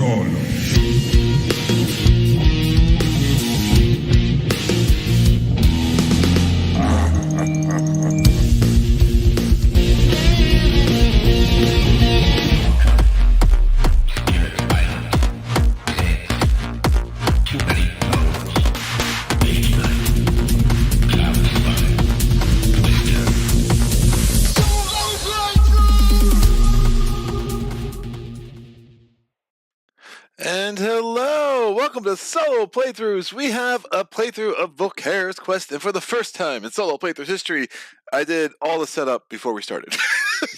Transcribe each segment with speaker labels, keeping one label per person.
Speaker 1: Solo.
Speaker 2: And hello! Welcome to Solo Playthroughs! We have a playthrough of Volkare's Quest, and for the first time in Solo Playthroughs history, I did all the setup before we started.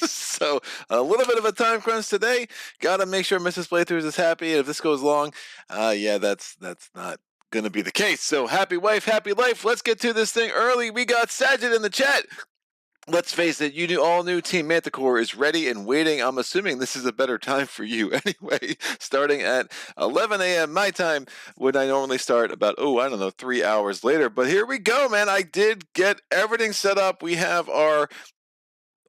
Speaker 2: So, a little bit of a time crunch today. Gotta make sure Mrs. Playthroughs is happy, and if this goes long, yeah, that's not gonna be the case. So, happy wife, happy life. Let's get to this thing early. We got Sajid in the chat. Let's face it, all new Team Manticore is ready and waiting. I'm assuming this is a better time for you anyway, starting at 11 a.m. my time, when I normally start about, 3 hours later. But here we go, man. I did get everything set up. We have our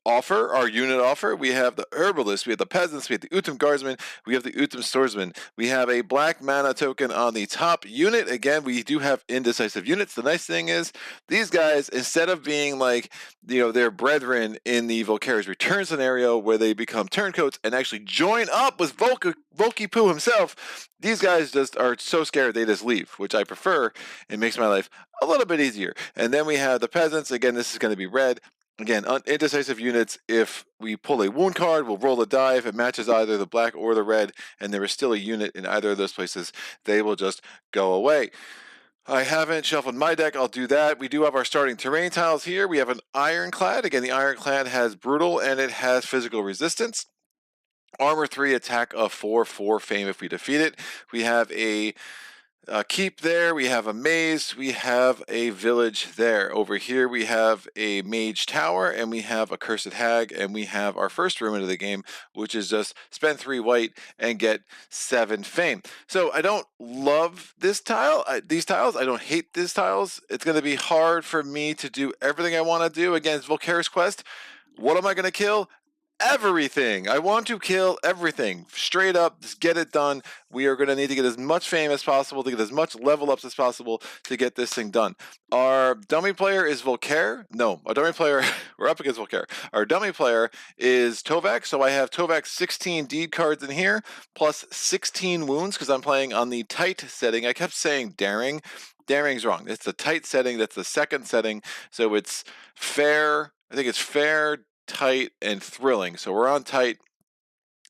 Speaker 2: unit offer. We have the herbalist, we have the peasants, we have the Utum guardsman, we have the Utum swordsman. We have a black mana token on the top unit. Again, we do have indecisive units. The nice thing is these guys, instead of being like, their brethren in the Volkare's Return scenario where they become turncoats and actually join up with Volky-poo himself, these guys just are so scared they just leave, which I prefer. It makes my life a little bit easier. And then we have the peasants. Again, this is going to be red. Again, indecisive units, if we pull a wound card, we'll roll a die. If it matches either the black or the red, and there is still a unit in either of those places, they will just go away. I haven't shuffled my deck. I'll do that. We do have our starting terrain tiles here. We have an Ironclad. Again, the Ironclad has Brutal, and it has Physical Resistance. Armor 3, attack of 4 fame if we defeat it. We have a keep there, we have a maze, we have a village there. Over here we have a mage tower, and we have a cursed hag, and we have our first room into the game, which is just spend 3 white and get 7 fame. So I don't love this tile, these tiles. I don't hate these tiles. It's going to be hard for me to do everything I want to do against Volkare's Quest. What am I going to kill? Everything. I want to kill everything. Straight up, just get it done. We are going to need to get as much fame as possible, to get as much level ups as possible to get this thing done. Our dummy player is Volkare. No, our dummy player, we're up against Volkare. Our dummy player is Tovak, so I have Tovak's 16 deed cards in here, plus 16 wounds, because I'm playing on the tight setting. I kept saying daring. Daring's wrong. It's the tight setting. That's the second setting. So it's fair. I think it's fair, tight, and thrilling. So we're on tight.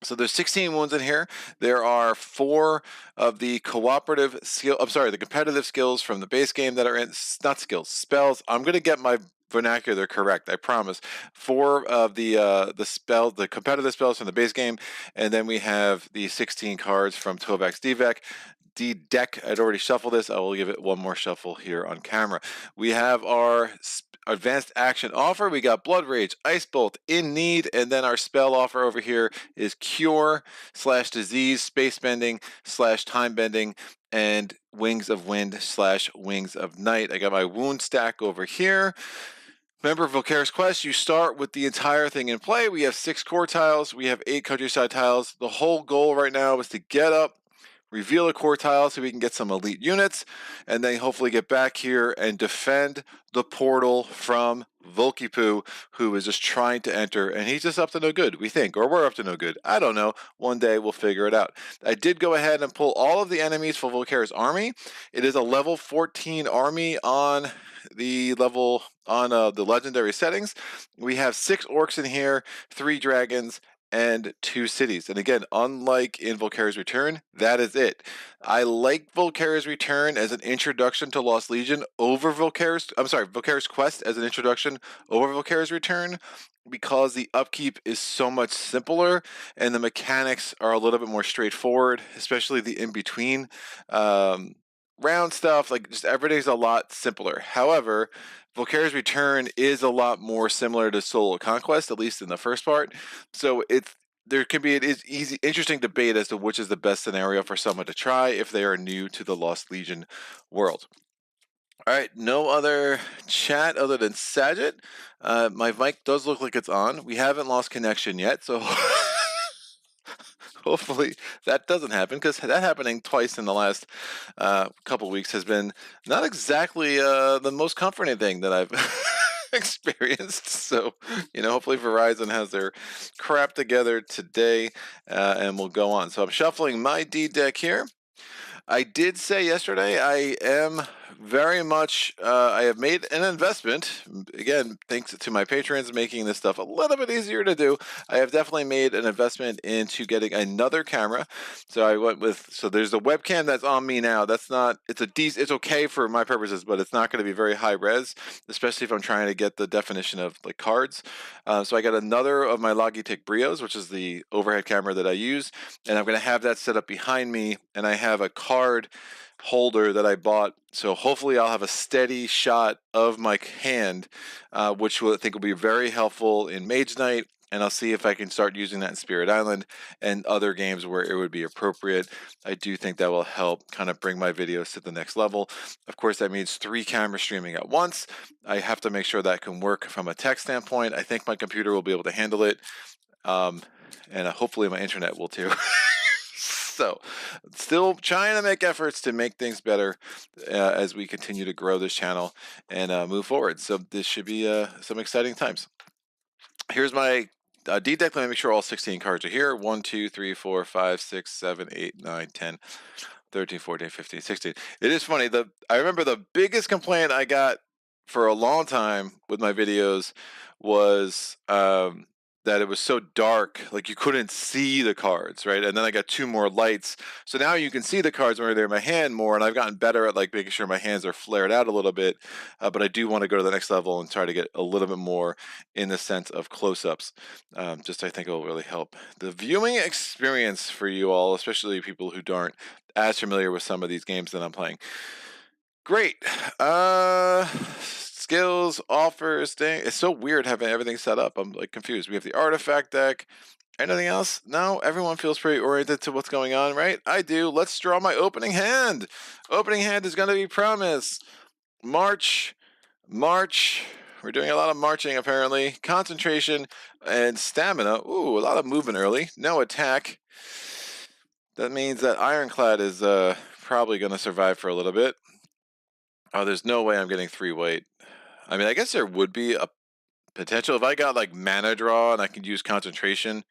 Speaker 2: So there's 16 wounds in here. There are 4 of the competitive skills from the base game that are in, not skills, spells. I'm going to get my vernacular correct, I promise. 4 of the competitive spells from the base game, and then we have the 16 cards from Tovak's deck. I'd already shuffled this. I will give it one more shuffle here on camera. We have our advanced action offer. We got Blood Rage, Ice Bolt, In Need, and then our spell offer over here is Cure / Disease, Space Bending / Time Bending, and Wings of Wind / Wings of Night. I got my wound stack over here. Remember, Volkare's Quest, you start with the entire thing in play. We have 6 core tiles. We have 8 countryside tiles. The whole goal right now is to get up, reveal a core tile so we can get some elite units, and then hopefully get back here and defend the portal from Volky-poo, who is just trying to enter, and he's just up to no good, we think, or we're up to no good. I don't know. One day we'll figure it out. I did go ahead and pull all of the enemies for Volkare's army. It is a level 14 army on the legendary settings. We have 6 orcs in here, 3 dragons, and 2 cities. And again, unlike in Volkare's Return, that is it. I like Volkare's Return as an introduction to Lost Legion over Volkare's Quest as an introduction over Volkare's Return, because the upkeep is so much simpler and the mechanics are a little bit more straightforward, especially the in-between round stuff. Like, just everything's a lot simpler. However, Volkare's Return is a lot more similar to Solo Conquest, at least in the first part. So it is interesting debate as to which is the best scenario for someone to try if they are new to the Lost Legion world. All right, no other chat other than Sajid. My mic does look like it's on. We haven't lost connection yet, so hopefully that doesn't happen, because that happening twice in the last couple weeks has been not exactly the most comforting thing that I've experienced. So, hopefully Verizon has their crap together today, and we'll go on. So I'm shuffling my D deck here. I did say yesterday I am very much, I have made an investment. Again, thanks to my patrons making this stuff a little bit easier to do. I have definitely made an investment into getting another camera. So I went with, so there's a webcam that's on me now. That's not, it's okay for my purposes, but it's not going to be very high res, especially if I'm trying to get the definition of like cards. So I got another of my Logitech Brios, which is the overhead camera that I use, and I'm going to have that set up behind me, and I have a card holder that I bought, so hopefully I'll have a steady shot of my hand, which I think will be very helpful in Mage Knight, and I'll see if I can start using that in Spirit Island and other games where it would be appropriate. I do think that will help kind of bring my videos to the next level. Of course, that means 3 cameras streaming at once. I have to make sure that can work from a tech standpoint. I think my computer will be able to handle it, and hopefully my internet will too. So, still trying to make efforts to make things better as we continue to grow this channel and move forward. So this should be some exciting times. Here's my D deck. Let me make sure all 16 cards are here. 1, 2, 3, 4, 5, 6, 7, 8, 9, 10, 13, 14, 15, 16. It is funny. I remember the biggest complaint I got for a long time with my videos was that it was so dark, like you couldn't see the cards, right? And then I got 2 more lights, so now you can see the cards when they're in my hand more, and I've gotten better at like making sure my hands are flared out a little bit, but I do want to go to the next level and try to get a little bit more in the sense of close-ups. Just I think it will really help the viewing experience for you all, especially people who aren't as familiar with some of these games that I'm playing. Great. Skills, offers, thing. It's so weird having everything set up. I'm like confused. We have the artifact deck. Anything else? No, everyone feels pretty oriented to what's going on, right? I do. Let's draw my opening hand. Opening hand is going to be Promise. March. We're doing a lot of marching, apparently. Concentration and stamina. Ooh, a lot of movement early. No attack. That means that Ironclad is probably going to survive for a little bit. Oh, there's no way I'm getting 3 white. I mean, I guess there would be a potential if I got like mana draw and I could use concentration.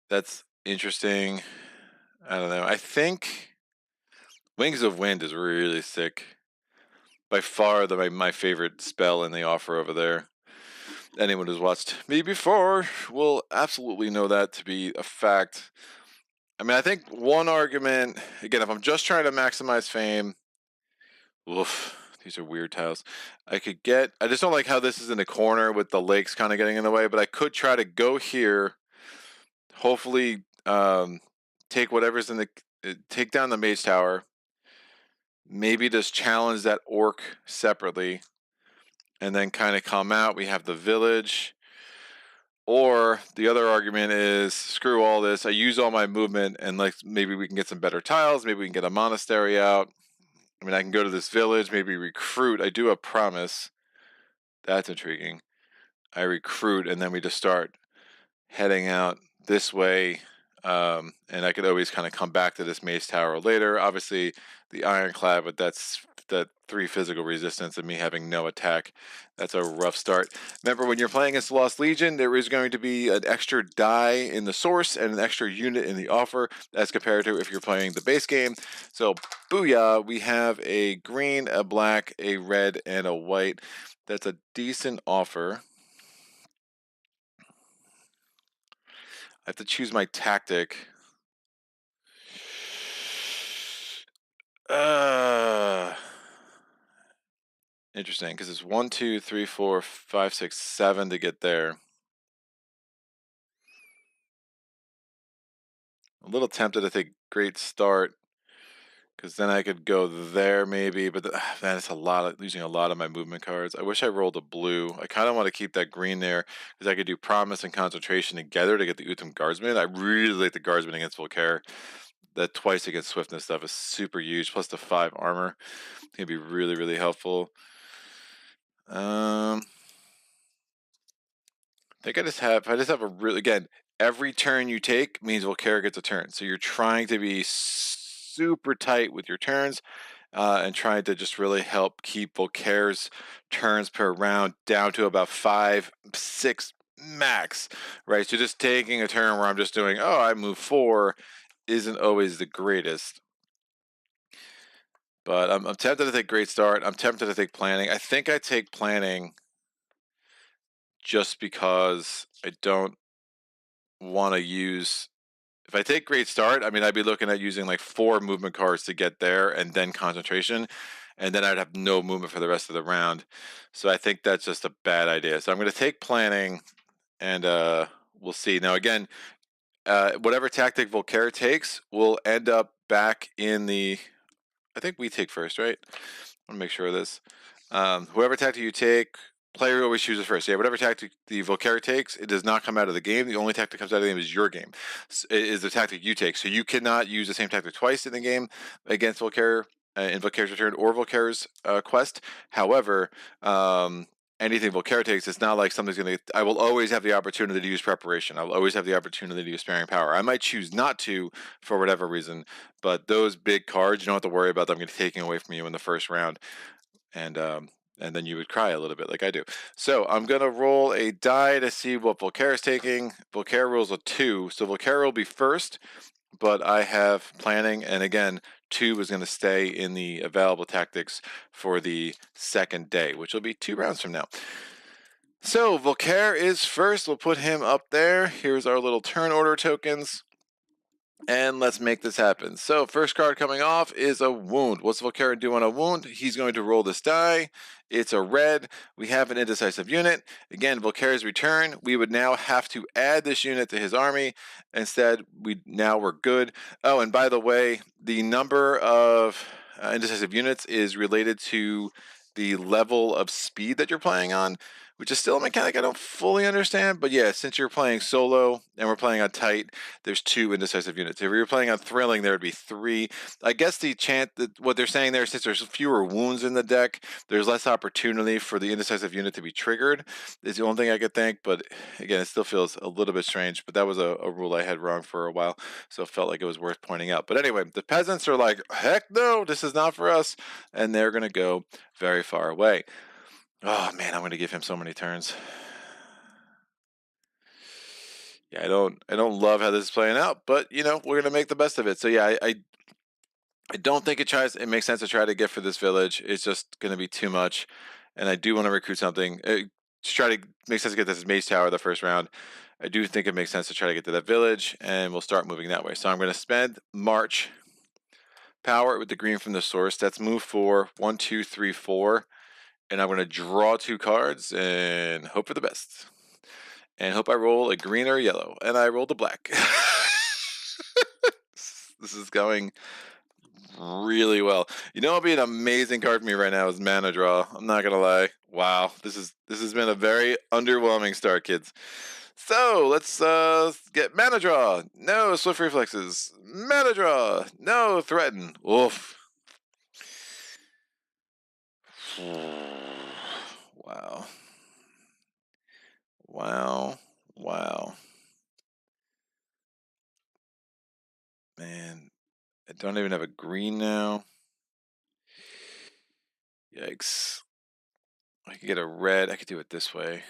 Speaker 2: That's interesting. I don't know. I think Wings of Wind is really sick. By far my favorite spell in the offer over there. Anyone who's watched me before will absolutely know that to be a fact. I mean, I think one argument, again, if I'm just trying to maximize fame, oof, these are weird tiles. I just don't like how this is in the corner with the lakes kind of getting in the way, but I could try to go here, hopefully take whatever's in take down the Mage Tower, maybe just challenge that Orc separately, and then kind of come out. We have the village. Or the other argument is, screw all this. I use all my movement, and like maybe we can get some better tiles. Maybe we can get a monastery out. I mean, I can go to this village, maybe recruit. I do a promise. That's intriguing. I recruit, and then we just start heading out this way. And I could always kind of come back to this Maze Tower later. Obviously, the Ironclad, but that's that 3 physical resistance and me having no attack. That's a rough start. Remember, when you're playing against the Lost Legion, there is going to be an extra die in the source and an extra unit in the offer as compared to if you're playing the base game. So, booyah, we have a green, a black, a red, and a white. That's a decent offer. I have to choose my tactic. Interesting, because it's 1, 2, 3, 4, 5, 6, 7 to get there. A little tempted to take Great Start, because then I could go there maybe, but man, it's losing a lot of my movement cards. I wish I rolled a blue. I kind of want to keep that green there, because I could do Promise and Concentration together to get the Utham Guardsman. I really like the Guardsman against Volkare. That twice against Swiftness stuff is super huge, plus the 5 armor. It's going to be really, really helpful. I think I just have a really, again, every turn you take means Volkare gets a turn. So you're trying to be super tight with your turns and trying to just really help keep Volkare's turns per round down to about 5, 6 max, right? So just taking a turn where I'm just doing, oh, I move 4 isn't always the greatest. But I'm tempted to take Great Start. I'm tempted to take Planning. I think I take Planning just because I don't want to use. If I take Great Start, I mean, I'd be looking at using like 4 movement cards to get there and then Concentration, and then I'd have no movement for the rest of the round. So I think that's just a bad idea. So I'm going to take Planning, and we'll see. Now, again, whatever tactic Volkare takes will end up back in the. I think we take first, right? I want to make sure of this. Whoever tactic you take, player always chooses first. Yeah, whatever tactic the Volkare takes, it does not come out of the game. The only tactic that comes out of the game is your game. Is the tactic you take. So you cannot use the same tactic twice in the game against Volkare, in Volkare's return or Volkare's quest. However, anything Volkare takes, it's not like something's going to. I will always have the opportunity to use preparation. I will always have the opportunity to use sparing power. I might choose not to for whatever reason, but those big cards, you don't have to worry about them getting taken away from you in the first round. And then you would cry a little bit like I do. So I'm going to roll a die to see what Volkare is taking. Volkare rolls a 2, so Volkare will be first, but I have Planning, and again, 2 is going to stay in the available tactics for the second day, which will be 2 rounds from now. So Volkare is first. We'll put him up there. Here's our little turn order tokens. And let's make this happen. So first card coming off is a wound. What's Volkare do on a wound? He's going to roll this die. It's a red. We have an indecisive unit. Again, Volkare's return. We would now have to add this unit to his army. Instead, we're good. Oh, and by the way, the number of indecisive units is related to the level of speed that you're playing on, which is still a mechanic I don't fully understand. But yeah, since you're playing solo and we're playing on tight, there's 2 indecisive units. If we were playing on thrilling, there would be 3. I guess the chant that what they're saying there, since there's fewer wounds in the deck, there's less opportunity for the indecisive unit to be triggered, is the only thing I could think. But again, it still feels a little bit strange. But that was a rule I had wrong for a while, so it felt like it was worth pointing out. But anyway, the peasants are like, heck no, this is not for us, and they're going to go very far away. Oh man, I'm going to give him so many turns. Yeah, I don't love how this is playing out, but you know, we're going to make the best of it. So yeah, I don't think it makes sense to try to get for this village. It's just going to be too much, and I do want to recruit something to try to make sense to get this Mage Tower the first round. I do think it makes sense to try to get to that village, and we'll start moving that way. So I'm going to spend March power with the green from the source. That's move 4, 1, 2, 3, 4. And I'm going to draw 2 cards and hope for the best. And hope I roll a green or a yellow. And I rolled a black. This is going really well. You know, it'll be an amazing card for me right now is Mana Draw. I'm not going to lie. Wow. This has been a very underwhelming start, kids. So let's get Mana Draw. No Swift Reflexes. Mana Draw. No Threaten. Oof. Wow. Wow. Man, I don't even have a green now. Yikes. I could get a red. I could do it this way.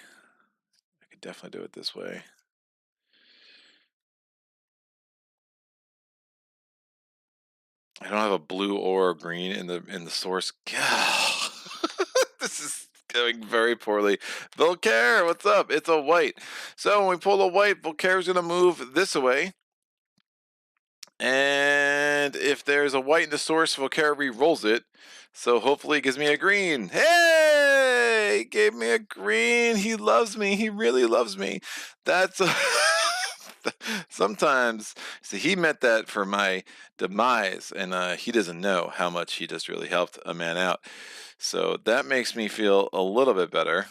Speaker 2: I could definitely do it this way. I don't have a blue or a green in the source. This is going very poorly. Volkare, what's up? It's a white. So when we pull a white, Volkare's gonna move this away. And if there's a white in the source, Volkare re-rolls it. So hopefully it gives me a green. Hey! He gave me a green. He loves me. He really loves me. That's sometimes. See, he meant that for my demise, and he doesn't know how much he just really helped a man out. So that makes me feel a little bit better.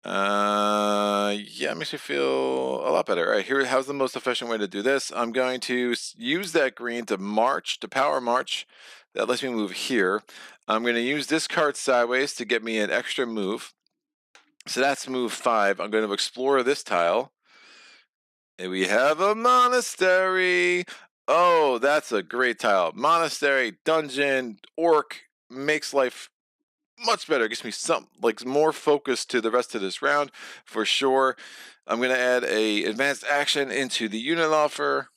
Speaker 2: Yeah, it makes me feel a lot better. All right, here, how's the most efficient way to do this? I'm going to use that green to march, to power march. That lets me move here. I'm going to use this card sideways to get me an extra move. So that's move 5. I'm going to explore this tile. And we have a monastery. Oh, that's a great tile. Monastery, dungeon, orc makes life much better. It gives me some like more focus to the rest of this round for sure. I'm gonna add a advanced action into the unit offer.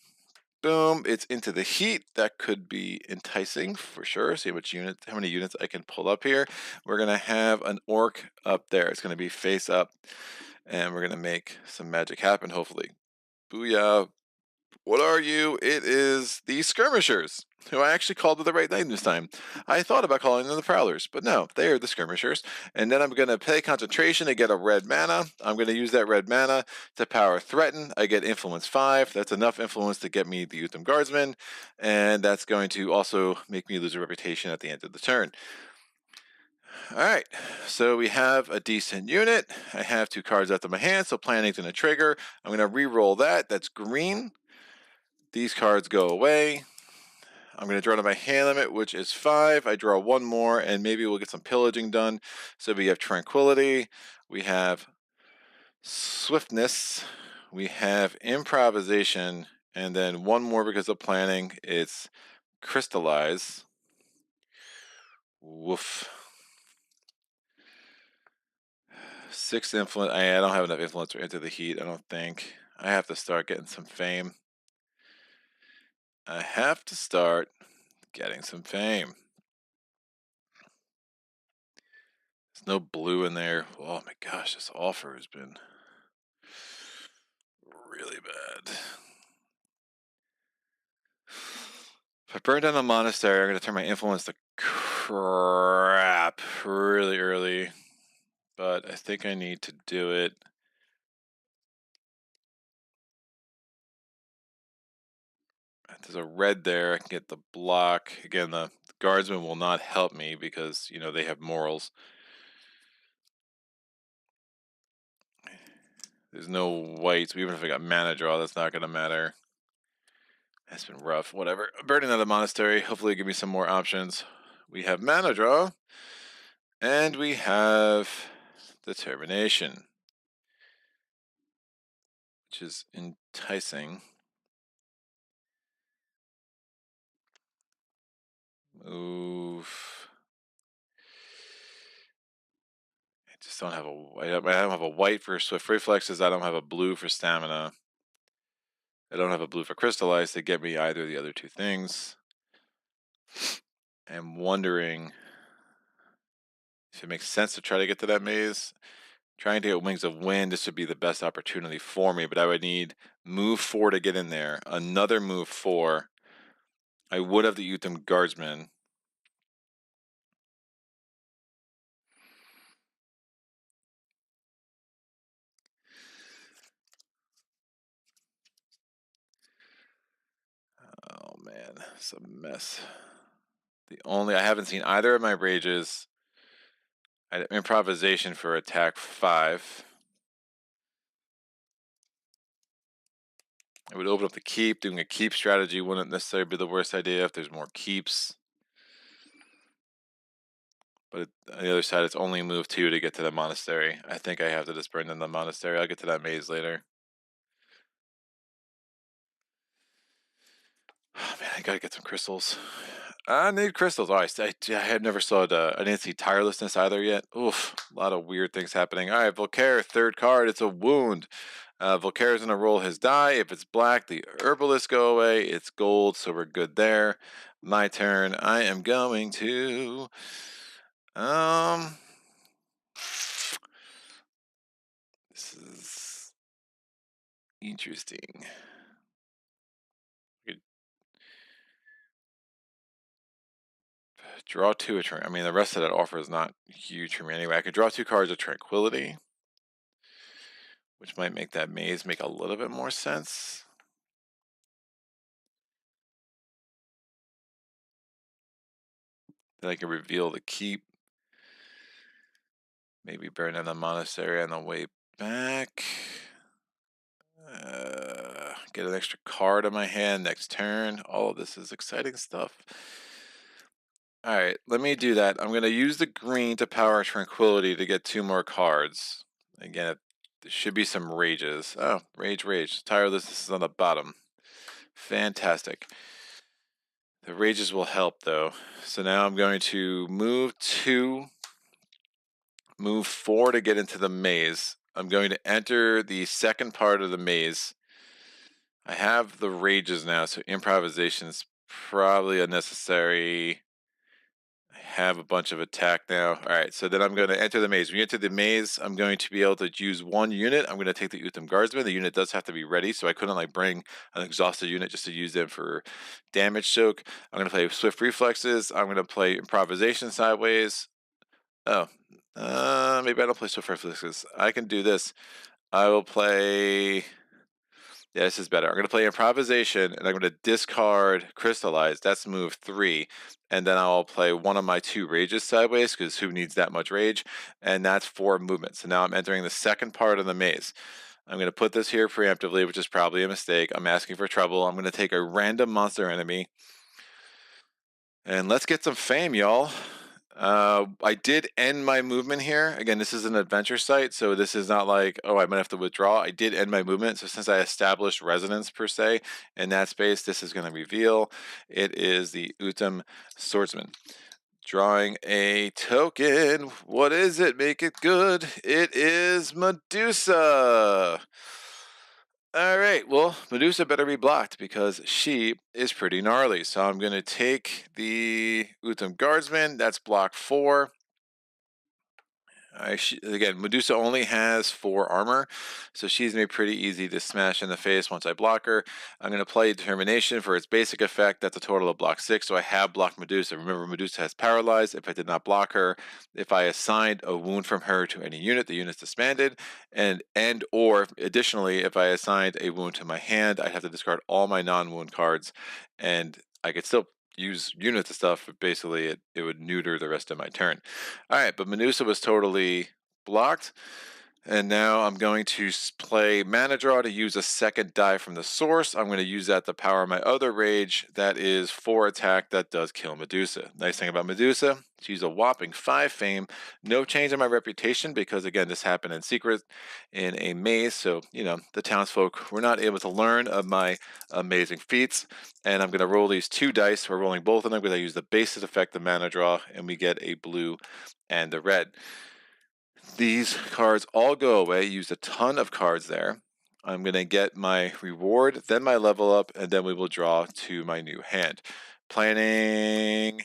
Speaker 2: Boom, it's into the heat. That could be enticing for sure. See how many units I can pull up here. We're gonna have an orc up there. It's gonna be face up, and we're gonna make some magic happen, hopefully. Booyah. What are you? It is the skirmishers, who I actually called with the right name this time. I thought about calling them the prowlers, but no, they are the skirmishers. And then I'm going to pay concentration to get a red mana. I'm going to use that red mana to power threaten. I get influence 5. That's enough influence to get me the Utham Guardsman, and that's going to also make me lose a reputation at the end of the turn. All right, so we have a decent unit. I have 2 cards out of my hand, so planning's going to trigger. I'm going to re-roll that. That's green. These cards go away. I'm going to draw to my hand limit, which is 5. I draw 1 more, and maybe we'll get some pillaging done. So we have Tranquility. We have Swiftness. We have Improvisation. And then 1 more because of planning. It's Crystallize. Woof. 6 influence. I don't have enough influence to enter the heat, I don't think. I have to start getting some fame. I have to start getting some fame. There's no blue in there. Oh my gosh, this offer has been really bad. If I burn down the monastery, I'm going to turn my influence to crap really early. But I think I need to do it. There's a red there. I can get the block. Again, the guardsmen will not help me because, you know, they have morals. There's no whites. Even if I got mana draw, that's not going to matter. That's been rough. Whatever. Burning out the monastery. Hopefully give me some more options. We have mana draw. And we have Determination, which is enticing. Move. I just don't have I don't have a white for Swift Reflexes. I don't have a blue for Stamina. I don't have a blue for Crystallize to get me either of the other 2 things. I'm wondering if it makes sense to try to get to that maze. Trying to get Wings of Wind, this would be the best opportunity for me, but I would need move 4 to get in there. Another move 4. I would have the Utham Guardsman. Oh man, it's a mess. I haven't seen either of my rages. I had improvisation for attack 5. I would open up the keep. Doing a keep strategy wouldn't necessarily be the worst idea if there's more keeps. But on the other side, it's only move 2 to get to the monastery. I think I have to just burn in the monastery. I'll get to that maze later. Oh man, I gotta get some crystals. I need crystals. Oh, I had never saw it. I didn't see tirelessness either yet. Oof, a lot of weird things happening. All right, Volkare, 3rd card. It's a wound. Volkare's gonna roll his die. If it's black, the herbalists go away. It's gold, so we're good there. My turn. I am going to this is interesting. Draw 2 of I mean, the rest of that offer is not huge for me anyway. I could draw 2 cards of Tranquility, which might make that maze make a little bit more sense. Then I can reveal the keep. Maybe burn down the monastery on the way back. Get an extra card in my hand next turn. All of this is exciting stuff. All right, let me do that. I'm going to use the green to power Tranquility to get 2 more cards. Again, There should be some rages. Oh, rage. Tirelessness is on the bottom. Fantastic. The rages will help though. So now I'm going to move 2, move 4 to get into the maze. I'm going to enter the second part of the maze. I have the rages now, so improvisation is probably unnecessary. I have a bunch of attack now. All right, so then I'm going to enter the maze. When you enter the maze, I'm going to be able to use 1 unit. I'm going to take the Utham Guardsman. The unit does have to be ready, so I couldn't like bring an exhausted unit just to use them for damage soak. I'm going to play Swift Reflexes. I'm going to play Improvisation sideways. Oh, maybe I don't play Swift Reflexes. I can do this. I will play... Yeah, this is better. I'm going to play Improvisation, and I'm going to discard Crystallize. That's move 3. And then I'll play one of my 2 Rages sideways, because who needs that much Rage? And that's 4 movements. So now I'm entering the second part of the maze. I'm going to put this here preemptively, which is probably a mistake. I'm asking for trouble. I'm going to take a random monster enemy. And let's get some fame, y'all. I did end my movement here. Again, this is an adventure site, so this is not like, oh, I might have to withdraw. I did end my movement, so since I established resonance per se in that space, this is going to reveal. It is the Utham Swordsman. Drawing a token. What is it? Make it good. It is Medusa. All right, well, Medusa better be blocked because she is pretty gnarly. So I'm going to take the Utham Guardsman. That's block 4. Again, Medusa only has 4 armor, so she's going to be pretty easy to smash in the face once I block her. I'm going to play Determination for its basic effect. That's a total of block 6, so I have blocked Medusa. Remember, Medusa has Paralyzed. If I did not block her, if I assigned a wound from her to any unit, the unit's disbanded. Or additionally, if I assigned a wound to my hand, I'd have to discard all my non-wound cards, and I could still use units and stuff, but basically it would neuter the rest of my turn. All right, but Medusa was totally blocked. And now I'm going to play Mana Draw to use a second die from the source. I'm going to use that to power my other rage. That is 4 attack that does kill Medusa. Nice thing about Medusa, she's a whopping 5 fame. No change in my reputation because, again, this happened in secret in a maze. So, you know, the townsfolk were not able to learn of my amazing feats. And I'm going to roll these 2 dice. We're rolling both of them. I'm going to use the basic effect of Mana Draw, and we get a blue and a red. These cards all go away. Use a ton of cards there. I'm going to get my reward, then my level up, and then we will draw to my new hand. Planning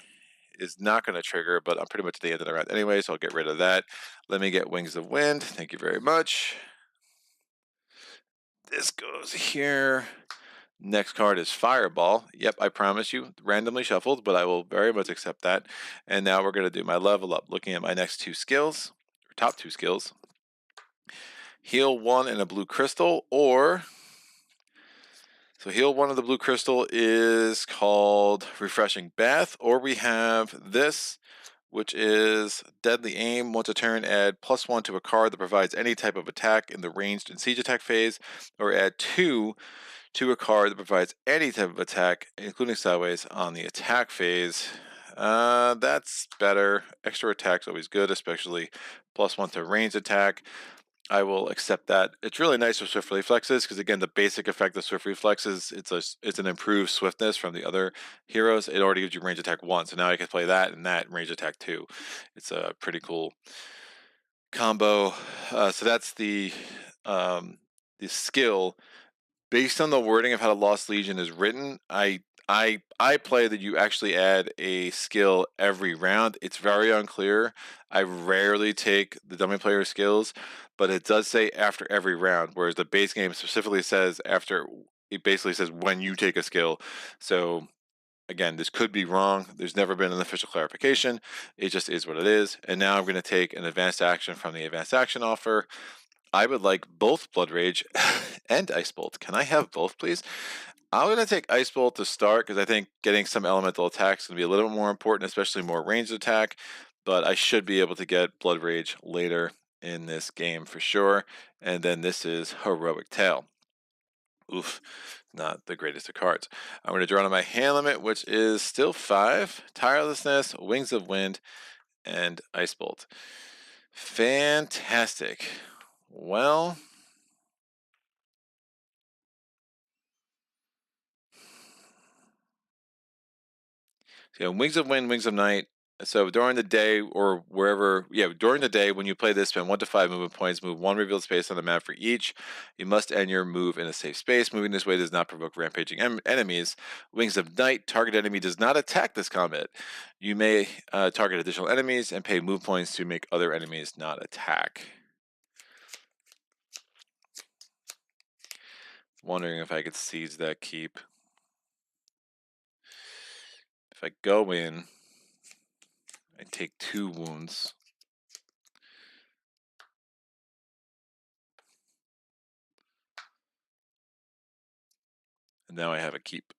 Speaker 2: is not going to trigger, but I'm pretty much at the end of the round anyway, so I'll get rid of that. Let me get Wings of Wind. Thank you very much. This goes here. Next card is Fireball. Yep, I promise you, randomly shuffled, but I will very much accept that. And now we're going to do my level up. Looking at my next 2 skills. Top 2 skills. Heal 1 in a blue crystal, or so heal 1 of the blue crystal is called Refreshing Bath, or we have this, which is Deadly Aim. Once a turn, add +1 to a card that provides any type of attack in the ranged and siege attack phase, or add 2 to a card that provides any type of attack, including sideways, on the attack phase. That's better. Extra attack's always good, especially +1 to range attack. I will accept that. It's really nice with Swift Reflexes because, again, the basic effect of Swift Reflexes, it's an improved swiftness from the other heroes. It already gives you range attack 1, so now I can play that and range attack 2. It's a pretty cool combo. So that's the skill. Based on the wording of how the Lost Legion is written, I play that you actually add a skill every round. It's very unclear. I rarely take the dummy player skills, but it does say after every round, whereas the base game specifically says after. It basically says when you take a skill. So again, this could be wrong. There's never been an official clarification. It just is what it is. And now I'm going to take an advanced action from the advanced action offer. I would like both Blood Rage and Ice Bolt. Can I have both, please? I'm going to take Ice Bolt to start because I think getting some elemental attacks is going to be a little bit more important, especially more ranged attack. But I should be able to get Blood Rage later in this game for sure. And then this is Heroic Tail. Oof, not the greatest of cards. I'm going to draw on my hand limit, which is still 5. Tirelessness, Wings of Wind, and Ice Bolt. Fantastic. Well, So, Wings of Wind, Wings of Night. So during the day or wherever, during the day when you play this, spend 1 to 5 movement points, move 1 revealed space on the map for each. You must end your move in a safe space. Moving this way does not provoke rampaging enemies. Wings of Night, target enemy does not attack this combat. You may target additional enemies and pay move points to make other enemies not attack. Wondering if I could seize that keep. If I go in, I take 2 wounds. And now I have a keep.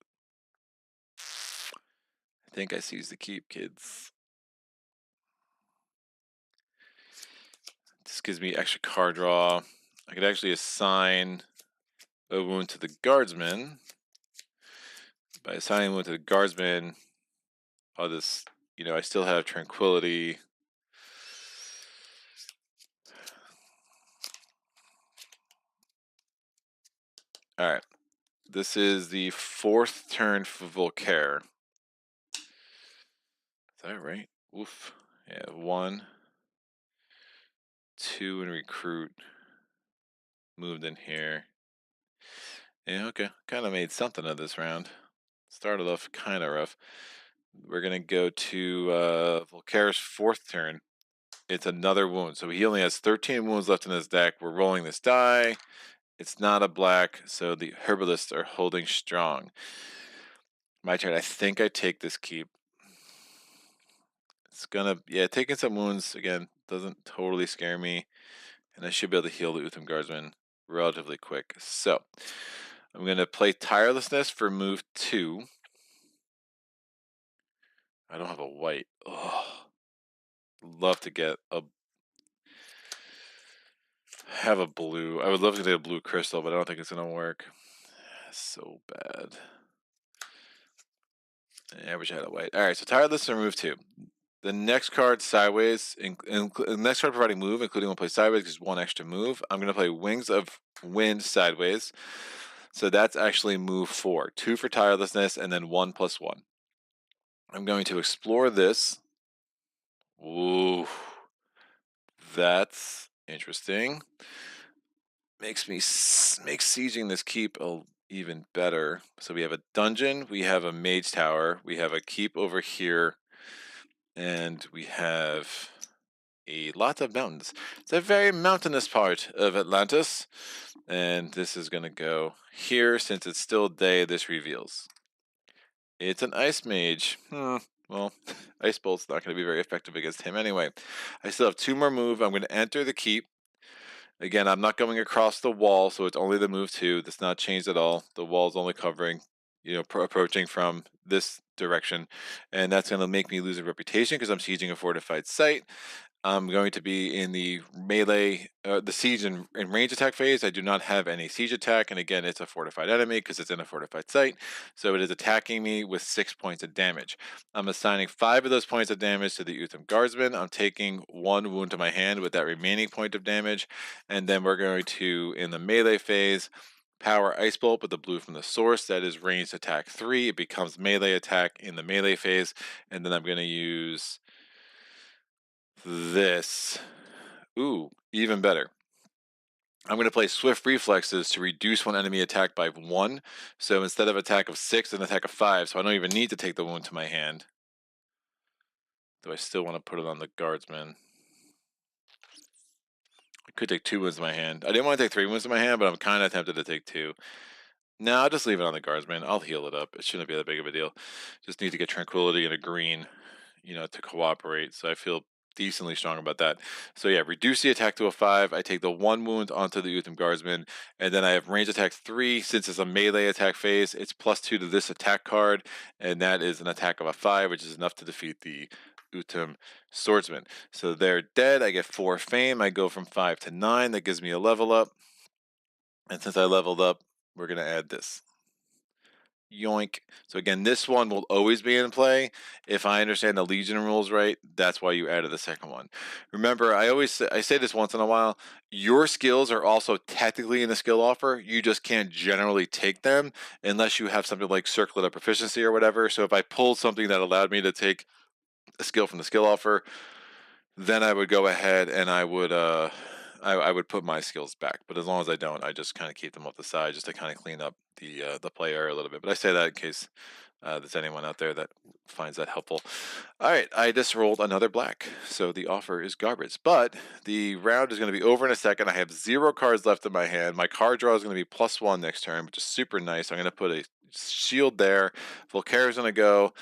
Speaker 2: I think I seize the keep, kids. This gives me extra card draw. I could actually assign a wound to the guardsman. By assigning a wound to the guardsman, I'll just, I still have tranquility. All right. This is the 4th turn for Volkare. Is that right? Oof. Yeah, 1, 2, and recruit. Moved in here. Yeah, okay. Kind of made something of this round. Started off kind of rough. We're going to go to Volkare's 4th turn. It's another wound. So he only has 13 wounds left in his deck. We're rolling this die. It's not a black, so the herbalists are holding strong. My turn. I think I take this keep. It's gonna, taking some wounds, again, doesn't totally scare me. And I should be able to heal the Utham Guardsman relatively quick. So, I'm going to play Tirelessness for move 2. I don't have a white. Oh, love to get have a blue. I would love to get a blue crystal, but I don't think it's going to work. So bad. I wish I had a white. All right, so Tireless for move 2. The next card sideways, the next card providing move, including one play sideways, is 1 extra move. I'm going to play Wings of Wind sideways. So that's actually move 4. 2 for Tirelessness, and then 1 + 1. I'm going to explore this. Ooh, that's interesting. Makes sieging this keep even better. So we have a dungeon, we have a mage tower, we have a keep over here, and we have lots of mountains. It's a very mountainous part of Atlantis, and this is going to go here. Since it's still day, this reveals. It's an ice mage. Well, Ice Bolt's not going to be very effective against him anyway. I still have 2 more move. I'm going to enter the keep. Again, I'm not going across the wall, so it's only the move 2. That's not changed at all. The wall's only covering, approaching from this direction. And that's going to make me lose a reputation because I'm sieging a fortified site. I'm going to be in the melee, the siege and range attack phase. I do not have any siege attack, and again, it's a fortified enemy because it's in a fortified site, so it is attacking me with 6 points of damage. I'm assigning 5 of those points of damage to the Utham Guardsman. I'm taking 1 wound to my hand with that remaining point of damage, and then we're going to, in the melee phase, power Ice Bolt with the blue from the source. That is ranged attack 3. It becomes melee attack in the melee phase, and then I'm going to use this. Ooh, even better. I'm going to play Swift Reflexes to reduce one enemy attack by 1. So instead of attack of 6, an attack of 5. So I don't even need to take the wound to my hand. Do I still want to put it on the Guardsman? I could take 2 wounds to my hand. I didn't want to take 3 wounds to my hand, but I'm kind of tempted to take 2. No, I'll just leave it on the Guardsman. I'll heal it up. It shouldn't be that big of a deal. Just need to get Tranquility and a green, to cooperate. So I feel decently strong about that. So yeah, reduce the attack to a 5. I take the 1 wound onto the Utham Guardsman, and then I have range attack 3. Since it's a melee attack phase, it's +2 to this attack card, and that is an attack of a 5, which is enough to defeat the Utham Swordsman. So they're dead. I get 4 fame. I go from 5 to 9. That gives me a level up. And since I leveled up, we're going to add this. yoink. So again, this one will always be in play. If I understand the Legion rules right, that's why you added the second one. Remember, I say this once in a while, your skills are also technically in the skill offer. You just can't generally take them unless you have something like Circlet of Proficiency or whatever. So if I pulled something that allowed me to take a skill from the skill offer, then I would go ahead and I would put my skills back. But as long as I don't, I just kind of keep them off the side just to kind of clean up the play area a little bit. But I say that in case there's anyone out there that finds that helpful. All right, I just rolled another black, so the offer is garbage. But the round is going to be over in a second. I have 0 cards left in my hand. My card draw is going to be +1 next turn, which is super nice. I'm going to put a shield there. Volkare is going to go.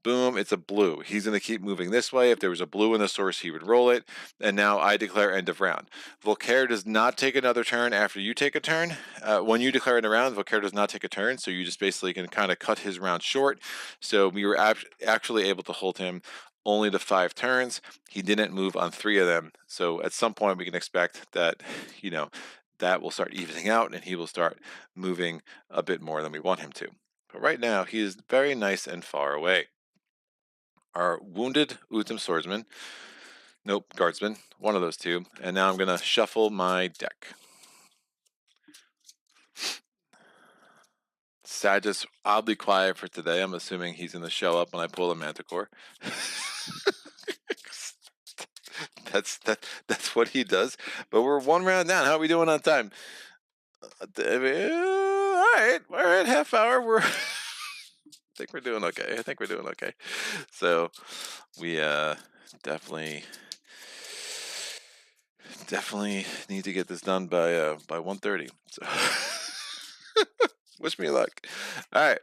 Speaker 2: Boom, it's a blue. He's going to keep moving this way. If there was a blue in the source, he would roll it. And now I declare end of round. Volkare does not take another turn after you take a turn. When you declare end of round, Volkare does not take a turn, so you just basically can kind of cut his round short. So we were actually able to hold him only to 5 turns. He didn't move on 3 of them. So at some point we can expect that, that will start evening out and he will start moving a bit more than we want him to. But right now he is very nice and far away. Our wounded Utham swordsman, guardsman, one of those two. And now I'm going to shuffle my deck. Sagitt's oddly quiet for today. I'm assuming he's going to show up when I pull a Manticore. That's what he does. But we're 1 round down. How are we doing on time? All right, half hour. I think we're doing okay. So we definitely need to get this done by 1:30. So wish me luck. All right,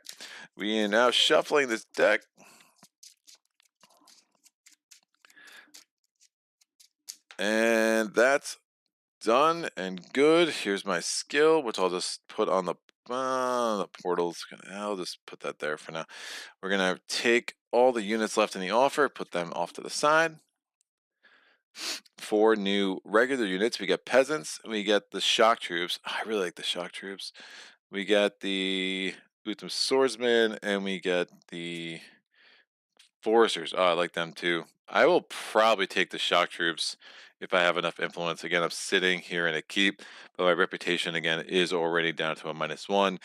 Speaker 2: we are now shuffling this deck. And that's done and good. Here's my skill, which I'll just put on the portals. I'll just put that there for now. We're going to take all the units left in the offer, put them off to the side. 4 new regular units. We get peasants, and we get the shock troops. I really like the shock troops. We get the Utham swordsman, and we get the foresters. Oh, I like them too. I will probably take the shock troops if I have enough influence. Again, I'm sitting here in a keep, but my reputation again is already down to a -1.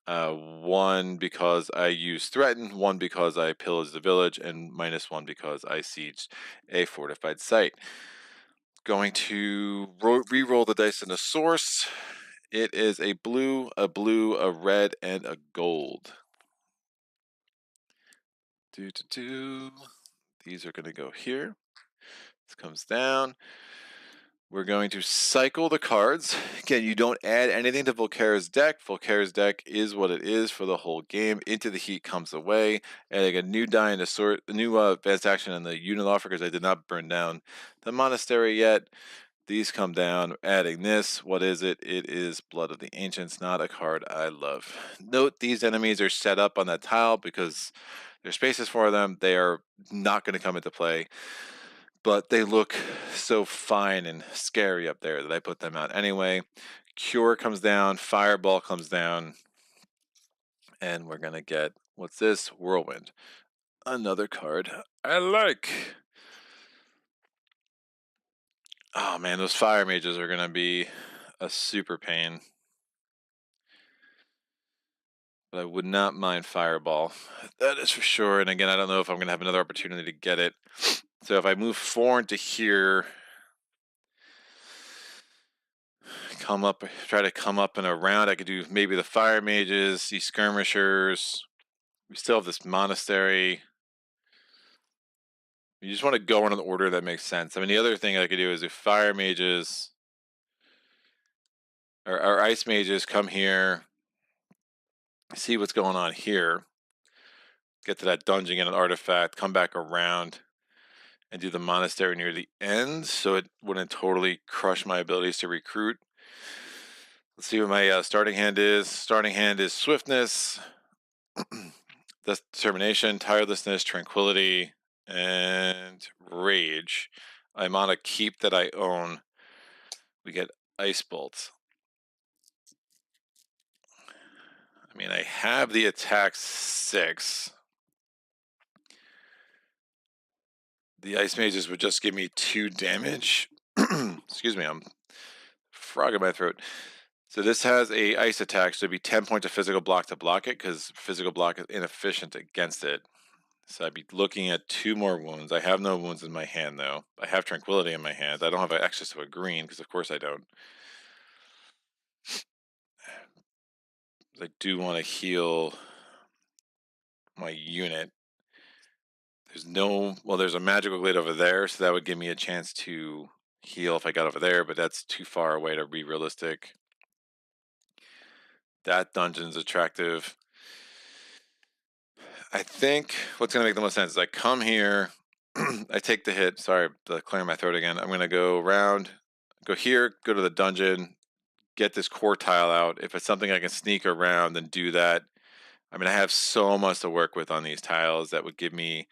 Speaker 2: 1 because I use threaten, 1 because I pillage the village, and -1 because I sieged a fortified site. Going to re-roll the dice in the source. It is a blue, a red, and a gold. These are going to go here. This comes down. We're going to cycle the cards. Again, you don't add anything to Volkare's deck. Volkare's deck is what it is for the whole game. Into the Heat comes away. Adding a new die in a new advanced action in the unit offer because I did not burn down the Monastery yet. These come down. Adding this. What is it? It is Blood of the Ancients, not a card I love. Note these enemies are set up on that tile because there's spaces for them. They are not going to come into play. But they look so fine and scary up there that I put them out anyway. Cure comes down, Fireball comes down, and we're going to get, what's this? Whirlwind. Another card I like. Oh man, those fire mages are going to be a super pain. But I would not mind Fireball. That is for sure. And again, I don't know if I'm going to have another opportunity to get it. So if I move 4 into here, try to come up and around. I could do maybe the fire mages, these skirmishers. We still have this monastery. You just want to go in an order that makes sense. I mean, the other thing I could do is if fire mages or ice mages come here, see what's going on here, get to that dungeon, get an artifact, come back around, and do the monastery near the end, so it wouldn't totally crush my abilities to recruit. Let's see what my starting hand is. Starting hand is swiftness, determination, tirelessness, tranquility, and rage. I'm on a keep that I own. We get ice bolts. I mean, I have the attack 6. The Ice Mages would just give me 2 damage. Excuse me, I'm frog in my throat. So this has a ice attack, so it'd be 10 points of physical block to block it, because physical block is inefficient against it. So I'd be looking at 2 more wounds. I have no wounds in my hand, though. I have Tranquility in my hand. I don't have access to a green, because of course I don't. I do want to heal my unit. There's a magical glade over there, so that would give me a chance to heal if I got over there, but that's too far away to be realistic. That dungeon's attractive. I think what's going to make the most sense is I come here, I take the hit. Sorry, clearing my throat again. I'm going to go around, go here, go to the dungeon, get this core tile out. If it's something I can sneak around, then do that. I mean, I have so much to work with on these tiles that would give me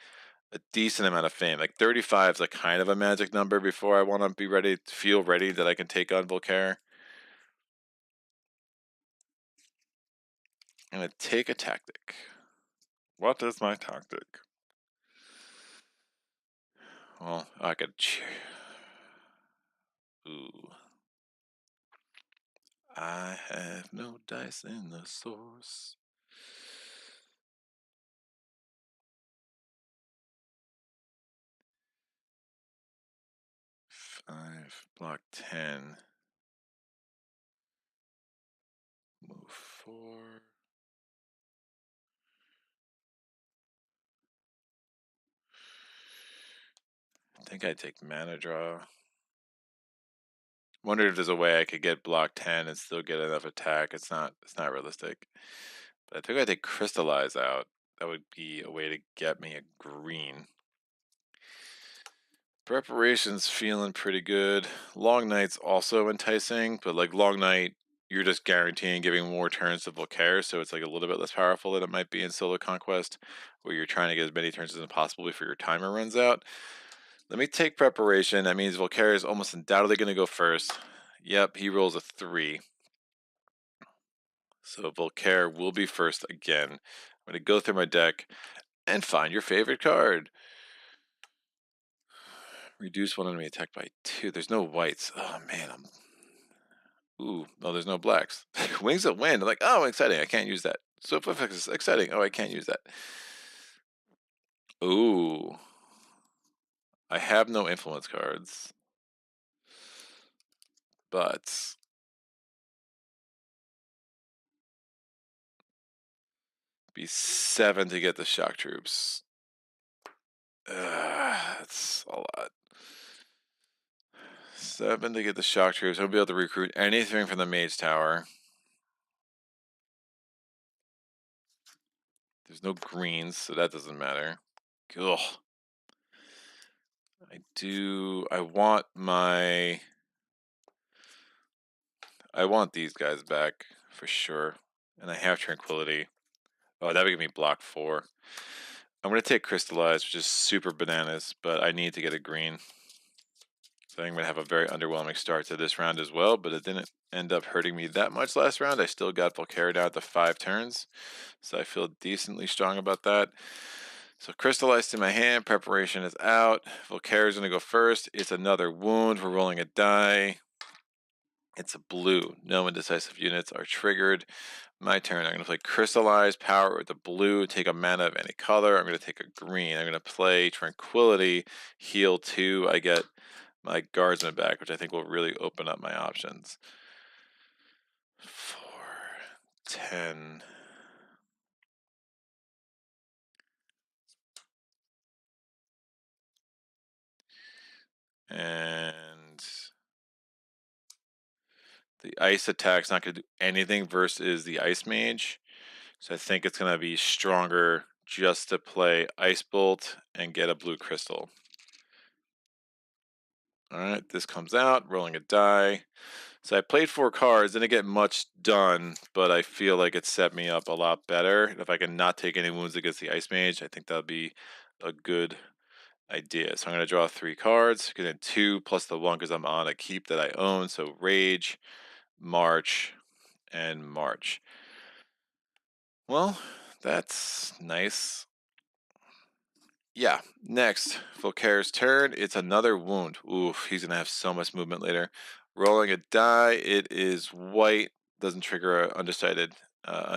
Speaker 2: a decent amount of fame. Like 35 is like kind of a magic number before I want to be ready, feel ready that I can take on Volkare. I'm going to take a tactic. What is my tactic? Well, I could. Ooh. I have no dice in the source. Five, block 10. Move 4. I think I'd take mana draw. Wondered if there's a way I could get block 10 and still get enough attack. It's not realistic. But I think I'd take Crystallize out. That would be a way to get me a green. Preparation's feeling pretty good. Long Night's also enticing, but like Long Night, you're just guaranteeing giving more turns to Volkare, so it's like a little bit less powerful than it might be in Solo Conquest, where you're trying to get as many turns as possible before your timer runs out. Let me take Preparation. That means Volkare is almost undoubtedly going to go first. Yep, he rolls a 3. So Volkare will be first again. I'm going to go through my deck and find your favorite card. Reduce one enemy attack by 2. There's no whites. Oh man, Ooh, no, there's no blacks. Wings of Wind. I'm like, oh, exciting. I can't use that. Swift Effects is exciting. Oh, I can't use that. Ooh. I have no influence cards. But be 7 to get the shock troops. That's a lot. 7 to get the shock troops. I'll be able to recruit anything from the Mage Tower. There's no greens, so that doesn't matter. Ugh. I want these guys back for sure. And I have Tranquility. Oh, that would give me block 4. I'm going to take Crystallize, which is super bananas, but I need to get a green. So I'm going to have a very underwhelming start to this round as well, but it didn't end up hurting me that much last round. I still got Volkare down to 5 turns, so I feel decently strong about that. So Crystallized in my hand, Preparation is out. Volkare is going to go first. It's another wound. We're rolling a die. It's a blue. No indecisive units are triggered. My turn. I'm going to play Crystallize, power with the blue, take a mana of any color. I'm going to take a green. I'm going to play Tranquility, heal 2. I get my Guardsman back, which I think will really open up my options. 4, 10. And the ice attack's not going to do anything versus the Ice Mage. So I think it's going to be stronger just to play Ice Bolt and get a blue crystal. Alright, this comes out, rolling a die. So I played 4 cards, didn't get much done, but I feel like it set me up a lot better. If I can not take any wounds against the Ice Mage, I think that would be a good idea. So I'm going to draw 3 cards, get in 2 plus the 1 because I'm on a keep that I own. So Rage, March, and March. Well, that's nice. Yeah, next, Volkare's turn. It's another wound. Oof, he's gonna have so much movement later. Rolling a die, it is white, doesn't trigger a undecided,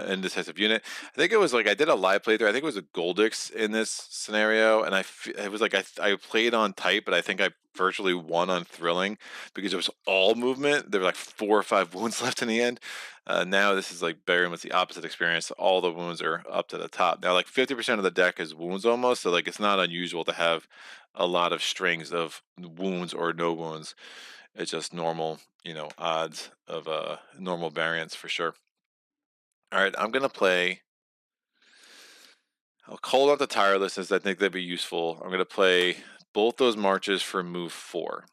Speaker 2: indecisive unit. I think it was like I did a live playthrough. I think it was a Goldix in this scenario, and it was like I played on type, but I think I virtually won on thrilling because it was all movement. There were like 4 or 5 wounds left in the end. Now this is like very much the opposite experience. All the wounds are up to the top. Now like 50% of the deck is wounds almost, so like it's not unusual to have a lot of strings of wounds or no wounds. It's just normal, odds of normal variance for sure. All right, I'm gonna play. I'll call out the tirelessness. I think that'd be useful. I'm gonna play both those marches for move 4.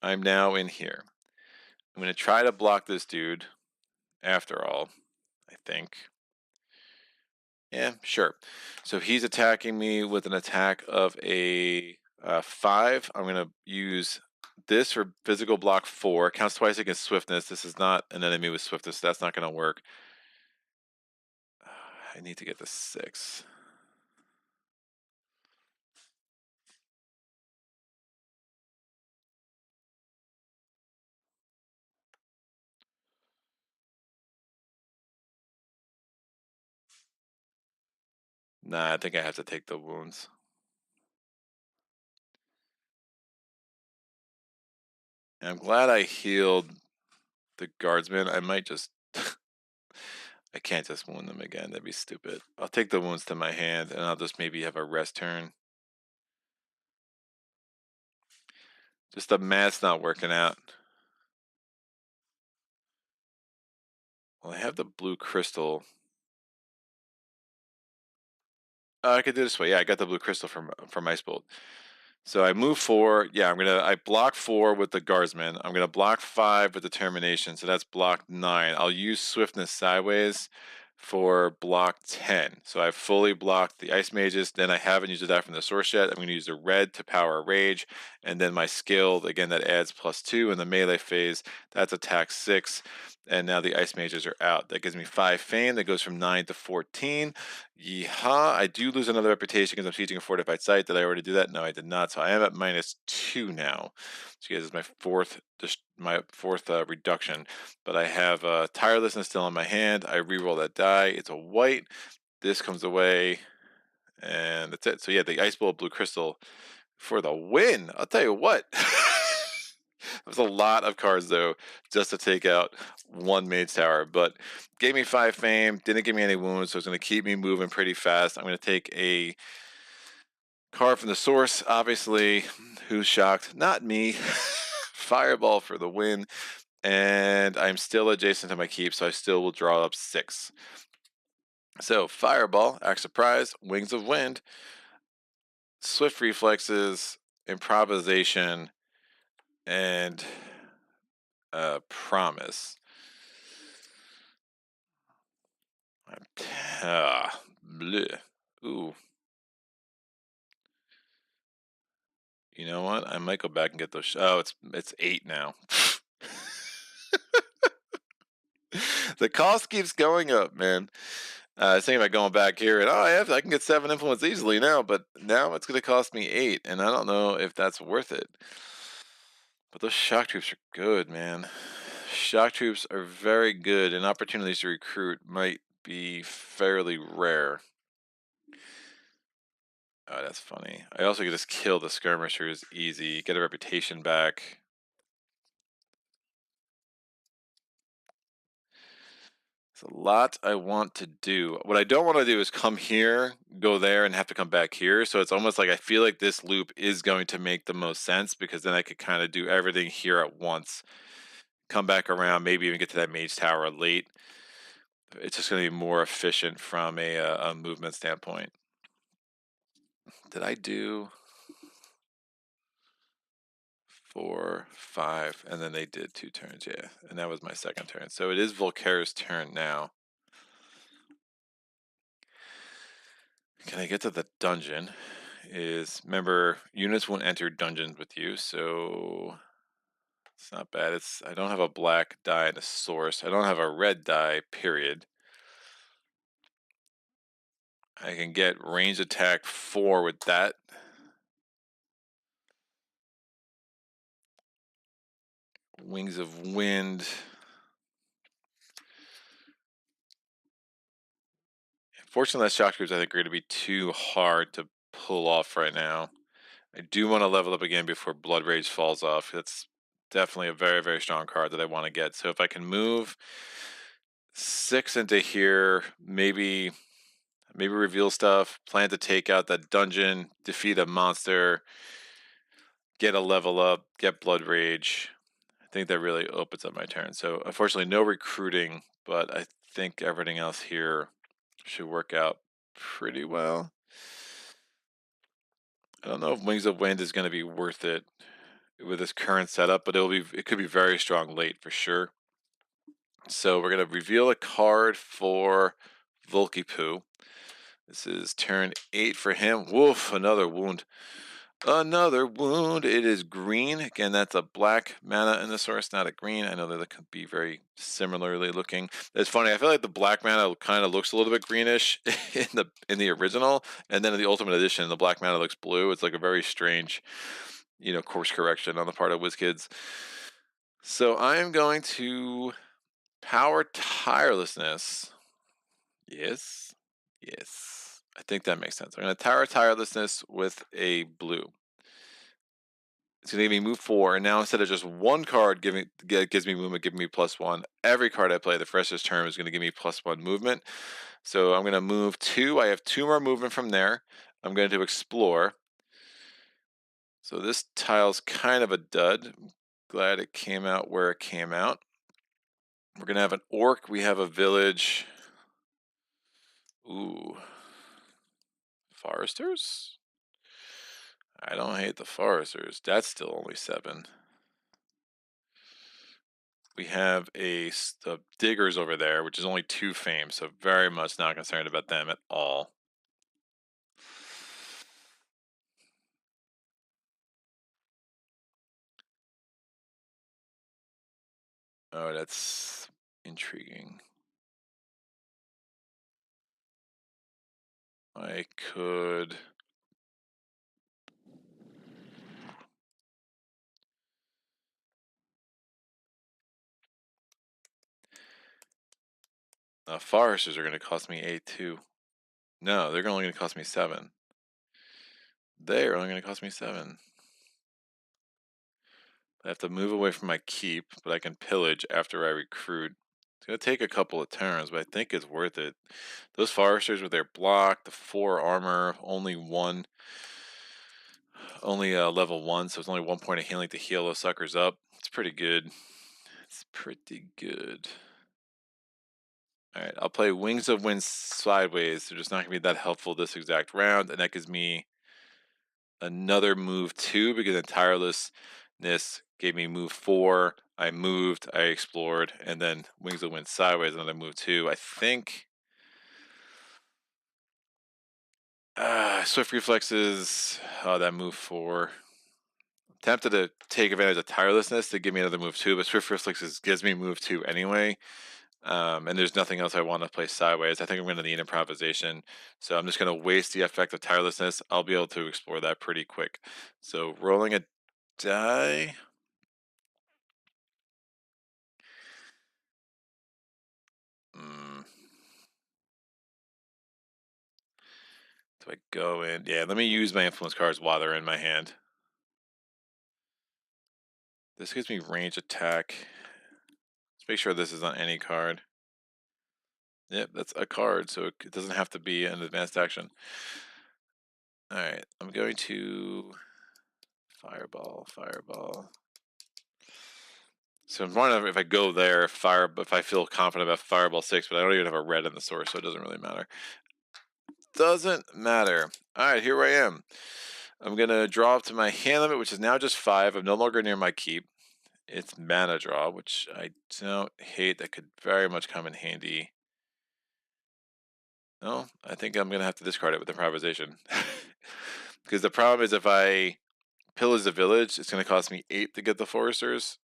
Speaker 2: I'm now in here. I'm gonna try to block this dude. After all, I think. Yeah, sure. So he's attacking me with an attack of a 5. I'm going to use this for physical block 4. Counts twice against swiftness. This is not an enemy with swiftness. So that's not going to work. I need to get the 6. Nah, I think I have to take the wounds. And I'm glad I healed the guardsman. I might just... I can't just wound them again. That'd be stupid. I'll take the wounds to my hand, and I'll just maybe have a rest turn. Just the math's not working out. Well, I have the blue crystal. I could do this way. Yeah, I got the blue crystal from Ice Bolt. So I move 4. Yeah, I block 4 with the guardsman. I'm gonna block 5 with determination. So that's block 9. I'll use swiftness sideways for block 10. So I've fully blocked the ice mages. Then I haven't used a die from the source yet. I'm gonna use the red to power rage, and then my skill again that adds +2 in the melee phase. That's attack 6. And now the ice mages are out. That gives me 5 fame. That goes from 9 to 14. Yeehaw. I do lose another reputation because I'm sieging a fortified site. Did I already do that? No, I did not. So I am at -2 now. So you guys, is my fourth reduction. But I have tirelessness still in my hand. I re-roll that die. It's a white. This comes away. And that's it. So yeah, the ice bolt blue crystal for the win. I'll tell you what. It was a lot of cards though, just to take out one mage tower, but gave me 5 fame, didn't give me any wounds, so it's going to keep me moving pretty fast. I'm going to take a card from the source, obviously. Who's shocked? Not me. Fireball for the win, and I'm still adjacent to my keep, so I still will draw up 6. So Fireball, act surprise, Wings of Wind, Swift Reflexes, Improvisation, and Promise. Bleh. Ooh. You know what? I might go back and get those. Oh, it's 8 now. The cost keeps going up, man. I was thinking about going back here and I can get 7 influence easily now, but now it's going to cost me 8, and I don't know if that's worth it. But those shock troops are good, man. Shock troops are very good, and opportunities to recruit might be fairly rare. Oh, that's funny. I also could just kill the skirmishers easy, get a reputation back. It's a lot I want to do. What I don't want to do is come here, go there, and have to come back here. So it's almost like I feel like this loop is going to make the most sense because then I could kind of do everything here at once. Come back around, maybe even get to that mage tower late. It's just going to be more efficient from a movement standpoint. Did I do 4, 5, and then they did 2 turns? Yeah, and that was my second turn. So it is Volkare's turn now. Can I get to the dungeon? Remember, units won't enter dungeons with you, so It's not bad. I don't have a black die and a source. I don't have a red die, period. I can get range attack 4 with that. Wings of Wind. Fortunately, that shock troops I think are going to be too hard to pull off right now. I do want to level up again before Blood Rage falls off. That's definitely a very, very strong card that I want to get. So if I can move 6 into here, maybe reveal stuff, plan to take out that dungeon, defeat a monster, get a level up, get Blood Rage. I think that really opens up my turn. So unfortunately, no recruiting, but I think everything else here should work out pretty well. I don't know if Wings of Wind is going to be worth it with this current setup, but it could be very strong late for sure. So we're going to reveal a card for Volky-poo. This is turn 8 for him. Woof, another wound. Another wound. It is green. Again, that's a black mana in the source, not a green. I know that it could be very similarly looking. It's funny. I feel like the black mana kind of looks a little bit greenish in the original, and then in the Ultimate Edition, the black mana looks blue. It's like a very strange, course correction on the part of WizKids. So I am going to power Tirelessness. Yes. Yes. I think that makes sense. I'm going to power Tirelessness with a blue. It's going to give me move 4, and now instead of just one card gives me movement, giving me +1, every card I play the rest of this term is going to give me +1 movement. So I'm going to move 2. I have 2 more movement from there. I'm going to explore. So this tile's kind of a dud. I'm glad it came out where it came out. We're going to have an orc. We have a village. Ooh. Foresters? I don't hate the foresters. That's still only 7. We have the diggers over there, which is only 2 fame, so very much not concerned about them at all. Oh, that's intriguing. I could... foresters are going to cost me 8 too. No, they're only going to cost me 7. They're only going to cost me 7. I have to move away from my keep, but I can pillage after I recruit. It's going to take a couple of turns, but I think it's worth it. Those foresters with their block, the 4 armor, only level 1, so it's only 1 point of healing to heal those suckers up. It's pretty good. It's pretty good. Alright, I'll play Wings of Wind sideways. They're just not going to be that helpful this exact round, and that gives me another move 2 because the tirelessness gave me move 4. I moved, I explored, and then Wings of Wind sideways, another move 2. I think Swift Reflexes, that move 4. Tempted to take advantage of tirelessness to give me another move 2, but Swift Reflexes gives me move 2 anyway. And there's nothing else I want to play sideways. I think I'm going to need improvisation. So I'm just going to waste the effect of tirelessness. I'll be able to explore that pretty quick. So rolling a die. Do I go in? Yeah, let me use my influence cards while they're in my hand. This gives me range attack. Let's make sure this is on any card. Yep, that's a card, so it doesn't have to be an advanced action. Alright, I'm going to Fireball. So I'm wondering if I go there, if I feel confident about Fireball 6, but I don't even have a red in the source, so it doesn't really matter. Doesn't matter. Alright, here I am. I'm going to draw up to my hand limit, which is now just 5. I'm no longer near my keep. It's mana draw, which I don't hate. That could very much come in handy. No, I think I'm going to have to discard it with improvisation. Because the problem is if I pillage the village, it's going to cost me 8 to get the foresters.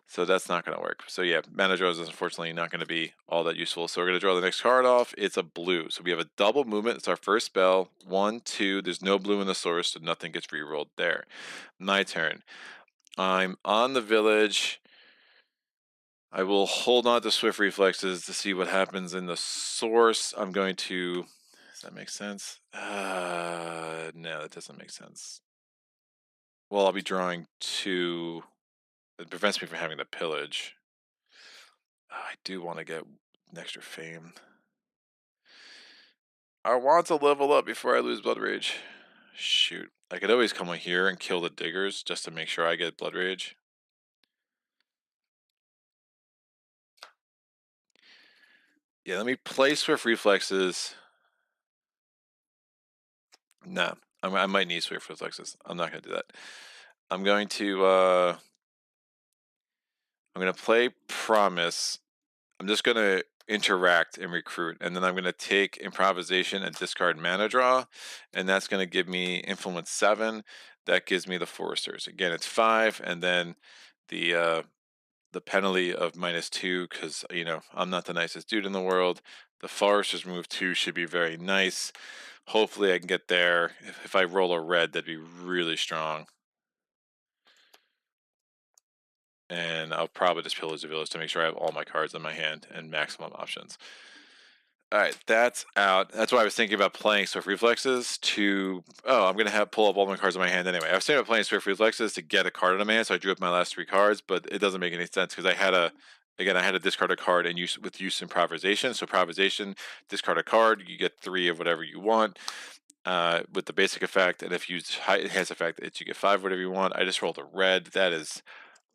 Speaker 2: So that's not going to work. So yeah, mana draws is unfortunately not going to be all that useful. So we're going to draw the next card off. It's a blue. So we have a double movement. It's our first spell. 1, 2. There's no blue in the source, so nothing gets rerolled there. My turn. I'm on the village. I will hold on to Swift Reflexes to see what happens in the source. I'm going to... Does that make sense? No, that doesn't make sense. Well, I'll be drawing 2... It prevents me from having to pillage. I do want to get an extra fame. I want to level up before I lose Blood Rage. Shoot. I could always come in here and kill the diggers just to make sure I get Blood Rage. Yeah, let me play Swift Reflexes. No, I might need Swift Reflexes. I'm not going to do that. I'm going to play Promise. I'm just going to interact and recruit, and then I'm going to take Improvisation and discard Mana Draw, and that's going to give me Influence 7. That gives me the Foresters. Again, it's 5, and then the penalty of -2, because, you know, I'm not the nicest dude in the world. The Foresters move 2 should be very nice. Hopefully I can get there. If I roll a red, that'd be really strong. And I'll probably just pillage the village to make sure I have all my cards in my hand and maximum options. All right, that's out. That's why I was thinking about playing Swift Reflexes to... Oh, I'm going to pull up all my cards in my hand anyway. I was thinking about playing Swift Reflexes to get a card in my hand, so I drew up my last 3 cards, but it doesn't make any sense because I had to discard a card and use Improvisation. So Improvisation, discard a card, you get 3 of whatever you want with the basic effect, and if you use high enhanced effect, you get 5 whatever you want. I just rolled a red. That is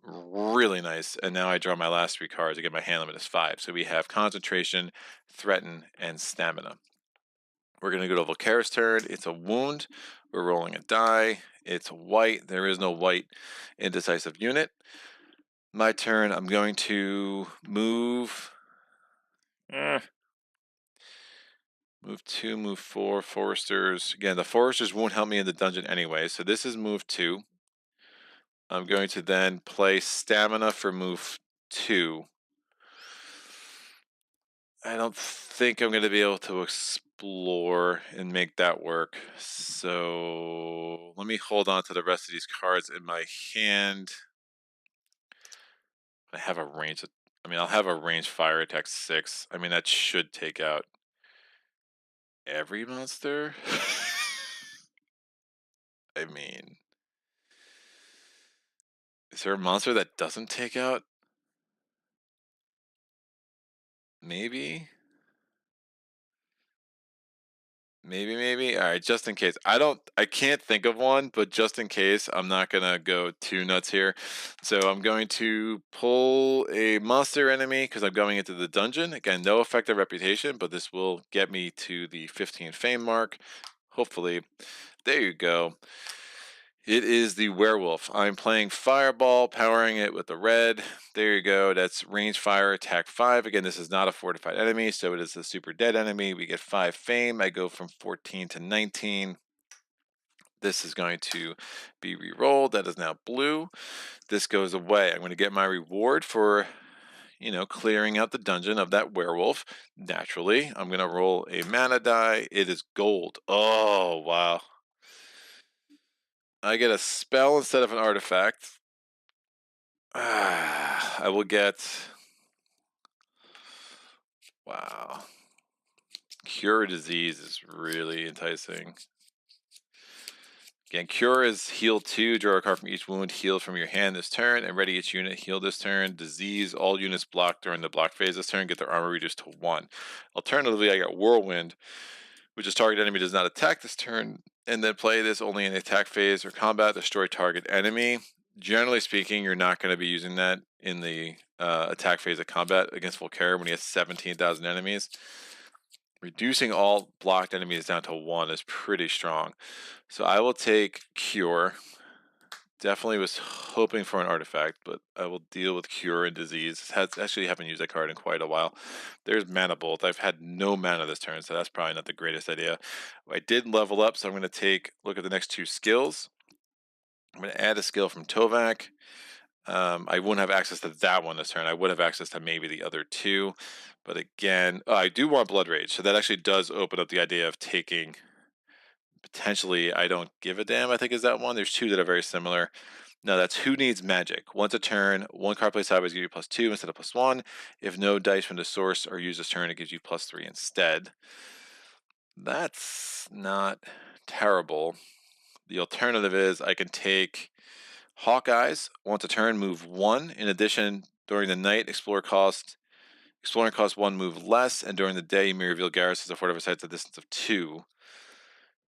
Speaker 2: really nice, and now I draw my last 3 cards. Again, my hand limit is 5, so we have Concentration, Threaten, and Stamina. We're going to go to Volkare's turn. It's a wound. We're rolling a die. It's white. There is no white indecisive unit. My turn. I'm going to move. Move 2, move 4, Foresters. Again, the Foresters won't help me in the dungeon anyway, so this is move 2. I'm going to then play Stamina for move 2. I don't think I'm going to be able to explore and make that work. So let me hold on to the rest of these cards in my hand. I have a range. I'll have a range fire attack 6. I mean, that should take out every monster. I mean, is there a monster that doesn't take out? Maybe. Maybe. All right, just in case. I can't think of one, but just in case, I'm not going to go too nuts here. So I'm going to pull a monster enemy because I'm going into the dungeon. Again, no effective reputation, but this will get me to the 15 fame mark. Hopefully. There you go. It is the werewolf. I'm playing Fireball, powering it with the red. There you go. That's range fire, attack 5. Again, this is not a fortified enemy, so it is a super dead enemy. We get 5 fame. I go from 14 to 19. This is going to be re-rolled. That is now blue. This goes away. I'm going to get my reward for, clearing out the dungeon of that werewolf. Naturally, I'm going to roll a mana die. It is gold. Oh, wow. I get a spell instead of an artifact. I will get... Wow. Cure Disease is really enticing. Again, Cure is heal 2. Draw a card from each wound healed from your hand this turn, and ready each unit heal this turn. Disease, all units blocked during the block phase this turn get their armor reduced to 1. Alternatively, I got Whirlwind, which is target enemy does not attack this turn, and then play this only in attack phase or combat, destroy target enemy. Generally speaking, you're not going to be using that in the attack phase of combat against Volkare when he has 17,000 enemies. Reducing all blocked enemies down to 1 is pretty strong. So I will take Cure. Definitely was hoping for an artifact, but I will deal with Cure and Disease. Actually haven't used that card in quite a while. There's Mana Bolt. I've had no mana this turn, so that's probably not the greatest idea. I did level up, so I'm going to look at the next 2 skills. I'm going to add a skill from Tovak. I wouldn't have access to that one this turn. I would have access to maybe the other two. But again, I do want Blood Rage. So that actually does open up the idea of taking potentially I Don't Give a Damn, I think is that one. There's two that are very similar. No, that's Who Needs Magic. Once a turn, one card placed sideways gives you +2 instead of +1. If no dice from the source are used this turn, it gives you +3 instead. That's not terrible. The alternative is I can take Hawkeyes. Once a turn, move 1. In addition, during the night, exploring costs 1, move less, and during the day, you may reveal garrisons of whatever sites at a distance of 2.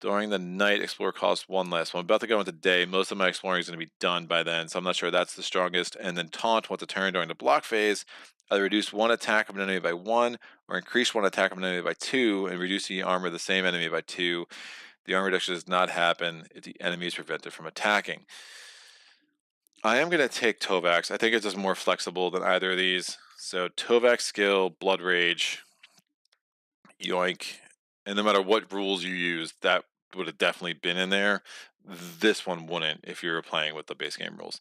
Speaker 2: During the night, explore costs 1 less. Well, I'm about to go into day. Most of my exploring is going to be done by then, so I'm not sure that's the strongest. And then taunt once a turn during the block phase. Either reduce 1 attack of an enemy by 1, or increase 1 attack of an enemy by 2, and reduce the armor of the same enemy by 2. The armor reduction does not happen if the enemy is prevented from attacking. I am going to take Tovak's. I think it's just more flexible than either of these. So Tovak's skill, Blood Rage, yoink. And no matter what rules you use, that would have definitely been in there. This one wouldn't if you were playing with the base game rules.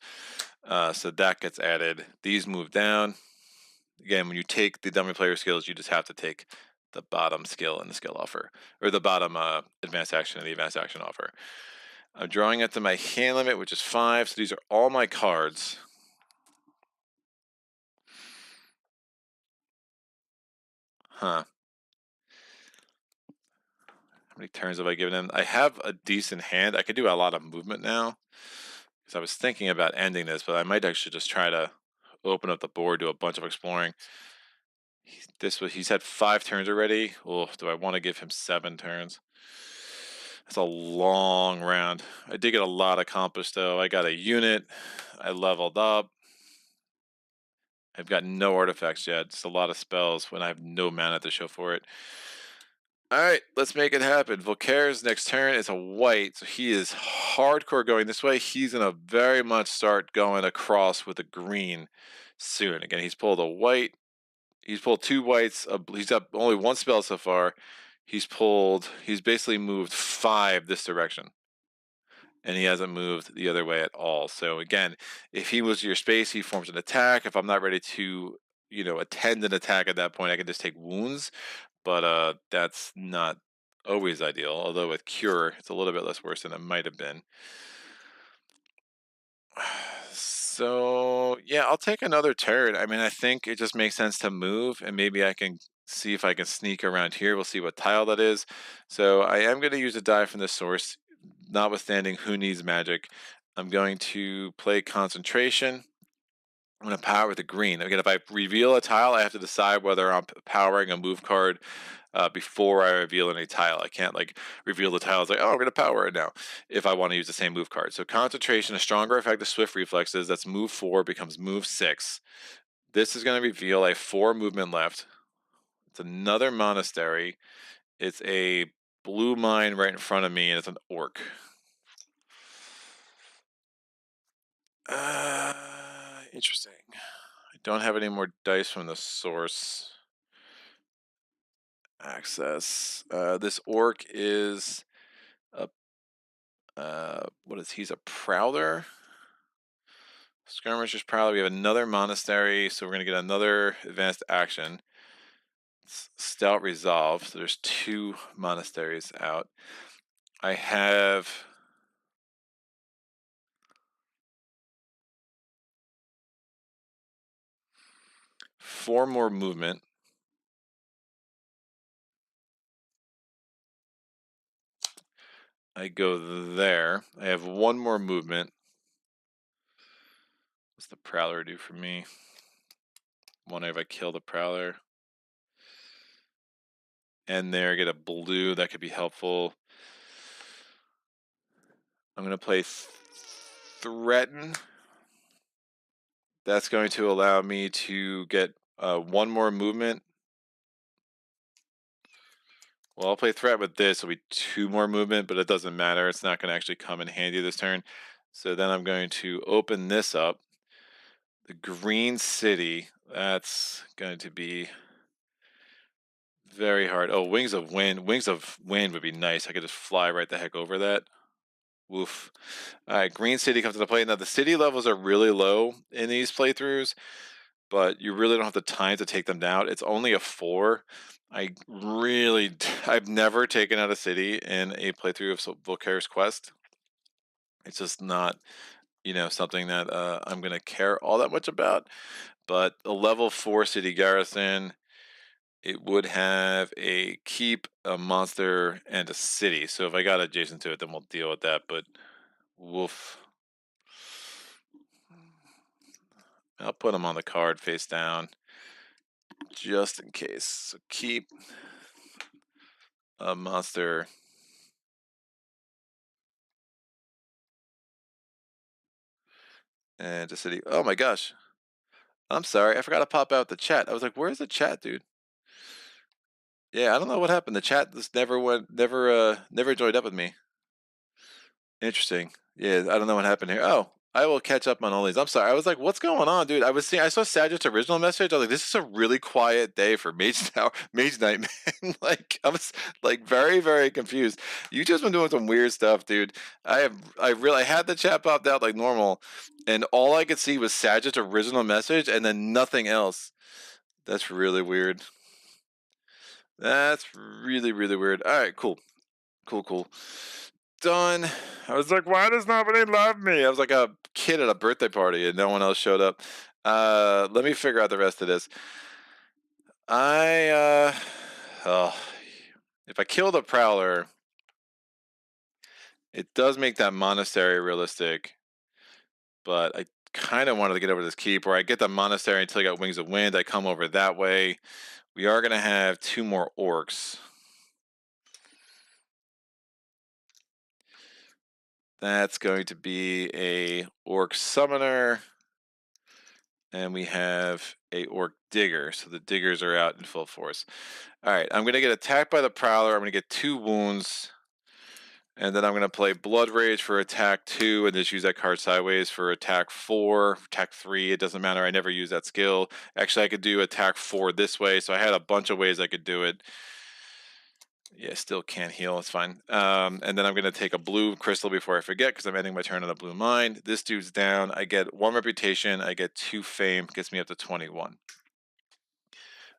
Speaker 2: So that gets added. These move down. Again, when you take the dummy player skills, you just have to take the bottom skill in the skill offer, or the bottom advanced action in the advanced action offer. I'm drawing it to my hand limit, which is 5. So these are all my cards. Huh. How many turns have I given him? I have a decent hand. I could do a lot of movement now. Because I was thinking about ending this, but I might actually just try to open up the board, do a bunch of exploring. He's had 5 turns already. Oh, do I want to give him 7 turns? That's a long round. I did get a lot accomplished though. I got a unit. I leveled up. I've got no artifacts yet. Just a lot of spells when I have no mana to show for it. All right, let's make it happen. Volkare's next turn is a white, so he is hardcore going this way. He's going to very much start going across with a green soon. Again, he's pulled a white. He's pulled 2 whites. He's got only 1 spell so far. He's basically moved 5 this direction. And he hasn't moved the other way at all. So again, if he was your space, he forms an attack. If I'm not ready to, attend an attack at that point, I can just take wounds. But that's not always ideal. Although with cure, it's a little bit less worse than it might have been. So yeah, I'll take another turn. I mean, I think it just makes sense to move, and maybe I can see if I can sneak around here. We'll see what tile that is. So I am going to use a die from this source, notwithstanding Who Needs Magic. I'm going to play Concentration. I'm going to power with a green. Again, if I reveal a tile, I have to decide whether I'm powering a move card before I reveal any tile. I can't reveal the tile. It's like, oh, I'm going to power it now if I want to use the same move card. So Concentration, a stronger effect of Swift Reflexes. That's move 4 becomes move 6. This is going to reveal a 4 movement left. It's another Monastery. It's a blue mine right in front of me, and it's an orc. Interesting. I don't have any more dice from the source. Access. This orc is a he's a prowler. Skirmisher's prowler. We have another monastery, so we're gonna get another advanced action. It's stout resolve. So there's 2 monasteries out. I have 4 more movement. I go there. I have 1 more movement. What's the prowler do for me? Wonder if I kill the prowler. And there, get a blue. That could be helpful. I'm going to play Threaten. That's going to allow me to get 1 more movement. Well, I'll play Threat with this. It'll be 2 more movement, but it doesn't matter. It's not going to actually come in handy this turn. So then I'm going to open this up. The Green City. That's going to be very hard. Oh, Wings of Wind. Wings of Wind would be nice. I could just fly right the heck over that. Woof. All right, Green City comes into play. Now, the city levels are really low in these playthroughs, but you really don't have the time to take them down. It's only a 4. I've never taken out a city in a playthrough of Volkare's Quest. It's just not, something that I'm going to care all that much about. But a level 4 city garrison, it would have a keep, a monster, and a city. So if I got adjacent to it, then we'll deal with that. But woof. I'll put them on the card face down, just in case. So keep a monster. And a city. Oh my gosh. I'm sorry. I forgot to pop out the chat. I was like, where's the chat, dude? Yeah, I don't know what happened. The chat just never joined up with me. Interesting. Yeah, I don't know what happened here. Oh, I will catch up on all these. I'm sorry. I was like, what's going on, dude? I saw Sadget's original message. I was like, this is a really quiet day for Mage Night, man. Like, I was like very, very confused. You just been doing some weird stuff, dude. I had the chat popped out like normal, and all I could see was Sadget's original message and then nothing else. That's really weird. That's really, really weird. All right, cool. Done. I was like, why does nobody love me? I was like a kid at a birthday party and no one else showed up. Let me figure out the rest of this. Oh, if I kill the Prowler, it does make that Monastery realistic, but I kind of wanted to get over this keep, where I get the Monastery until I got Wings of Wind. I come over that way. We are going to have 2 more orcs. That's going to be a orc summoner. And we have a orc digger. So the diggers are out in full force. All right, I'm going to get attacked by the Prowler. I'm going to get 2 wounds. And then I'm going to play Blood Rage for attack 2 and just use that card sideways for attack 4, attack 3. It doesn't matter. I never use that skill. Actually, I could do attack 4 this way. So I had a bunch of ways I could do it. Yeah, still can't heal. It's fine. And then I'm going to take a blue crystal before I forget, because I'm ending my turn on a blue mine. This dude's down. I get 1 reputation. I get 2 fame. Gets me up to 21.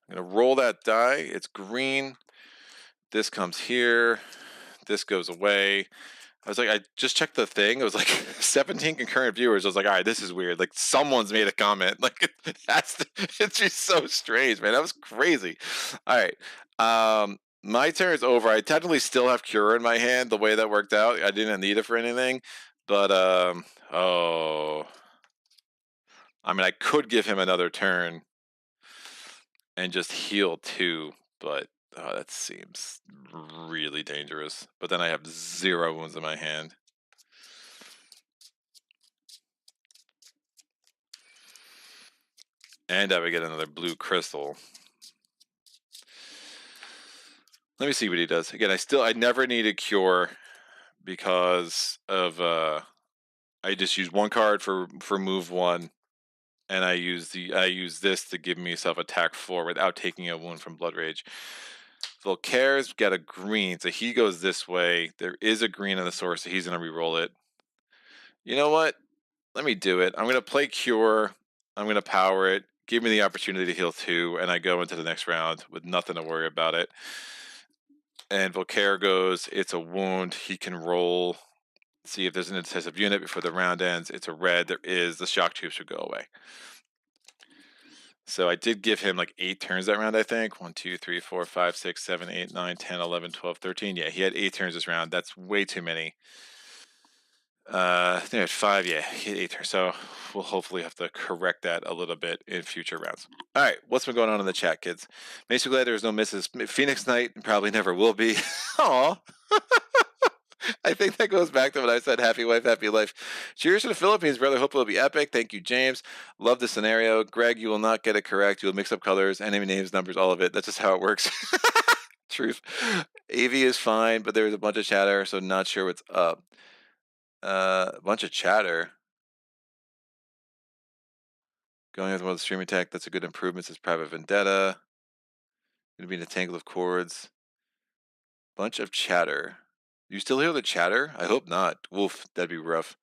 Speaker 2: I'm going to roll that die. It's green. This comes here. This goes away. I was like, I just checked the thing. It was like 17 concurrent viewers. I was like, all right, this is weird. Like, someone's made a comment. Like, it's just so strange, man. That was crazy. All right. My turn is over. I technically still have Cure in my hand. The way that worked out, I didn't need it for anything. But, oh. I mean, I could give him another turn and just heal 2, but that seems really dangerous. But then I have 0 wounds in my hand. And I would get another blue crystal. Let me see what he does. Again, I never needed Cure because of I just use 1 card for move 1, and I use this to give myself attack 4 without taking a wound from Blood Rage. Volkare's got a green, so he goes this way. There is a green on the source, so he's gonna re-roll it. You know what? Let me do it. I'm gonna play Cure. I'm gonna power it. Give me the opportunity to heal 2, and I go into the next round with nothing to worry about it. And Volkare goes, it's a wound. He can roll, see if there's an indecisive unit before the round ends. It's a red. There is. The shock tube should go away. So I did give him like 8 turns that round, I think. 1, 2, 3, 4, 5, 6, 7, 8, 9, 10, 11, 12, 13. Yeah, he had 8 turns this round. That's way too many. I think I had 5. Yeah, he had 8 turns. So we'll hopefully have to correct that a little bit in future rounds. All right, what's been going on in the chat, kids? Makes me glad there's no Mrs. Phoenix Knight, and probably never will be. Aw. I think that goes back to what I said, happy wife, happy life. Cheers to the Philippines, brother. Hope it'll be epic. Thank you, James. Love the scenario. Greg, you will not get it correct. You'll mix up colors, enemy names, numbers, all of it. That's just how it works. Truth. AV is fine, but there's a bunch of chatter, so not sure what's up. A bunch of chatter. Going with the stream attack, that's a good improvement, says Private Vendetta. Gonna be in a tangle of chords. Bunch of chatter. You still hear the chatter? I hope not. Wolf, that'd be rough.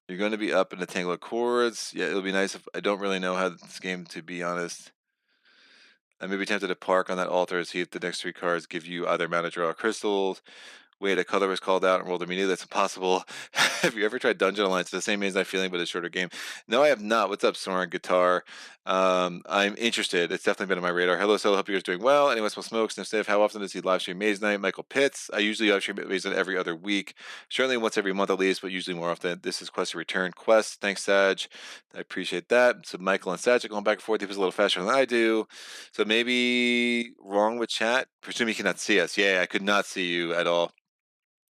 Speaker 2: You're going to be up in the tangle of chords. Yeah, it'll be nice if I don't really know how this game, to be honest. I may be tempted to park on that altar and see if the next 3 cards give you either mana, draw, or crystals. Wait, a color was called out and rolled immediately. That's impossible. Have you ever tried Dungeon Alliance? It's the same as that feeling, but a shorter game. No, I have not. What's up, Soren Guitar? I'm interested. It's definitely been on my radar. Hello, Solo. Hope you guys doing well. Anyone smell smokes? And Steph, how often does he live stream Mage Knight? Michael Pitts. I usually live stream Mage Knight every other week. Certainly once every month at least, but usually more often. This is Quest to Return. Quest. Thanks, Sag. I appreciate that. So Michael and Sag are going back and forth. He was a little faster than I do. So maybe wrong with chat. Presume he cannot see us. Yeah, I could not see you at all.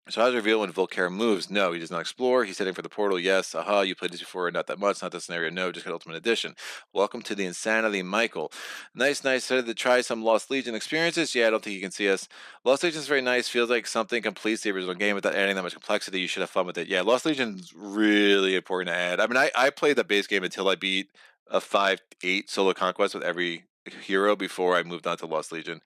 Speaker 2: So how's reveal when Volkare moves? No, he does not explore. He's heading for the portal. Yes. Aha, you played this before. Not that much. Not the scenario. No, just got Ultimate Edition. Welcome to the insanity, Michael. Nice. Said to try some Lost Legion experiences. Yeah, I don't think you can see us. Lost Legion is very nice. Feels like something completes the original game without adding that much complexity. You should have fun with it. Yeah, Lost Legion's really important to add. I mean, I played the base game until I beat a 5-8 solo conquest with every hero before I moved on to Lost Legion.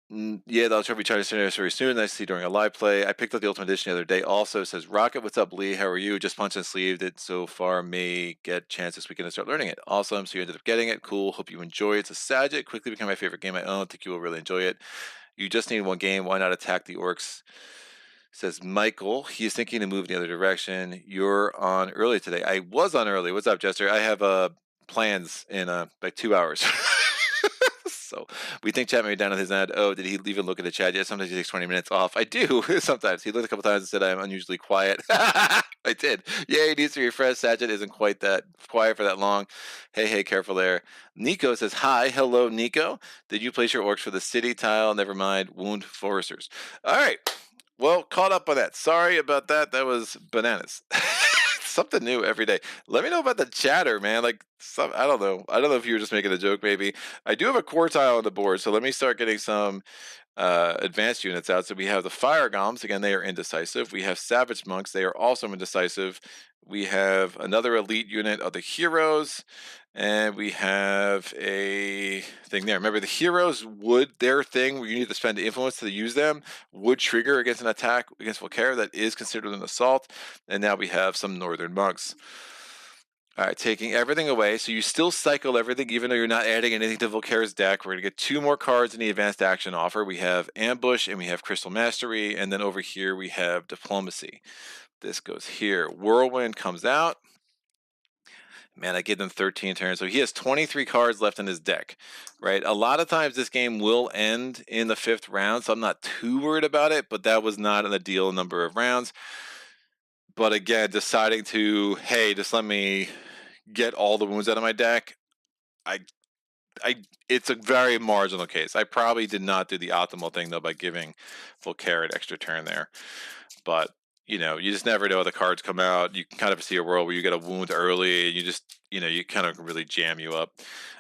Speaker 2: Yeah, I'll try to be trying to send very soon. Nice to see during a live play. I picked up the Ultimate Edition the other day. Also says Rocket, what's up, Lee? How are you? Just punched and sleeved it so far. May get chance this weekend to start learning it. Awesome. So you ended up getting it. Cool. Hope you enjoy it. It's a Sagitt. Quickly become my favorite game I own. Think you will really enjoy it. You just need one game. Why not attack the orcs? Says Michael. He's thinking to move in the other direction. You're on early today. I was on early. What's up, Jester? I have plans in like 2 hours. So we think chat may be down on his end. Oh, did he even look at the chat yet? Sometimes he takes 20 minutes off. I do sometimes. He looked a couple times and said I'm unusually quiet. I did. Yeah, he needs to refresh. Sagitt isn't quite that quiet for that long. Hey, careful there. Nico says, hi. Hello, Nico. Did you place your orcs for the city tile? Never mind. Wound foresters. All right. Well, caught up on that. Sorry about that. That was bananas. Something new every day. Let me know about the chatter, man. Like, I don't know. I don't know if you were just making a joke, maybe. I do have a quartile on the board, so let me start getting some advanced units out. So we have the Fire Golems. Again, they are indecisive. We have Savage Monks. They are also indecisive. We have another elite unit of the heroes. And we have a thing there. Remember, the heroes would, their thing where you need to spend influence to use them, would trigger against an attack against Volkare. That is considered an assault. And now we have some northern monks. All right, taking everything away. So you still cycle everything, even though you're not adding anything to Volkare's deck. We're going to get 2 more cards in the advanced action offer. We have Ambush and we have Crystal Mastery. And then over here we have Diplomacy. This goes here. Whirlwind comes out. Man, I gave them 13 turns. So he has 23 cards left in his deck, right? A lot of times this game will end in the 5th round, so I'm not too worried about it, but that was not an ideal number of rounds. But again, deciding to, hey, just let me get all the wounds out of my deck, it's a very marginal case. I probably did not do the optimal thing, though, by giving Volkare an extra turn there. But you just never know how the cards come out. You can kind of see a world where you get a wound early and you just, you kind of really jam you up.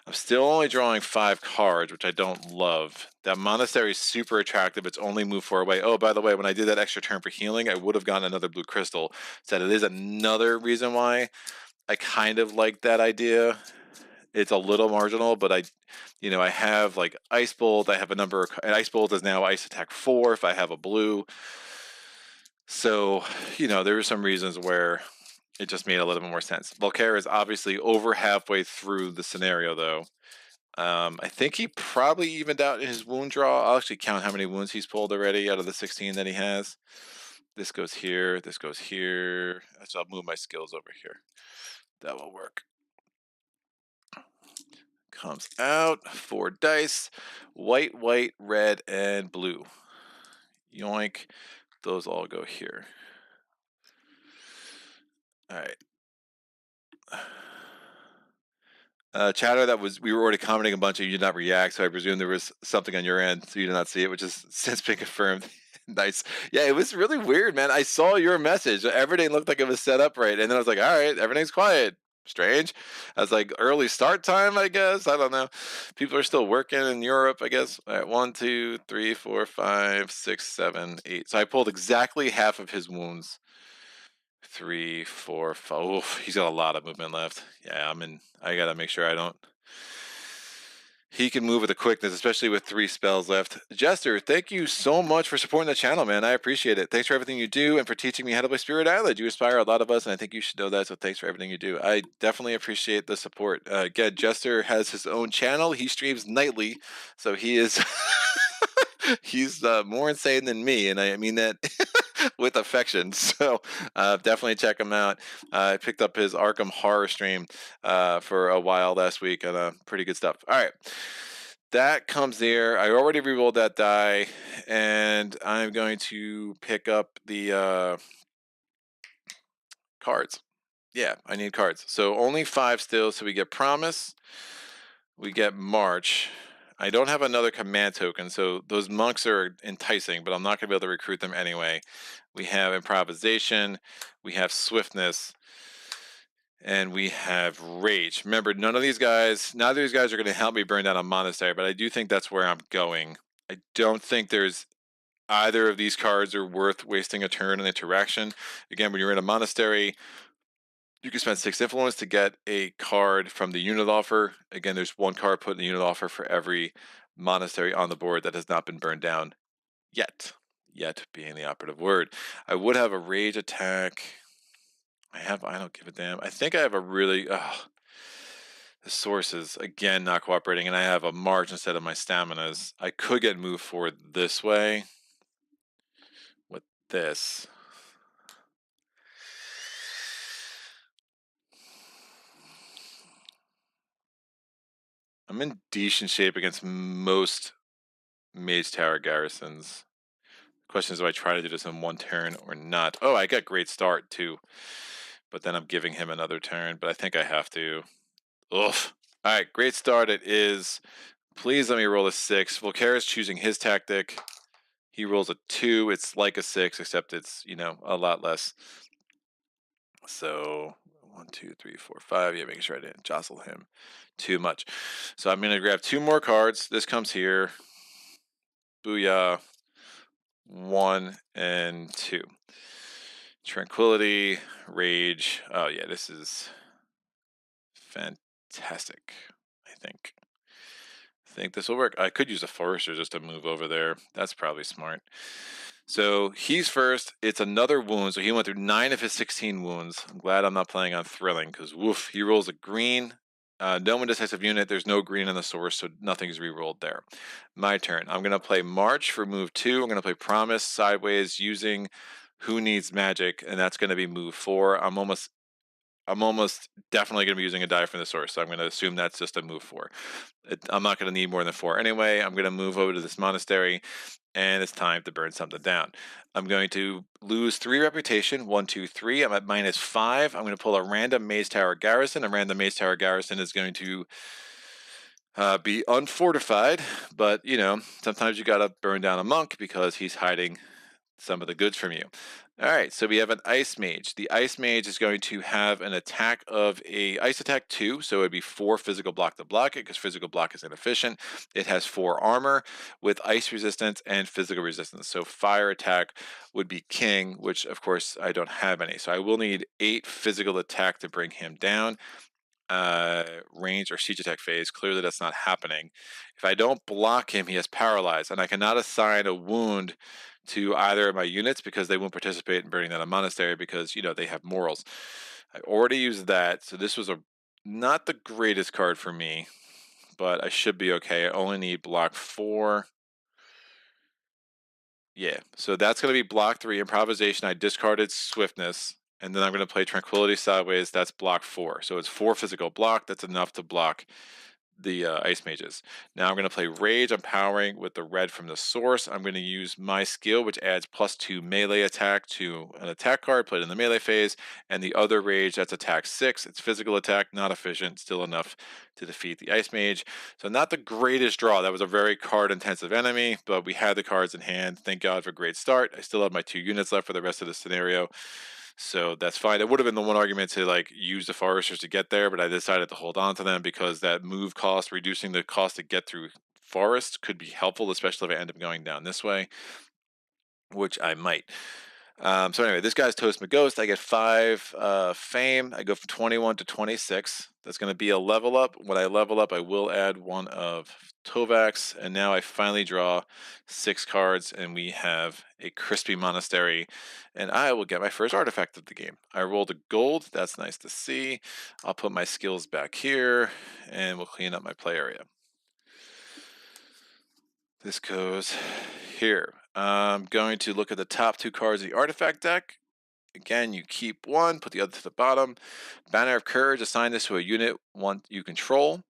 Speaker 2: I'm still only drawing 5 cards, which I don't love. That Monastery is super attractive. It's only move 4 away. Oh, by the way, when I did that extra turn for healing, I would have gotten another blue crystal. So that is another reason why I kind of like that idea. It's a little marginal, but I have like Ice Bolt. I have a number of, and Ice Bolt is now Ice Attack 4 if I have a blue. So, there are some reasons where it just made a little bit more sense. Volkare is obviously over halfway through the scenario, though. I think he probably evened out in his wound draw. I'll actually count how many wounds he's pulled already out of the 16 that he has. This goes here. This goes here. So I'll move my skills over here. That will work. Comes out. 4 dice. White, red, and blue. Yoink. Those all go here. All right. Chatter, we were already commenting a bunch of, you did not react, so I presume there was something on your end, so you did not see it, which has since been confirmed. Nice. Yeah, it was really weird, man. I saw your message. Everything looked like it was set up right, and then I was like, all right, everything's quiet. Strange. I was like, early start time, I guess. I don't know. People are still working in Europe, I guess. All right, 1, 2, 3, 4, 5, 6, 7, 8. So I pulled exactly half of his wounds. 3, 4, 5. Oof, he's got a lot of movement left. Yeah, I gotta make sure I don't he can move with a quickness, especially with 3 spells left. Jester, thank you so much for supporting the channel, man. I appreciate it. Thanks for everything you do and for teaching me how to play Spirit Island. You inspire a lot of us, and I think you should know that, so thanks for everything you do. I definitely appreciate the support. Again, Jester has his own channel. He streams nightly, so he is he's more insane than me, and I mean that with affection. So definitely check him out. I picked up his Arkham Horror stream for a while last week, and pretty good stuff. All right. That comes there. I already rerolled that die, and I'm going to pick up the cards. Yeah, I need cards. So only 5 still. So we get Promise, we get March. I don't have another command token, so those monks are enticing, but I'm not going to be able to recruit them anyway. We have Improvisation, we have Swiftness, and we have Rage. Remember, neither of these guys are going to help me burn down a monastery, but I do think that's where I'm going. I don't think there's either of these cards are worth wasting a turn in interaction. Again, when you're in a monastery, you can spend 6 influence to get a card from the unit offer. Again, there's 1 card put in the unit offer for every monastery on the board that has not been burned down yet. Yet being the operative word. I would have a rage attack. I don't give a damn. I think I have a really, the sources, again, not cooperating, and I have a March instead of my staminas. I could get moved forward this way with this. I'm in decent shape against most Mage Tower garrisons. The question is, do I try to do this in 1 turn or not? Oh, I got great start too, but then I'm giving him another turn, but I think I have to. Ugh. All right, great start it is. Please let me roll a 6. Volkare is choosing his tactic. He rolls a 2. It's like a 6, except it's, a lot less. So 1, 2, 3, 4, 5. Yeah, making sure I didn't jostle him too much. So I'm going to grab 2 more cards. This comes here. Booyah. 1 and 2. Tranquility, Rage. Oh, yeah, this is fantastic, I think. I think this will work. I could use a Forester just to move over there. That's probably smart. So he's first. It's another wound. So he went through 9 of his 16 wounds. I'm glad I'm not playing on Thrilling because, woof, he rolls a green. No indecisive unit. There's no green in the source, so nothing's re-rolled there. My turn. I'm going to play March for move 2. I'm going to play Promise sideways using Who Needs Magic, and that's going to be move 4. I'm almost definitely going to be using a die from the source, so I'm going to assume that's just a move 4. I'm not going to need more than 4 anyway. I'm going to move over to this monastery, and it's time to burn something down. I'm going to lose 3 reputation, 1, 2, 3. I'm at -5. I'm going to pull a random Mage Tower garrison. A random Mage Tower garrison is going to be unfortified, but, sometimes you got to burn down a monk because he's hiding some of the goods from you. All right, so we have an Ice Mage. The Ice Mage is going to have an attack of a Ice attack 2, so it'd be 4 physical block to block it, because physical block is inefficient. It has 4 armor with ice resistance and physical resistance. So fire attack would be king, which of course I don't have any. So I will need 8 physical attack to bring him down. Range or siege attack phase. Clearly that's not happening. If I don't block him, he has paralyzed, and I cannot assign a wound to either of my units because they won't participate in burning down a monastery because, they have morals. I already used that, so this was not the greatest card for me, but I should be okay. I only need block 4. Yeah, so that's going to be block 3. Improvisation, I discarded Swiftness, and then I'm going to play Tranquility sideways. That's block 4. So it's 4 physical block. That's enough to block the Ice Mages. Now I'm going to play Rage. I'm powering with the red from the source. I'm going to use my skill, which adds +2 melee attack to an attack card played in the melee phase, and the other Rage, that's attack 6. It's physical attack, not efficient, still enough to defeat the Ice Mage. So not the greatest draw. That was a very card-intensive enemy, but we had the cards in hand. Thank God for a great start. I still have my 2 units left for the rest of the scenario. So that's fine. It would have been the one argument to use the foresters to get there, but I decided to hold on to them because that move cost, reducing the cost to get through forest, could be helpful, especially if I end up going down this way, which I might. So anyway, this guy's Toast My Ghost. I get 5 fame. I go from 21 to 26. That's going to be a level up. When I level up, I will add 1 of Tovak's, and now I finally draw 6 cards, and we have a crispy Monastery, and I will get my first artifact of the game. I rolled a gold. That's nice to see. I'll put my skills back here, and we'll clean up my play area. This goes here. I'm going to look at the top 2 cards of the artifact deck. Again, you keep 1, put the other to the bottom. Banner of Courage, assign this to a unit you control.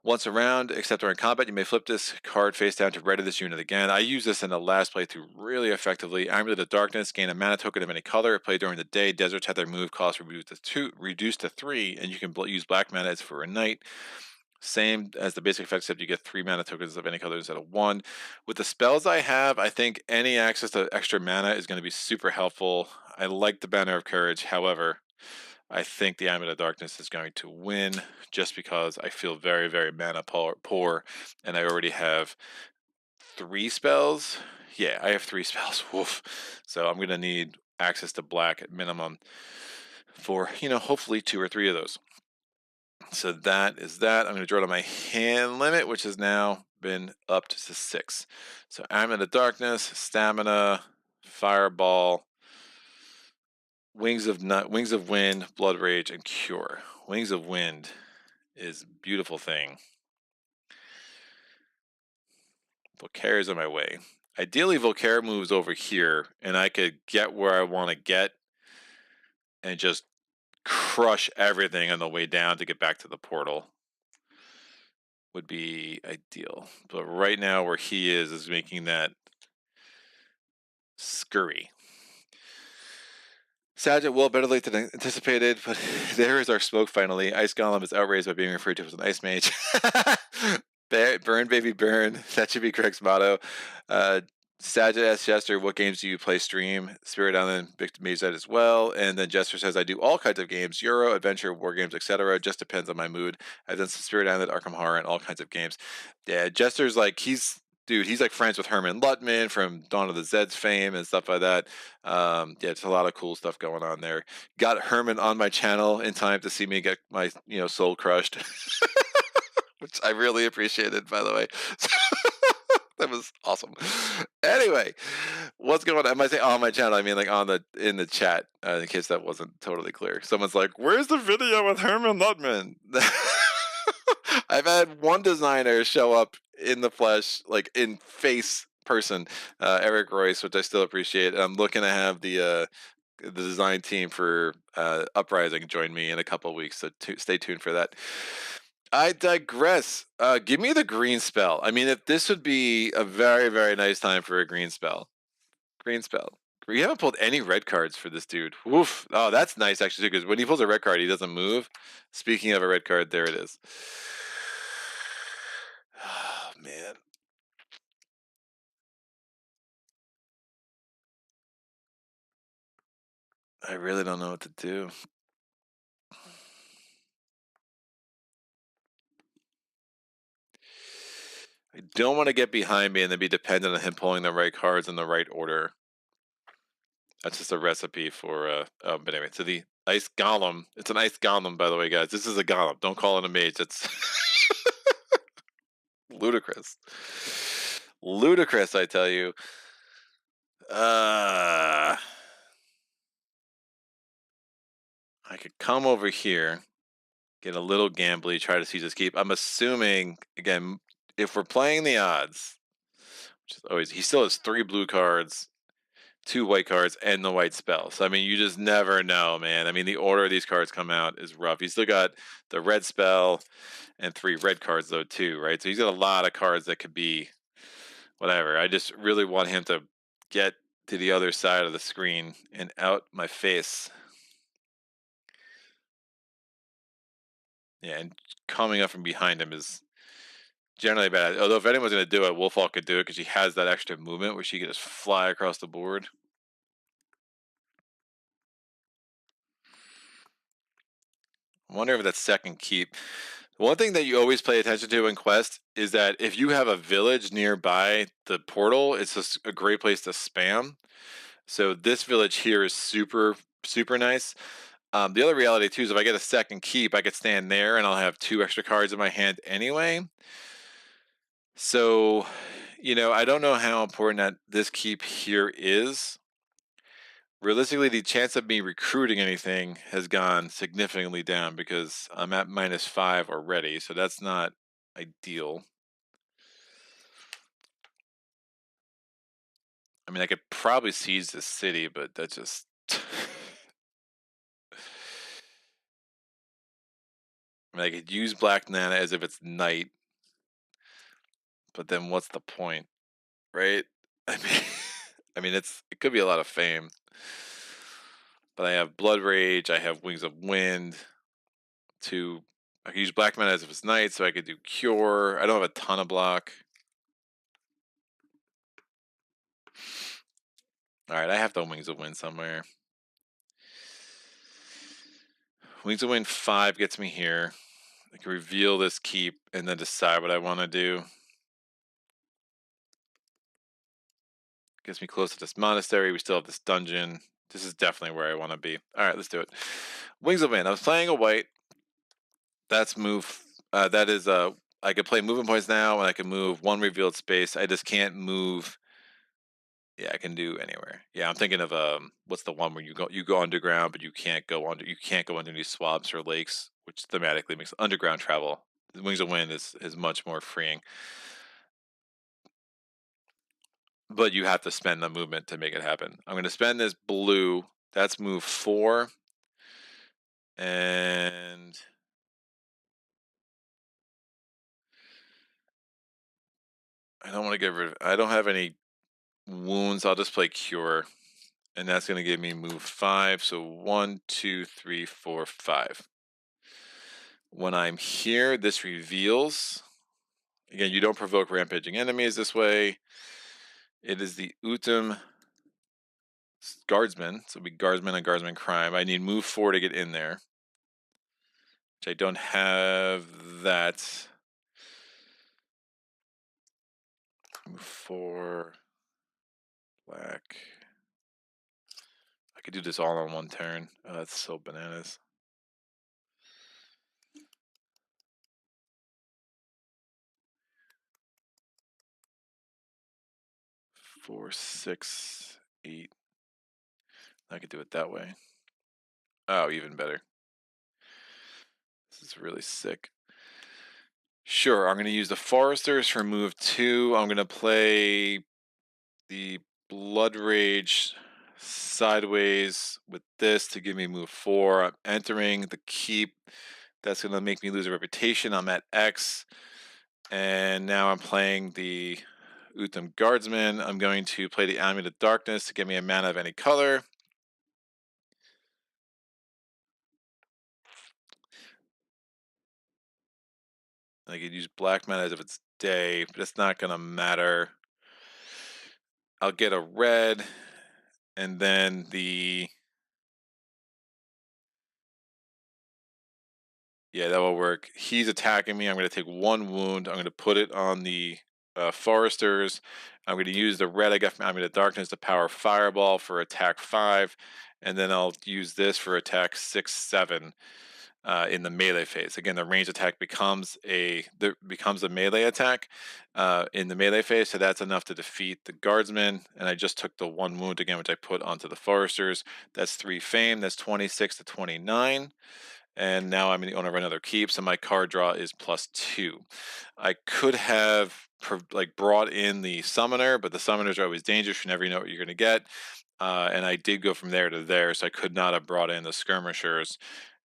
Speaker 2: Once around, except during combat, you may flip this card face down to red of this unit again. I used this in the last playthrough really effectively. Amulet of Darkness, gain a mana token of any color. Play during the day. Deserts have their move cost reduced to 3, and you can use black mana as for a night. Same as the basic effect, except you get 3 mana tokens of any color instead of 1. With the spells I have, I think any access to extra mana is going to be super helpful. I like the Banner of Courage. However, I think the Amulet of Darkness is going to win just because I feel very, very mana poor, and I already have 3 spells. Yeah, I have 3 spells. Woof. So I'm going to need access to black at minimum for, hopefully 2 or 3 of those. So that is that. I'm going to draw to my hand limit, which has now been upped to 6. So Amulet of Darkness, Stamina, Fireball, Wings of Wind, Blood Rage, and Cure. Wings of Wind is a beautiful thing. Volkare is on my way. Ideally, Volkare moves over here, and I could get where I want to get and just crush everything on the way down to get back to the portal. Would be ideal. But right now, where he is making that scurry. Sagitt, well, better late than anticipated, but there is our smoke finally. Ice Golem is outraged by being referred to as an Ice Mage. Burn, baby, burn. That should be Craig's motto. Sagitt asks Jester, what games do you play stream? Spirit Island, Mage Knight as well. And then Jester says, I do all kinds of games, Euro, Adventure, War Games, etc. Just depends on my mood. I've done some Spirit Island, Arkham Horror, and all kinds of games. Yeah, Jester's like, he's like friends with Herman Luttman from Dawn of the Zeds fame and stuff like that. Yeah, it's a lot of cool stuff going on there. Got Herman on my channel in time to see me get my, soul crushed, which I really appreciated, by the way. That was awesome. Anyway, what's going on? I might say on my channel. I mean, like in the chat, in case that wasn't totally clear. Someone's like, "Where's the video with Herman Luttman?" I've had one designer show up in the flesh, like in face person, Eric Royce, which I still appreciate. I'm looking to have the design team for Uprising join me in a couple of weeks, so stay tuned for that. I digress. Give me the green spell. I mean, if this would be a very, very nice time for a green spell. Green spell. We haven't pulled any red cards for this dude. Woof. Oh, that's nice, actually, because when he pulls a red card, he doesn't move. Speaking of a red card, there it is. Oh, man. I really don't know what to do. I don't want to get behind me and then be dependent on him pulling the right cards in the right order. That's just a recipe for but anyway, so the ice golem. It's an ice golem, by the way, guys. This is a golem. Don't call it a mage. It's ludicrous. Ludicrous, I tell you. I could come over here, get a little gambly, try to seize escape. I'm assuming, again, if we're playing the odds, which is always, he still has 3 blue cards, 2 white cards, and the white spell. So, I mean, you just never know, man. I mean, the order these cards come out is rough. He's still got the red spell and 3 red cards, though, too, right? So he's got a lot of cards that could be whatever. I just really want him to get to the other side of the screen and out my face. Yeah, and coming up from behind him is generally bad. Although if anyone's going to do it, Wolfhawk could do it because she has that extra movement where she can just fly across the board. I wonder if that's second keep. One thing that you always pay attention to in Quest is that if you have a village nearby the portal, it's just a great place to spam. So this village here is super, super nice. The other reality too is if I get a second keep, I could stand there and I'll have 2 extra cards in my hand anyway. So, I don't know how important that this keep here is. Realistically, the chance of me recruiting anything has gone significantly down because I'm at -5 already, so that's not ideal. I mean, I could probably siege this city, but that just I mean, I could use Black Nana as if it's night, but then what's the point, right? I mean, it could be a lot of fame, but I have Blood Rage, I have Wings of Wind. I could use Black Mana as if it's night, so I could do Cure. I don't have a ton of block. All right, I have the Wings of Wind somewhere. Wings of Wind 5 gets me here. I can reveal this keep and then decide what I want to do. Gets me close to this monastery. We still have this dungeon. This is definitely where I want to be. All right, let's do it. Wings of Wind. I was playing a white. That's move. That is I can play movement points now, and I can move 1 revealed space. I just can't move. Yeah, I can do anywhere. Yeah, I'm thinking of what's the one where you go underground, but you can't go underneath swamps or lakes, which thematically makes underground travel. The Wings of Wind is much more freeing, but you have to spend the movement to make it happen. I'm going to spend this blue. That's move 4, and I don't want to get rid of. I don't have any wounds. I'll just play Cure, and that's going to give me move 5. So 1, 2, 3, 4, 5. When I'm here, this reveals. Again, you don't provoke rampaging enemies this way. It is the Utum Guardsman. So it'll be Guardsman and Guardsman Crime. I need move 4 to get in there, which I don't have that. Move 4. Black. I could do this all on 1 turn. Oh, that's so bananas. Four, 6, 8. I could do it that way. Oh, even better. This is really sick. Sure, I'm going to use the Foresters for move 2. I'm going to play the Blood Rage sideways with this to give me move 4. I'm entering the keep. That's going to make me lose a reputation. I'm at X. And now I'm playing the Utham Guardsman. I'm going to play the Amulet of Darkness to give me a mana of any color. I could use black mana as if it's day, but it's not going to matter. I'll get a red, and then yeah, that will work. He's attacking me. I'm going to take 1 wound. I'm going to put it on the Foresters. I'm going to use the red I got from Amulet of Darkness to power Fireball for attack 5, and then I'll use this for attack 6, 7. In the melee phase. Again, the ranged attack becomes a melee attack in the melee phase, so that's enough to defeat the guardsman. And I just took the 1 wound again, which I put onto the foresters. That's 3 fame. That's 26 to 29. And now I'm the owner of another keep, so my card draw is +2. I could have brought in the summoner, but the summoners are always dangerous. You never know what you're going to get. And I did go from there to there, so I could not have brought in the skirmishers.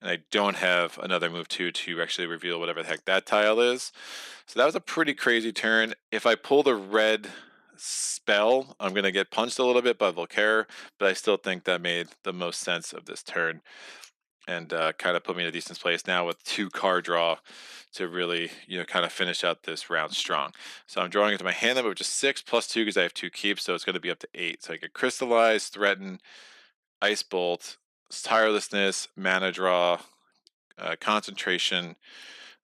Speaker 2: And I don't have another move 2 to actually reveal whatever the heck that tile is. So that was a pretty crazy turn. If I pull the red spell, I'm going to get punched a little bit by Volkare, but I still think that made the most sense of this turn and kind of put me in a decent place now with 2 card draw to really, kind of finish out this round strong. So I'm drawing into my hand limit, which is 6 + 2 because I have 2 keeps, so it's going to be up to 8. So I could Crystallize, Threaten, Ice Bolt, Tirelessness, Mana Draw, Concentration,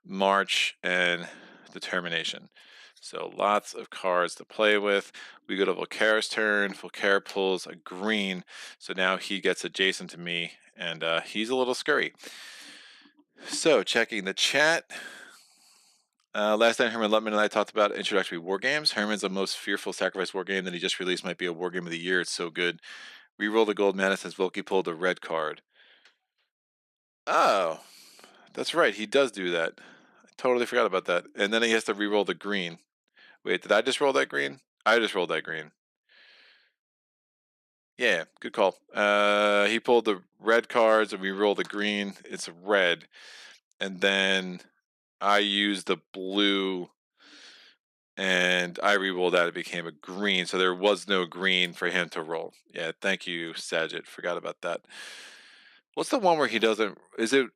Speaker 2: March, and Determination. So lots of cards to play with. We go to Volkare's turn. Volkare pulls a green, so now he gets adjacent to me, and he's a little scurry. So checking the chat. Last time Herman Lutman and I talked about introductory war games. Herman's the most fearful sacrifice war game that he just released might be a war game of the year. It's so good. Reroll the gold mana since Volky pulled a red card. Oh, that's right. He does do that. I totally forgot about that. And then he has to reroll the green. Wait, did I just roll that green? I just rolled that green. Yeah, good call. He pulled the red cards and we rolled the green. It's red. And then I used the blue and I re-rolled that. It became a green. So there was no green for him to roll. Yeah, thank you, Saget. Forgot about that. What's the one where he doesn't? Is it?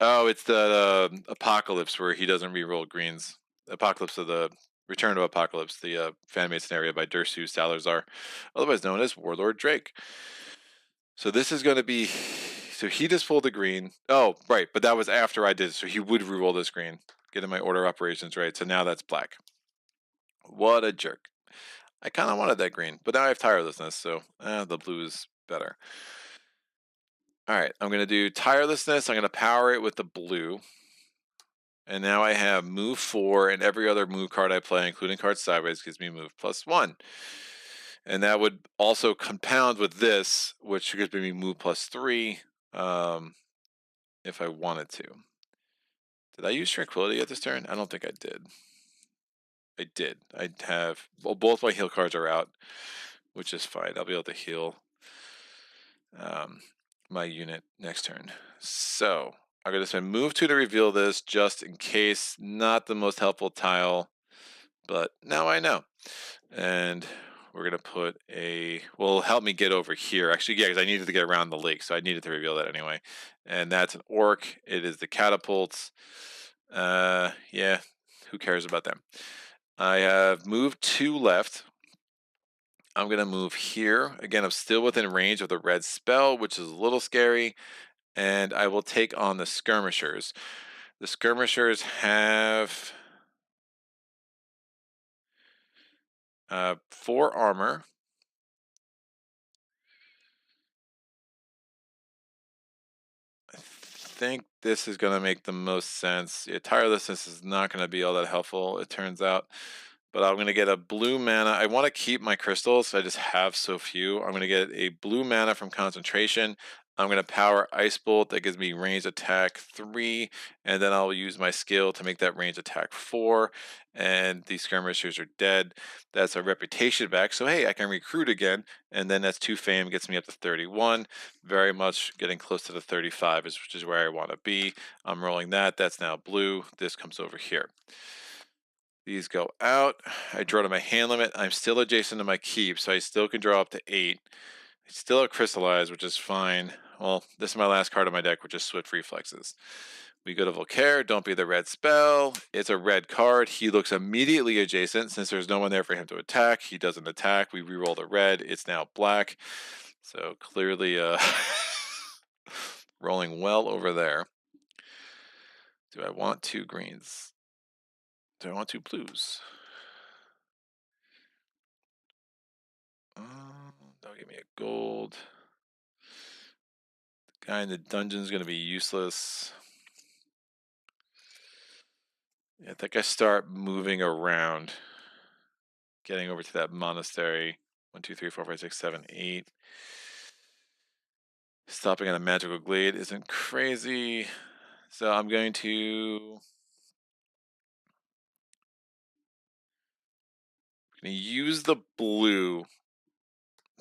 Speaker 2: Oh, it's the Apocalypse where he doesn't re-roll greens. Apocalypse of the Return to Apocalypse, the fan-made scenario by Dersu Salazar, otherwise known as Warlord Drake. So this is going to be. So he just pulled the green. Oh, right, but that was after I did it, so he would re-roll this green. Getting my order operations right. So now that's black. What a jerk. I kind of wanted that green, but now I have tirelessness, so the blue is better. All right, I'm going to do tirelessness. I'm going to power it with the blue. And now I have move 4, and every other move card I play, including cards sideways, gives me move +1. And that would also compound with this, which gives me move +3 if I wanted to. Did I use Tranquility at this turn? I don't think I did. I did. I have, well, both my heal cards are out, which is fine. I'll be able to heal my unit next turn. So I'm going to spend move 2 to reveal this just in case. Not the most helpful tile, but now I know. And we're going to put a, well, help me get over here. Actually, yeah, because I needed to get around the lake, so I needed to reveal that anyway. And that's an orc. It is the catapults. Yeah, who cares about them? I have moved 2 left. I'm going to move here. Again, I'm still within range of the red spell, which is a little scary. And I will take on the skirmishers. The skirmishers have 4 armor. I think this is going to make the most sense. Yeah, tirelessness is not going to be all that helpful, it turns out. But I'm going to get a blue mana. I want to keep my crystals. I just have so few. I'm going to get a blue mana from concentration. I'm going to power Ice Bolt. That gives me range attack 3. And then I'll use my skill to make that range attack 4. And these skirmishers are dead. That's a reputation back. So, hey, I can recruit again. And then that's 2 fame, gets me up to 31. Very much getting close to the 35, which is where I want to be. I'm rolling that. That's now blue. This comes over here. These go out. I draw to my hand limit. I'm still adjacent to my keep, so I still can draw up to 8. I still have crystallized, which is fine. Well, this is my last card of my deck, which is Swift Reflexes. We go to Volkare. Don't be the red spell. It's a red card. He looks immediately adjacent. Since there's no one there for him to attack, he doesn't attack. We reroll the red. It's now black. So clearly rolling well over there. Do I want 2 greens? Do I want 2 blues? That'll give me a gold. The guy in the dungeon is going to be useless. Yeah, I think I start moving around. Getting over to that monastery. 1, 2, 3, 4, 5, 6, 7, 8. Stopping at a magical glade isn't crazy. So I'm going to use the blue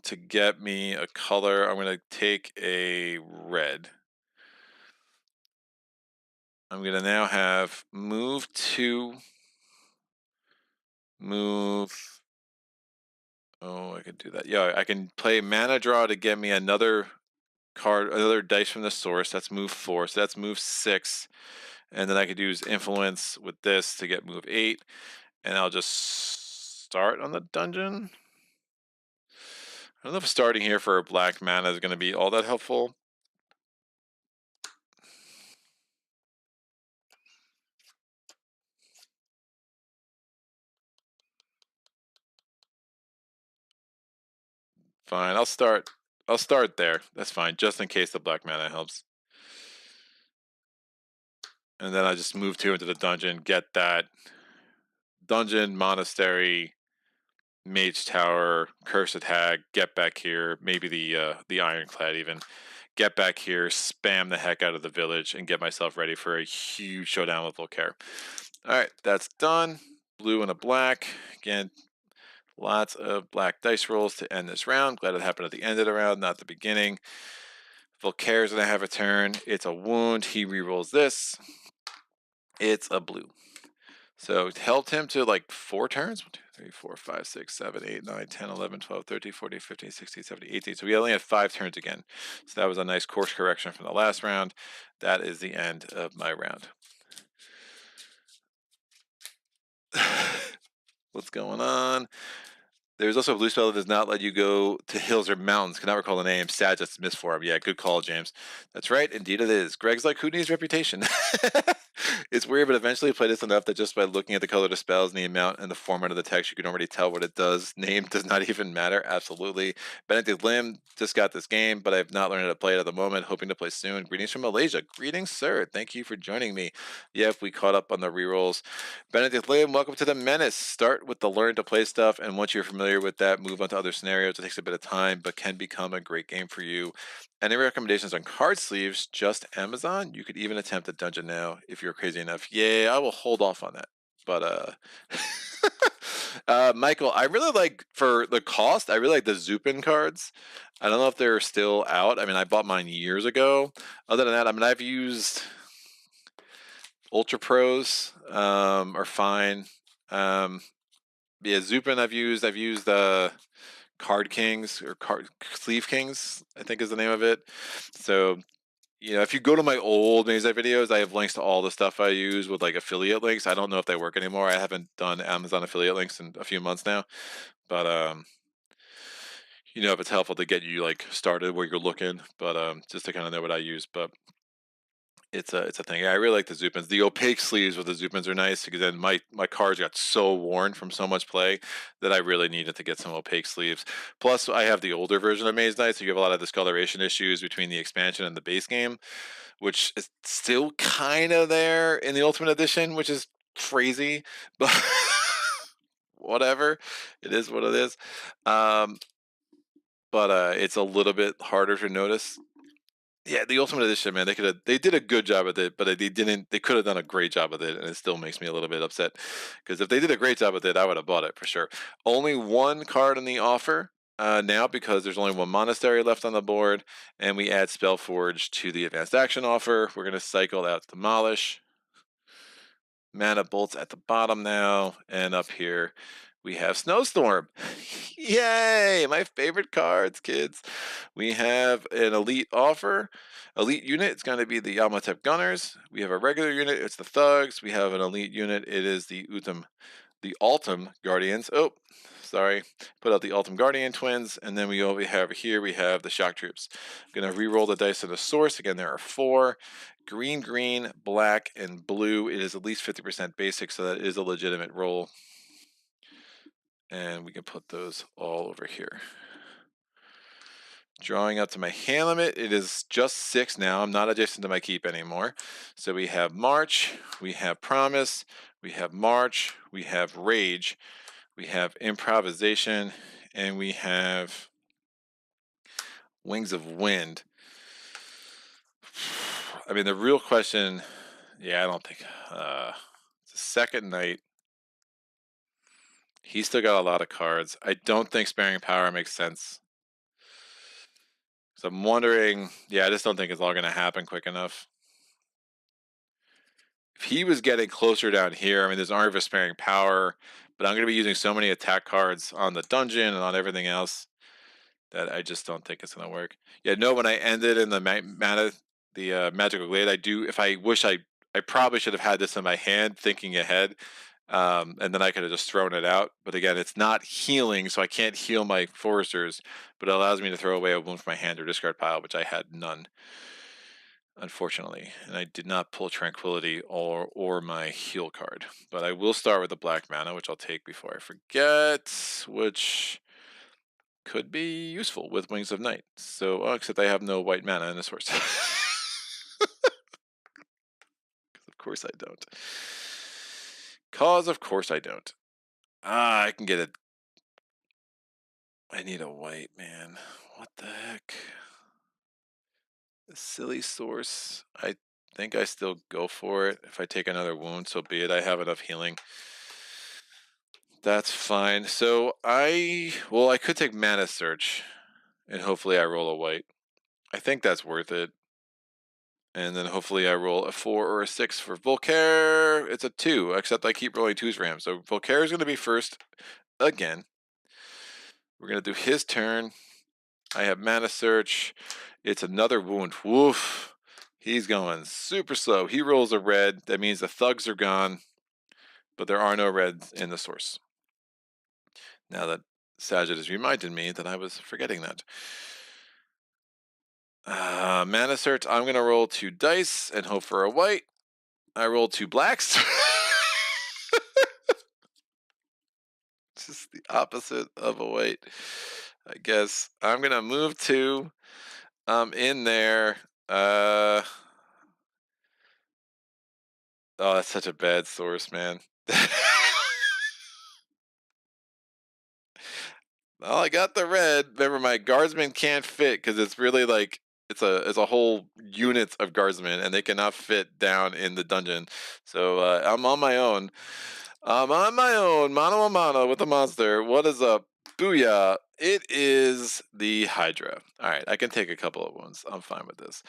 Speaker 2: to get me a color. I'm going to take a red. I'm going to now have move 2, move. Oh, I can do that. Yeah, I can play mana draw to get me another card, another dice from the source. That's move 4. So that's move 6. And then I could use influence with this to get move 8. And I'll just start on the dungeon. I don't know if starting here for a black mana is going to be all that helpful. Fine, I'll start there. That's fine, just in case the black mana helps. And then I just move 2 into the dungeon, get that dungeon, monastery, mage tower, cursed hag, get back here, maybe the ironclad even. Get back here, spam the heck out of the village, and get myself ready for a huge showdown with Volkare. Alright, that's done. Blue and a black. Again, lots of black dice rolls to end this round. Glad it happened at the end of the round, not the beginning. Volkare's going to have a turn. It's a wound. He rerolls this. It's a blue. So it helped him to like 4 turns. 1, 2, 3, 4, 5, 6, 7, 8, 9, 10, 11, 12, 13, 14, 15, 16, 17, 18. So we only had 5 turns again. So that was a nice course correction from the last round. That is the end of my round. What's going on? There's also a blue spell that does not let you go to hills or mountains. Cannot recall the name. Sad, just missed for him. Yeah, good call, James. That's right. Indeed it is. Greg's like, who needs reputation? It's weird, but eventually played this enough that just by looking at the color of the spells and the amount and the format of the text, you can already tell what it does. Name does not even matter. Absolutely. Benedict Lim just got this game, but I've not learned how to play it at the moment. Hoping to play soon. Greetings from Malaysia. Greetings, sir. Thank you for joining me. Yep, we caught up on the rerolls. Benedict Lim, welcome to the Menace. Start with the learn to play stuff, and once you're familiar with that, move on to other scenarios. It takes a bit of time, but can become a great game for you. Any recommendations on card sleeves? Just Amazon? You could even attempt a dungeon now if you're crazy enough. Yeah, I will hold off on that. But Michael, I really like, for the cost, I really like the Zupin cards. I don't know if they're still out. I mean, I bought mine years ago. Other than that, I mean, I've used Ultra Pros are fine. Yeah, Zupin I've used Card Kings or Card Sleeve Kings, I think is the name of it. So, you know, if you go to my old Mage Knight videos, I have links to all the stuff I use with like affiliate links. I don't know if they work anymore. I haven't done Amazon affiliate links in a few months now, but you know, if it's helpful to get you like started where you're looking, but just to kind of know what I use, but it's a thing. Yeah, I really like the Zupins. The opaque sleeves with the Zupins are nice because then my cards got so worn from so much play that I really needed to get some opaque sleeves. Plus, I have the older version of Mage Knight, so you have a lot of discoloration issues between the expansion and the base game, which is still kind of there in the Ultimate Edition, which is crazy, but whatever. It is what it is. But it's a little bit harder to notice. Yeah, the Ultimate Edition, man, they did a good job with it, but they didn't. They could have done a great job with it, and it still makes me a little bit upset because if they did a great job with it, I would have bought it for sure. Only 1 card in the offer now because there's only 1 Monastery left on the board, and we add Spellforge to the advanced action offer. We're gonna cycle out Demolish. Mana Bolts at the bottom now, and up here we have Snowstorm. Yay! My favorite cards, kids. We have an elite offer. Elite unit, it's going to be the Yamotep Gunners. We have a regular unit, it's the Thugs. We have an elite unit, it is the Altum Guardians. Oh, sorry. Put out the Altum Guardian Twins. And then we have here, we have the Shock Troops. I'm going to re-roll the dice in the source. Again, there are 4. Green, green, black, and blue. It is at least 50% basic, so that is a legitimate roll. And we can put those all over here. Drawing up to my hand limit, it is just 6 now. I'm not adjacent to my keep anymore. So we have March, we have Promise, we have March, we have Rage, we have Improvisation, and we have Wings of Wind. I mean, the real question, yeah, I don't think, it's a second night. He's still got a lot of cards. I don't think Sparing Power makes sense. So I'm wondering, yeah, I just don't think it's all going to happen quick enough. If he was getting closer down here, I mean, there's an Arm of Sparing Power, but I'm going to be using so many attack cards on the dungeon and on everything else that I just don't think it's going to work. Yeah, no, when I ended in the Magical Glade, I probably should have had this in my hand thinking ahead, and then I could have just thrown it out. But again, it's not healing, so I can't heal my foresters, but it allows me to throw away a wound from my hand or discard pile, which I had none, unfortunately. And I did not pull Tranquility or my heal card. But I will start with the black mana, which I'll take before I forget, which could be useful with Wings of Night. So, except I have no white mana in this horse. Of course I don't. Of course I don't. I can get it. I need a white, man. What the heck? A silly source. I think I still go for it. If I take another wound, so be it. I have enough healing. That's fine. So I could take Mana Search, and hopefully I roll a white. I think that's worth it. And then hopefully I roll a 4 or a 6 for Volkare. It's a 2, except I keep rolling 2s for him. So Volkare is going to be first again. We're going to do his turn. I have Mana Search. It's another wound. Woof. He's going super slow. He rolls a red. That means the thugs are gone, but there are no reds in the source. Now that Sajid has reminded me that I was forgetting that. Mana Search, I'm going to roll 2 dice and hope for a white. I rolled 2 blacks. Just the opposite of a white, I guess. I'm going to move 2. In there. Oh, that's such a bad source, man. Well, I got the red. Remember, my guardsmen can't fit because it's really like it's a whole unit of guardsmen, and they cannot fit down in the dungeon. So I'm on my own. I'm on my own, mano a mano with the monster. What is up? Booyah! It is the Hydra. All right, I can take a couple of wounds. I'm fine with this.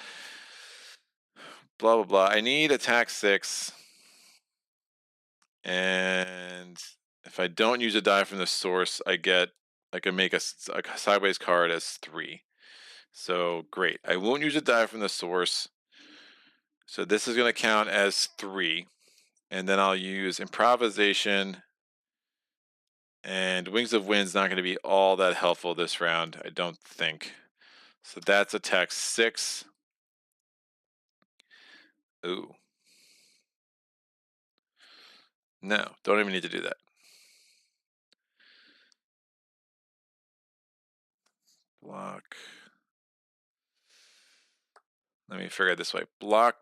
Speaker 2: Blah blah blah. I need attack 6. And if I don't use a die from the source, I can make a sideways card as 3. So great. I won't use a die from the source. So this is going to count as 3. And then I'll use improvisation. And Wings of Wind's not going to be all that helpful this round, I don't think. So that's attack 6. Ooh. No, don't even need to do that. Block. Let me figure it this way. Block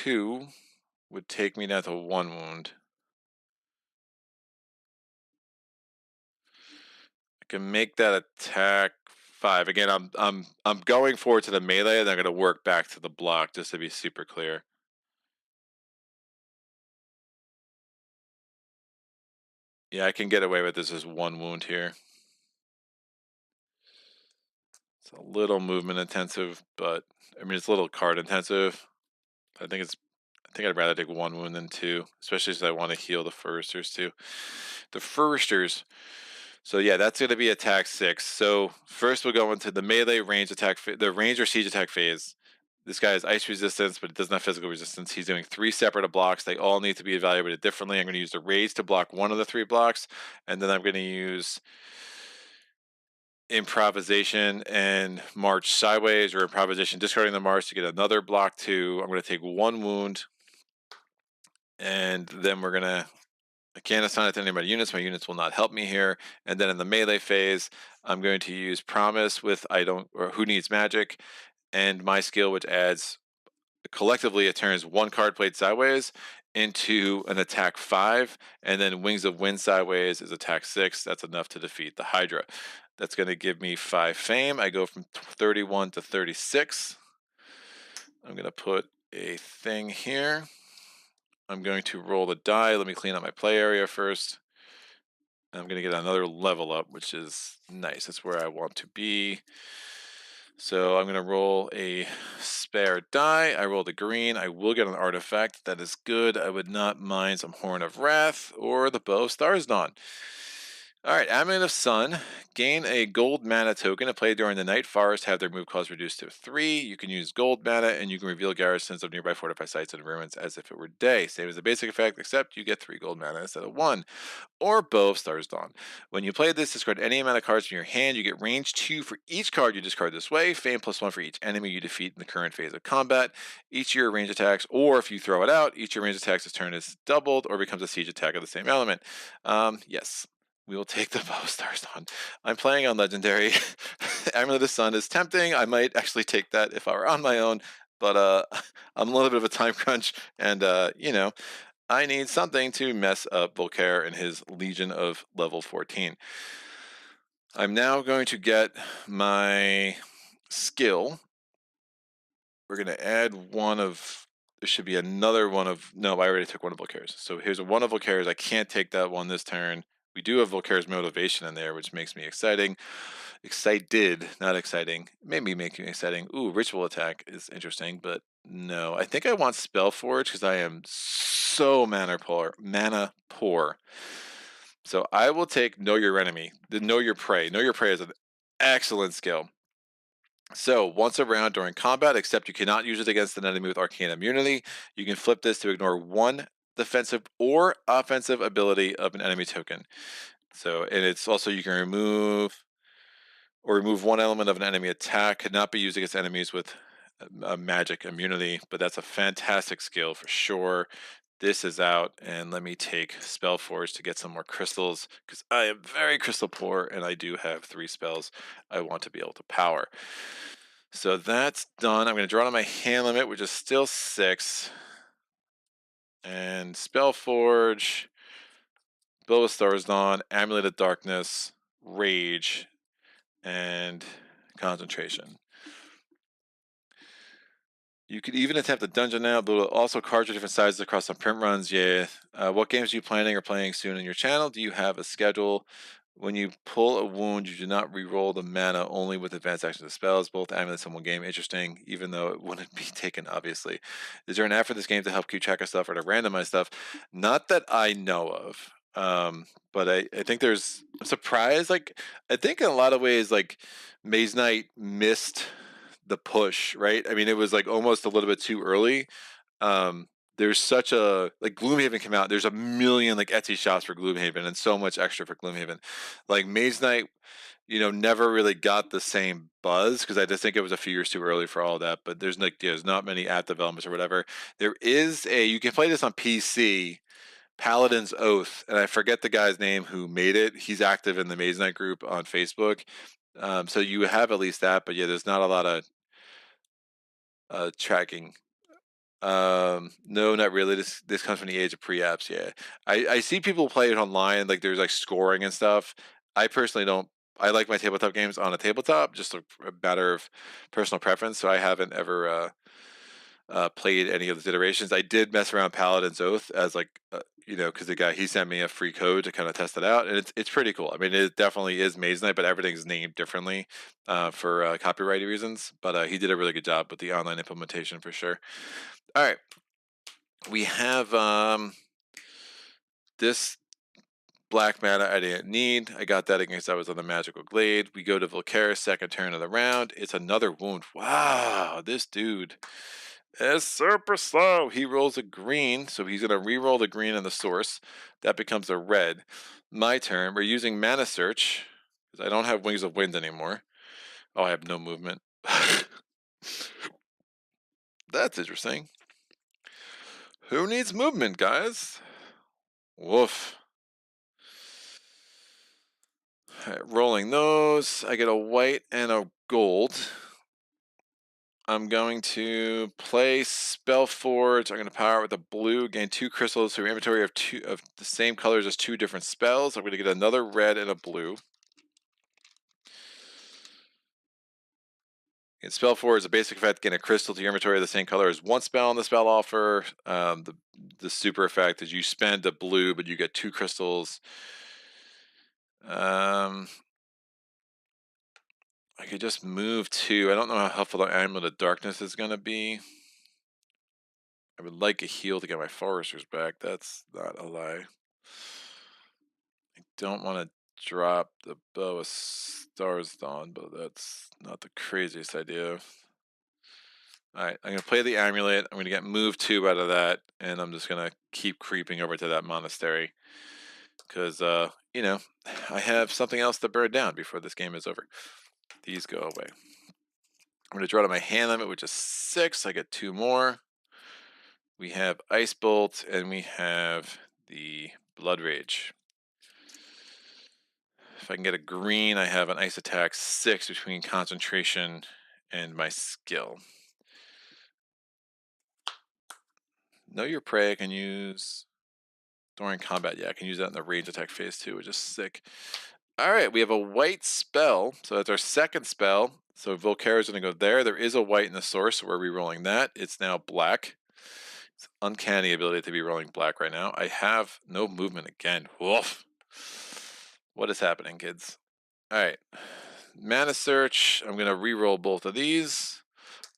Speaker 2: 2 would take me down to 1 wound. I can make that attack 5. Again, I'm going forward to the melee, and I'm going to work back to the block just to be super clear. Yeah, I can get away with this as 1 wound here. It's a little movement intensive, but I mean it's a little card intensive. I think I'd rather take 1 wound than 2, especially since I want to heal the foresters too. The foresters. So yeah, that's going to be attack 6. So first we'll go into the melee range attack, the range or siege attack phase. This guy has ice resistance, but it doesn't have physical resistance. He's doing 3 separate blocks. They all need to be evaluated differently. I'm going to use the raze to block 1 of the 3 blocks, and then I'm going to use improvisation and march sideways, or improvisation discarding the march to get another block 2. I'm going to take 1 wound, and then I can't assign it to any of my units. My units will not help me here. And then in the melee phase, I'm going to use promise with who needs magic, and my skill, which adds collectively it turns 1 card played sideways into an attack 5, and then Wings of Wind sideways is attack 6. That's enough to defeat the Hydra. That's going to give me 5 fame. I go from 31 to 36. I'm going to put a thing here. I'm going to roll the die. Let me clean up my play area first. I'm going to get another level up, which is nice. That's where I want to be. So I'm going to roll a spare die. I rolled a green. I will get an artifact. That is good. I would not mind some Horn of Wrath or the Bow of Stars Dawn. All right, Amulet of Sun. Gain a gold mana token to play during the night. Forests have their move cost reduced to 3. You can use gold mana, and you can reveal garrisons of nearby fortified sites and ruins as if it were day. Same as the basic effect, except you get 3 gold mana instead of 1. Or Bow of Stars Dawn. When you play this, discard any amount of cards from your hand. You get range 2 for each card you discard this way. Fame +1 for each enemy you defeat in the current phase of combat. Each of your range attacks, or if you throw it out, each of your range attacks this turn is doubled or becomes a siege attack of the same element. Yes. We will take the bow stars on. I'm playing on legendary. Amulet of the Sun is tempting. I might actually take that if I were on my own, but I'm a little bit of a time crunch, and you know, I need something to mess up Volkare and his Legion of level 14. I'm now going to get my skill. We're going to add one of. There should be another one of. No, I already took one of Volkare's. So here's one of Volkare's. I can't take that one this turn. We do have Volkare's motivation in there, which makes me exciting. Excited, not exciting. Maybe making me exciting. Ooh, ritual attack is interesting, but no. I think I want Spellforge because I am so mana poor. Mana poor. So I will take Know Your Enemy. The Know Your Prey. Know Your Prey is an excellent skill. So once a round during combat, except you cannot use it against an enemy with arcane immunity, you can flip this to ignore one defensive or offensive ability of an enemy token. So, and it's also you can remove one element of an enemy attack. Could not be used against enemies with a magic immunity, but that's a fantastic skill for sure. This is out, and let me take Spellforge to get some more crystals, because I am very crystal poor, and I do have 3 spells I want to be able to power. So that's done. I'm going to draw on my hand limit, which is still 6. And Spellforge, Bow of Stars Dawn, Amulet of Darkness, Rage, and Concentration. You could even attempt a dungeon now, but also cards are different sizes across some print runs. Yeah. What games are you planning or playing soon in your channel? Do you have a schedule? When you pull a wound, you do not re-roll the mana, only with advanced actions of spells. Both amulets in one game. Interesting, even though it wouldn't be taken, obviously. Is there an app for this game to help keep track of stuff or to randomize stuff? Not that I know of. But I think there's, I'm surprised. Like, I think in a lot of ways, like, Mage Knight missed the push, right? I mean, it was like almost a little bit too early. There's such a, like, Gloomhaven came out. There's a million like Etsy shops for Gloomhaven and so much extra for Gloomhaven. Like Mage Knight, never really got the same buzz because I just think it was a few years too early for all that. But there's like, there's not many app developments or whatever. There is you can play this on PC. Paladin's Oath, and I forget the guy's name who made it. He's active in the Mage Knight group on Facebook. So you have at least that, but yeah, there's not a lot of tracking. No, not really. This comes from the age of pre-apps. Yeah, I see people play it online. Like there's like scoring and stuff. I personally don't. I like my tabletop games on a tabletop, just a matter of personal preference. So I haven't ever played any of the iterations. I did mess around Paladin's Oath as like because the guy, he sent me a free code to kind of test it out, and it's pretty cool. I mean, it definitely is Maze Knight, but everything's named differently for copyright reasons. But he did a really good job with the online implementation for sure. All right, we have this black mana I didn't need. I got that against I was on the Magical Glade. We go to Volkare, second turn of the round. It's another wound. Wow, this dude is super slow. He rolls a green, so he's going to re-roll the green in the source. That becomes a red. My turn. We're using Mana Search, because I don't have Wings of Wind anymore. Oh, I have no movement. That's interesting. Who needs movement, guys? Woof. Right, rolling those. I get a white and a gold. I'm going to play Spellforge. I'm going to power it with a blue, gain 2 crystals through inventory of 2 of the same colors as 2 different spells. I'm going to get another red and a blue. And Spellforge is a basic effect, gain a crystal to your inventory of the same color as 1 spell on the spell offer. The super effect is you spend a blue, but you get 2 crystals. I could just move 2. I don't know how helpful the Amulet of Darkness is going to be. I would like a heal to get my foresters back. That's not a lie. I don't want to drop the Bow of Stars Dawn, but that's not the craziest idea. Alright, I'm going to play the Amulet. I'm going to get move 2 out of that, and I'm just going to keep creeping over to that Monastery. Because, I have something else to burn down before this game is over. These go away. I'm going to draw to my hand limit, which is 6. I get 2 more. We have Ice Bolt, and we have the Blood Rage. If I can get a green, I have an ice attack 6 between concentration and my skill. Know your prey I can use during combat. Yeah, I can use that in the range attack phase too, which is sick. All right, we have a white spell. So that's our second spell. So Volkare is going to go there. There is a white in the source, so we're re-rolling that. It's now black. It's uncanny ability to be rolling black right now. I have no movement again. Woof. What is happening, kids? All right. Mana search. I'm going to re-roll both of these.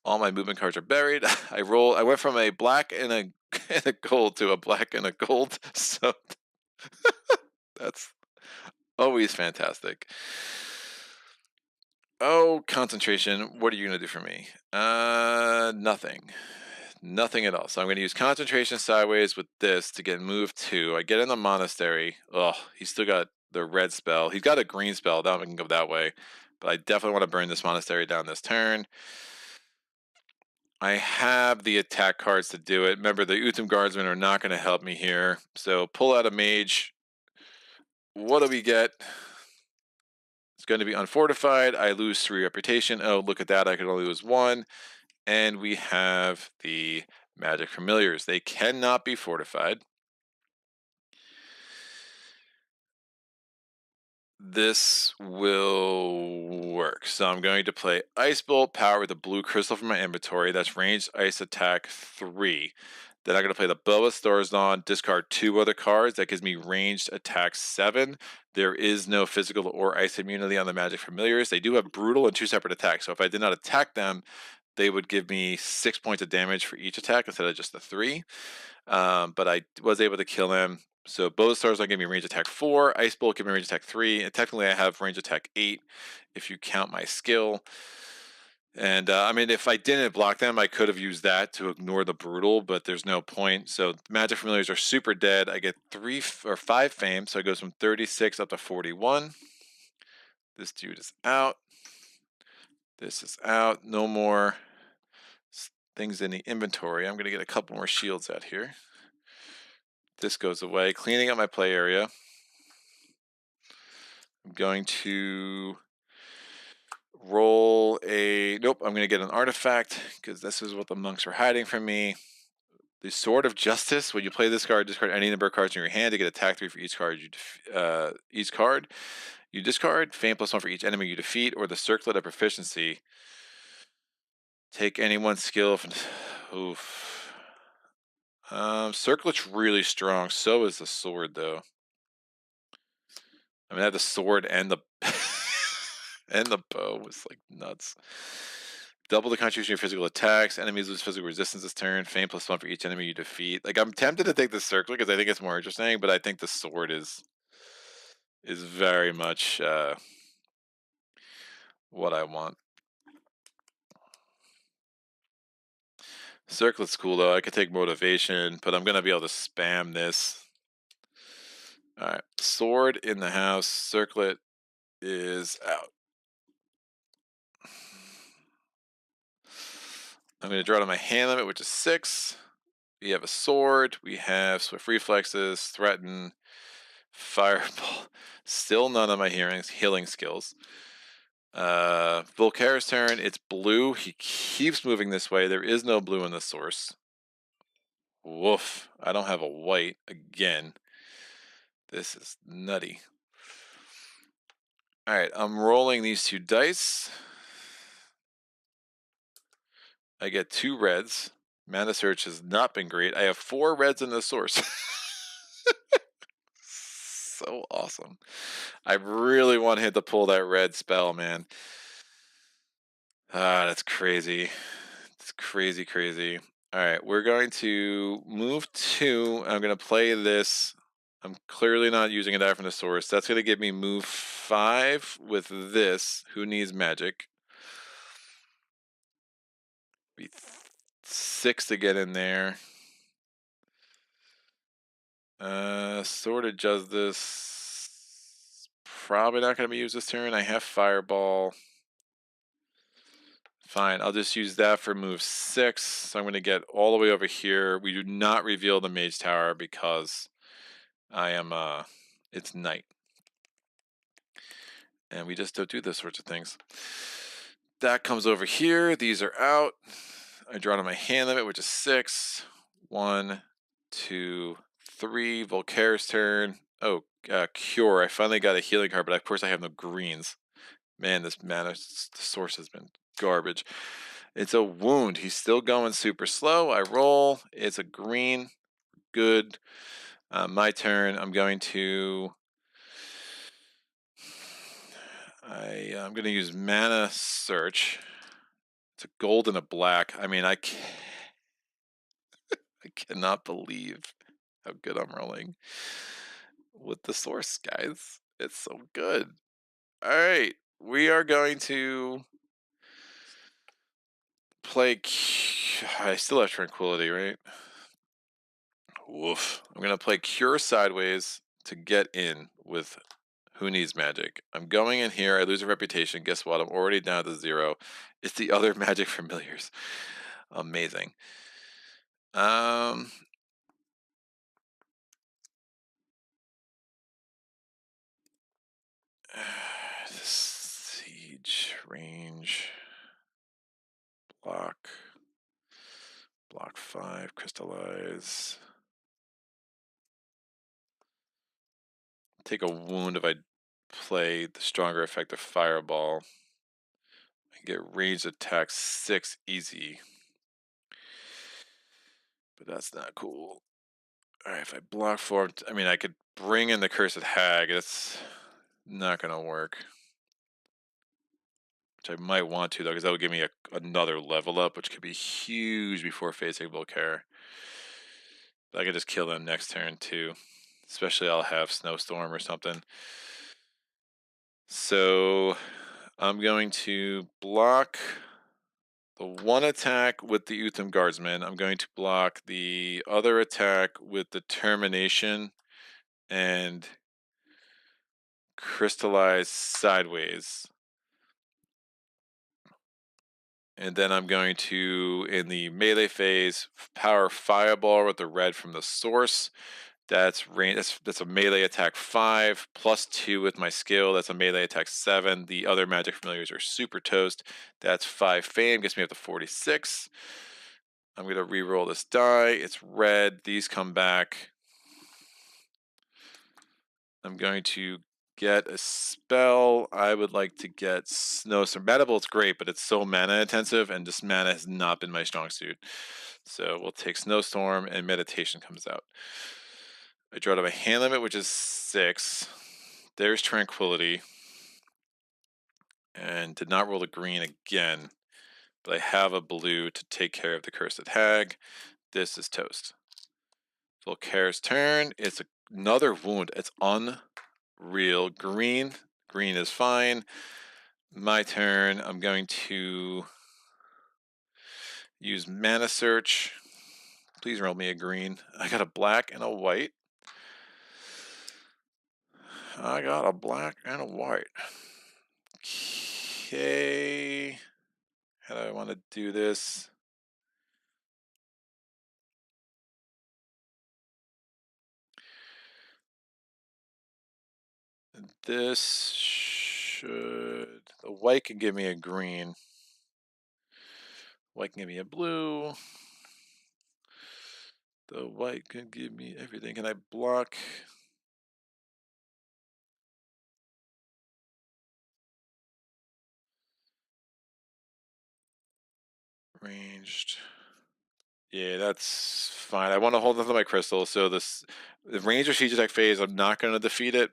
Speaker 2: All my movement cards are buried. I went from a black and a gold to a black and a gold. So that's always fantastic. Oh, concentration. What are you going to do for me? Nothing. Nothing at all. So I'm going to use concentration sideways with this to get move 2. I get in the monastery. Oh, he's still got the red spell. He's got a green spell. That one can go that way. But I definitely want to burn this monastery down this turn. I have the attack cards to do it. Remember, the Utham Guardsmen are not going to help me here. So pull out a mage. What do we get? It's going to be unfortified. I lose 3 reputation. Oh, look at that. I could only lose 1. And we have the magic familiars. They cannot be fortified. This will work. So I'm going to play Ice Bolt, power with a blue crystal from my inventory. That's ranged ice attack 3. Then I'm going to play the Boa Storazon, discard 2 other cards. That gives me ranged attack 7. There is no physical or ice immunity on the magic familiars. They do have brutal and 2 separate attacks. So if I did not attack them, they would give me 6 points of damage for each attack instead of just the 3. But I was able to kill him. So Bow Stars will give me range attack 4, Ice Bolt give me range attack 3, and technically I have range attack 8 if you count my skill. And I mean, if I didn't block them, I could have used that to ignore the brutal, but there's no point. So magic familiars are super dead. I get 3 or 5 fame, so it goes from 36 up to 41. This dude is out. This is out. No more things in the inventory. I'm going to get a couple more shields out here. This goes away. Cleaning up my play area. I'm going to roll a... Nope, I'm going to get an artifact because this is what the monks are hiding from me. The Sword of Justice. When you play this card, discard any number of cards in your hand to get attack 3 for each card you discard. Fame +1 for each enemy you defeat, or the Circlet of Proficiency. Take any one skill from... Oof. Circlet's really strong. So is the sword, though. I mean, I have the sword and the and the bow. It's like nuts. Double the contribution of your physical attacks. Enemies lose physical resistance this turn. Fame +1 for each enemy you defeat. Like, I'm tempted to take the circlet because I think it's more interesting, but I think the sword is very much what I want. Circlet's cool though. I could take motivation, but I'm gonna be able to spam this. Alright, sword in the house. Circlet is out. I'm gonna draw to my hand limit, which is 6. We have a sword. We have swift reflexes, threaten, fireball. Still none of my healing skills. Volkare's turn. It's blue. He keeps moving this way. There is no blue in the source. Woof. I don't have a white again. This is nutty. Alright, I'm rolling these 2 dice. I get 2 reds. Mana search has not been great. I have 4 reds in the source. So awesome. I really wanted to pull that red spell, man. That's crazy. It's crazy, crazy. All right, we're going to move 2. I'm going to play this. I'm clearly not using a die from the source. That's going to give me move 5 with this. Who needs magic? Be 6 to get in there. Sword of Justice. Probably not going to be used this turn. I have Fireball. Fine, I'll just use that for move 6. So I'm going to get all the way over here. We do not reveal the Mage Tower because I am, it's night. And we just don't do those sorts of things. That comes over here. These are out. I draw to my hand limit, which is 6. 1, 2, 3. Volkare's turn. Oh, Cure. I finally got a healing card, but of course I have no greens. Man, this mana source has been garbage. It's a wound. He's still going super slow. I roll. It's a green. Good. My turn. I'm going to... I'm going to use Mana Search. It's a gold and a black. I mean, I cannot believe how good I'm rolling with the source, guys. It's so good. All right, we are going to play... I still have Tranquility, right? Woof. I'm going to play Cure Sideways to get in with Who Needs Magic. I'm going in here. I lose a reputation. Guess what? I'm already down to 0. It's the other Magic Familiars. Amazing. Siege, range, block 5, crystallize. Take a wound if I play the stronger effect of Fireball. I get ranged attack 6 easy. But that's not cool. Alright, if I block 4, I mean, I could bring in the Cursed Hag. That's not going to work. Which I might want to, though, because that would give me another level up, which could be huge before facing Volkare. I could just kill them next turn, too. Especially I'll have Snowstorm or something. So I'm going to block the one attack with the Utham Guardsman. I'm going to block the other attack with Determination and Crystallize Sideways. And then I'm going to, in the melee phase, power Fireball with the red from the source. That's a melee attack 5, plus 2 with my skill. That's a melee attack 7. The other magic familiars are super toast. That's 5 fame, gets me up to 46. I'm going to re-roll this die. It's red. These come back. I'm going to get a spell. I would like to get Snowstorm. Mana Bolt's great, but it's so mana intensive, and just mana has not been my strong suit. So we'll take Snowstorm, and Meditation comes out. I draw to my hand limit, which is 6. There's Tranquility. And did not roll a green again. But I have a blue to take care of the Cursed Hag. This is toast. Volkare's turn. It's another wound. It's unreal. Green. Green is fine. My turn. I'm going to use Mana Search. Please roll me a green. I got a black and a white. I got a black and a white. Okay. How do I want to do this? This should... The white can give me a green. White can give me a blue. The white can give me everything. Can I block? Ranged. Yeah, that's fine. I want to hold on to my crystal. So the range or siege attack phase, I'm not going to defeat it.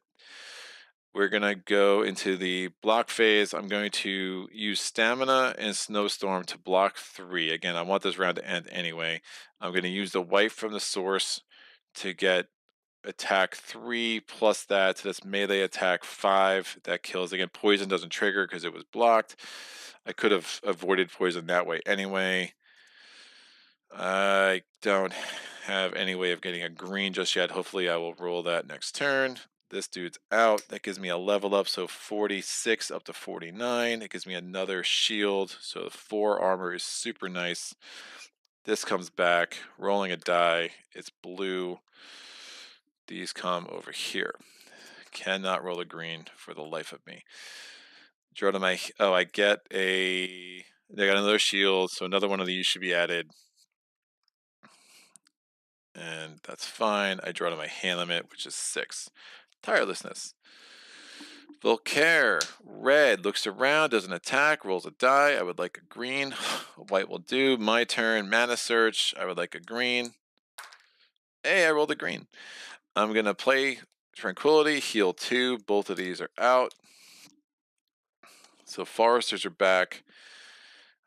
Speaker 2: We're going to go into the block phase. I'm going to use Stamina and Snowstorm to block 3. Again, I want this round to end anyway. I'm going to use the white from the source to get attack 3 plus that. So that's melee attack 5. That kills. Again, poison doesn't trigger because it was blocked. I could have avoided poison that way anyway. I don't have any way of getting a green just yet. Hopefully I will roll that next turn. This dude's out. That gives me a level up, so 46 up to 49. It gives me another shield, so 4 armor is super nice. This comes back, rolling a die. It's blue. These come over here. Cannot roll a green for the life of me. Draw to my... Oh, I get a... They got another shield, so another one of these should be added. And that's fine. I draw to my hand limit, which is 6. Tirelessness. Volkare, red, looks around, doesn't attack, rolls a die. I would like a green. White will do. My turn, mana search. I would like a green. Hey, I rolled a green. I'm going to play Tranquility, heal 2. Both of these are out. So Foresters are back.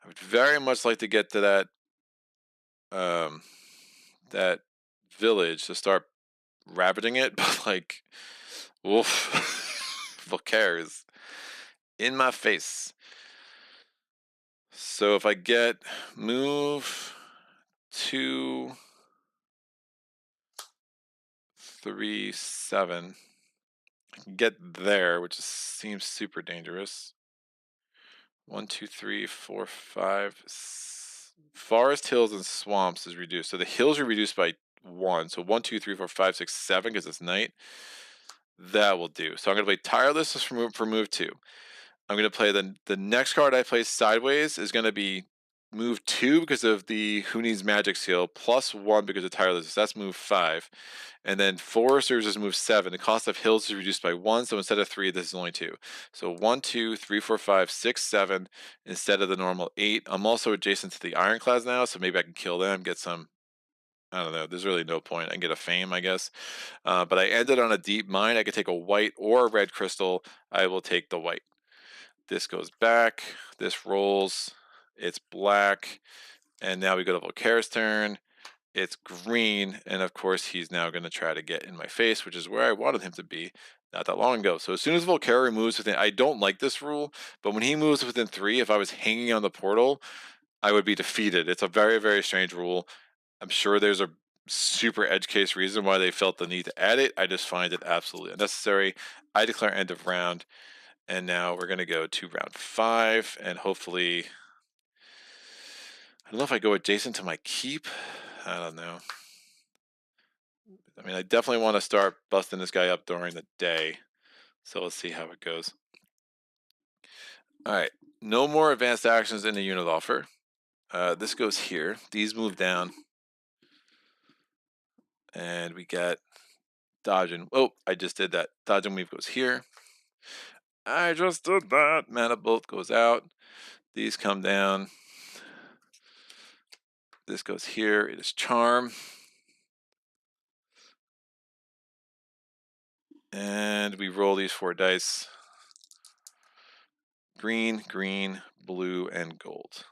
Speaker 2: I would very much like to get to that village to start rabbiting it, but like, woof, Volkare is in my face. So if I get move 2, 3, 7, I can get there, which seems super dangerous. 1, 2, 3, 4, 5. Forest, hills, and swamps is reduced. So the hills are reduced by 1. So 1, 2, 3, 4, 5, 6, 7 because it's night. That will do. So I'm going to play Tirelessness for move 2. I'm going to play the next card I play sideways is going to be move 2 because of the Who Needs Magic Seal, plus 1 because of Tirelessness. That's move 5. And then Foresters is move 7. The cost of hills is reduced by 1, so instead of 3, this is only 2. So 1, 2, 3, 4, 5, 6, 7 instead of the normal 8. I'm also adjacent to the Ironclads now, so maybe I can kill them, get some... I don't know. There's really no point. I can get a fame, I guess. But I ended on a deep mine. I could take a white or a red crystal. I will take the white. This goes back. This rolls. It's black. And now we go to Volkare's turn. It's green. And of course, he's now going to try to get in my face, which is where I wanted him to be not that long ago. So as soon as Volkare moves within... I don't like this rule, but when he moves within 3, if I was hanging on the portal, I would be defeated. It's a very, very strange rule. I'm sure there's a super edge case reason why they felt the need to add it. I just find it absolutely unnecessary. I declare end of round. And now we're going to go to round 5. And hopefully... I don't know if I go adjacent to my keep. I don't know. I mean, I definitely want to start busting this guy up during the day. So let's see how it goes. All right. No more advanced actions in the unit offer. This goes here. These move down. And we get dodge and... Oh, I just did that. Dodge and weave goes here. I just did that. Mana bolt goes out. These come down. This goes here. It is charm. And we roll these 4 dice. Green, green, blue, and gold.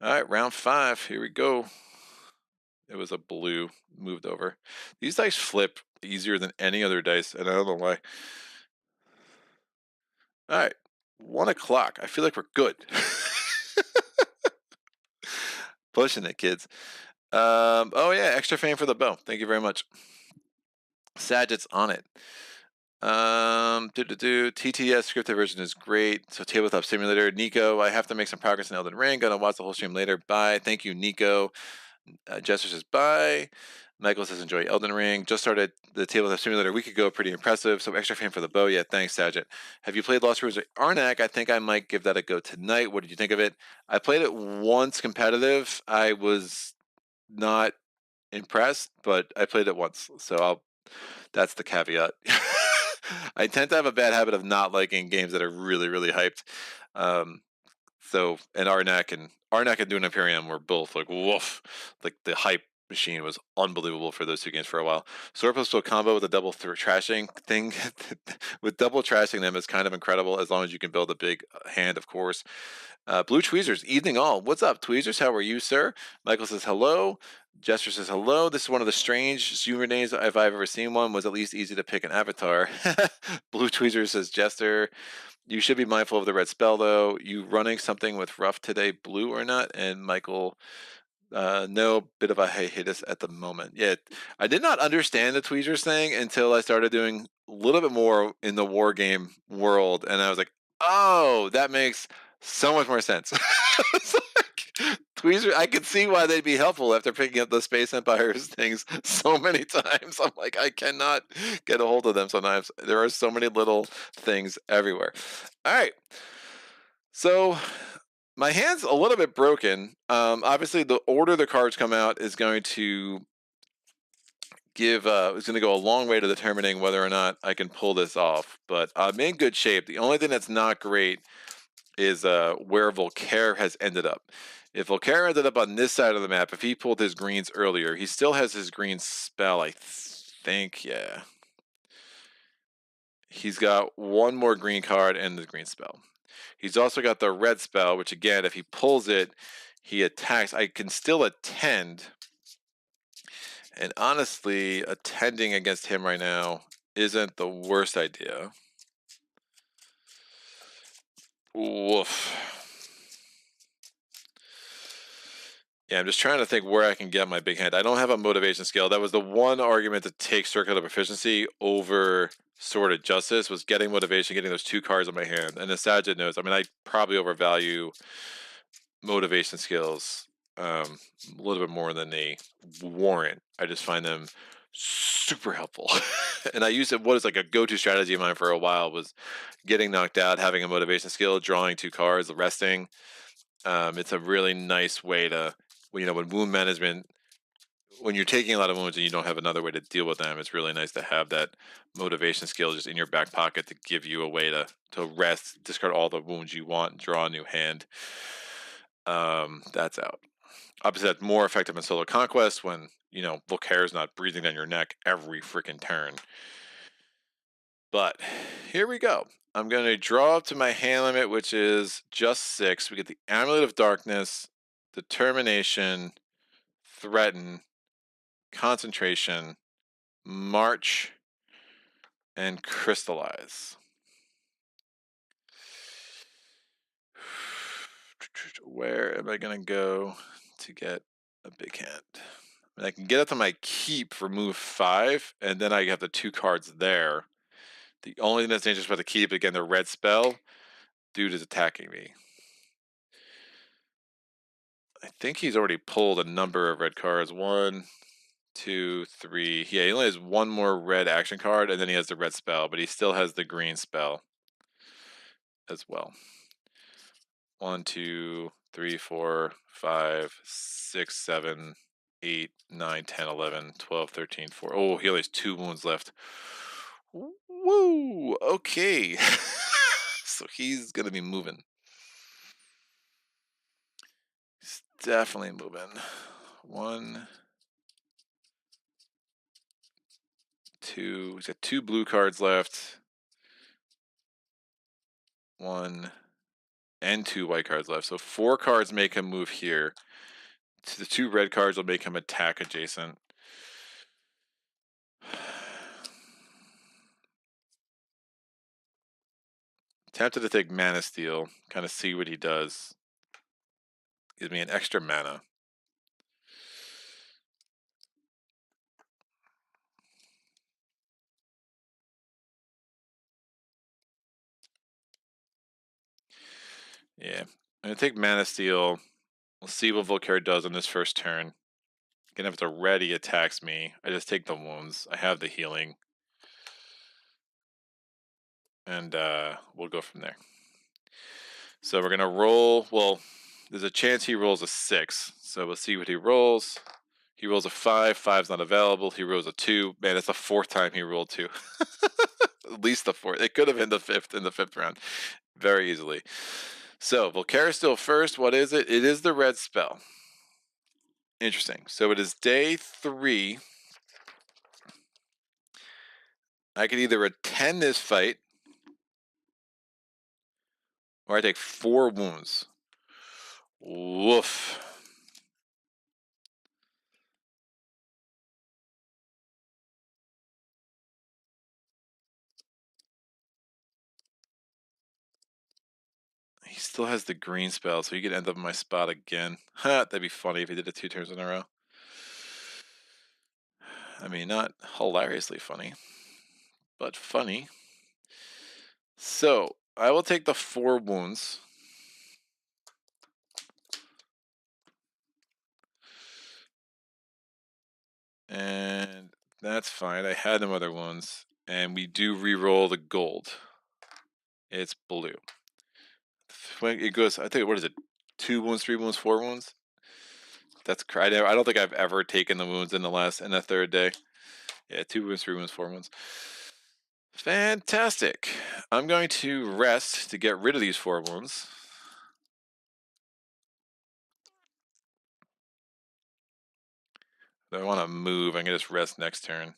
Speaker 2: All right, round 5. Here we go. It was a blue, moved over. These dice flip easier than any other dice, and I don't know why. All right, 1 o'clock. I feel like we're good. Pushing it, kids. Oh yeah, extra fame for the bow. Thank you very much. Sagitt's on it. TTS scripted version is great. So Tabletop Simulator. Nico, I have to make some progress in Elden Ring. Gonna watch the whole stream later. Bye. Thank you, Nico. Jester says bye. Michael says enjoy Elden Ring. Just started the Tabletop Simulator a week ago. Pretty impressive. So extra fame for the bow. Yeah, thanks, Sagitt. Have you played Lost Ruins of Arnak? I think I might give that a go tonight. What did you think of it? I played it once competitive. I was not impressed, but I played it once. So that's the caveat. I tend to have a bad habit of not liking games that are really, really hyped. So, and Arnak and Dune Imperium were both like, woof. Like, the hype machine was unbelievable for those 2 games for a while. Sword plus combo with a double trashing thing. With double trashing them is kind of incredible, as long as you can build a big hand, of course. Blue Tweezers, evening all. What's up, Tweezers? How are you, sir? Michael says hello. Jester says hello. This is one of the strange humor names if I've ever seen one. Was at least easy to pick an avatar. Blue Tweezers says Jester. You should be mindful of the red spell, though. You running something with rough today, blue or not? And Michael, no, bit of a hiatus at the moment. Yeah, I did not understand the Tweezers thing until I started doing a little bit more in the war game world, and I was like, oh, that makes so much more sense. It's like, Squeezer, I can see why they'd be helpful after picking up the Space Empires things so many times. I'm like, I cannot get a hold of them sometimes. There are so many little things everywhere. All right. So my hand's a little bit broken. Obviously, the order the cards come out is going to it's going to go a long way to determining whether or not I can pull this off. But I'm in good shape. The only thing that's not great is where Volkare has ended up. If Volkare ended up on this side of the map, if he pulled his greens earlier, he still has his green spell, I think. Yeah. He's got one more green card and the green spell. He's also got the red spell, which again, if he pulls it, he attacks. I can still attend. And honestly, attending against him right now isn't the worst idea. Woof. Yeah, I'm just trying to think where I can get my big hand. I don't have a motivation skill. That was the one argument to take Circular Proficiency over Sword of Justice, was getting motivation, getting those 2 cards on my hand. And the Sajid knows, I mean, I probably overvalue motivation skills a little bit more than they warrant. I just find them super helpful. And I used it, what is like a go-to strategy of mine for a while, was getting knocked out, having a motivation skill, drawing 2 cards, resting. It's a really nice way to, when wound management, when you're taking a lot of wounds and you don't have another way to deal with them, it's really nice to have that motivation skill just in your back pocket to give you a way to rest, discard all the wounds you want, and draw a new hand. That's out. Obviously, that's more effective in solo conquest when, Volkare's not breathing down your neck every freaking turn. But here we go. I'm going to draw up to my hand limit, which is just 6. We get the Amulet of Darkness, Determination, Threaten, Concentration, March, and Crystallize. Where am I going to go to get a big hand? I mean, I can get up to my keep for move 5, and then I have the 2 cards there. The only thing that's dangerous about the keep, again, the red spell, dude is attacking me. I think he's already pulled a number of red cards. 1, 2, 3. Yeah, he only has 1 more red action card, and then he has the red spell, but he still has the green spell as well. 1, 2, 3, 4, 5, 6, 7, 8, 9, 10, 11, 12, 13, 4. Oh, he only has 2 wounds left. Woo! Okay. So he's going to be moving. He's definitely moving. 1, 2. He's got 2 blue cards left. 1 and 2 white cards left. So 4 cards make him move here. The 2 red cards will make him attack adjacent. Tempted to take Mana Steal, kind of see what he does. Gives me an extra mana. Yeah, I'm going to take Mana Steal. We'll see what Volkare does on this first turn. Again, if it's a red, he attacks me. I just take the wounds. I have the healing. And we'll go from there. So we're going to roll. Well, there's a chance he rolls a 6. So we'll see what he rolls. He rolls a 5. 5's not available. He rolls a 2. Man, it's the 4th time he rolled 2. At least the 4th. It could have been the 5th in the 5th round. Very easily. So Volkare is still first. What is it? It is the red spell. Interesting. So it is day 3. I could either attend this fight, or I take 4 wounds. Woof. He still has the green spell, so he could end up in my spot again. That'd be funny if he did it 2 turns in a row. I mean, not hilariously funny, but funny. So I will take the 4 wounds. And that's fine. I had them other ones. And we do re-roll the gold. It's blue. It goes, I think, what is it? 2 wounds, 3 wounds, 4 wounds? That's crazy. I don't think I've ever taken the wounds in the third day. Yeah, 2 wounds, 3 wounds, 4 wounds. Fantastic. I'm going to rest to get rid of these 4 wounds. If I want to move, I can just rest next turn.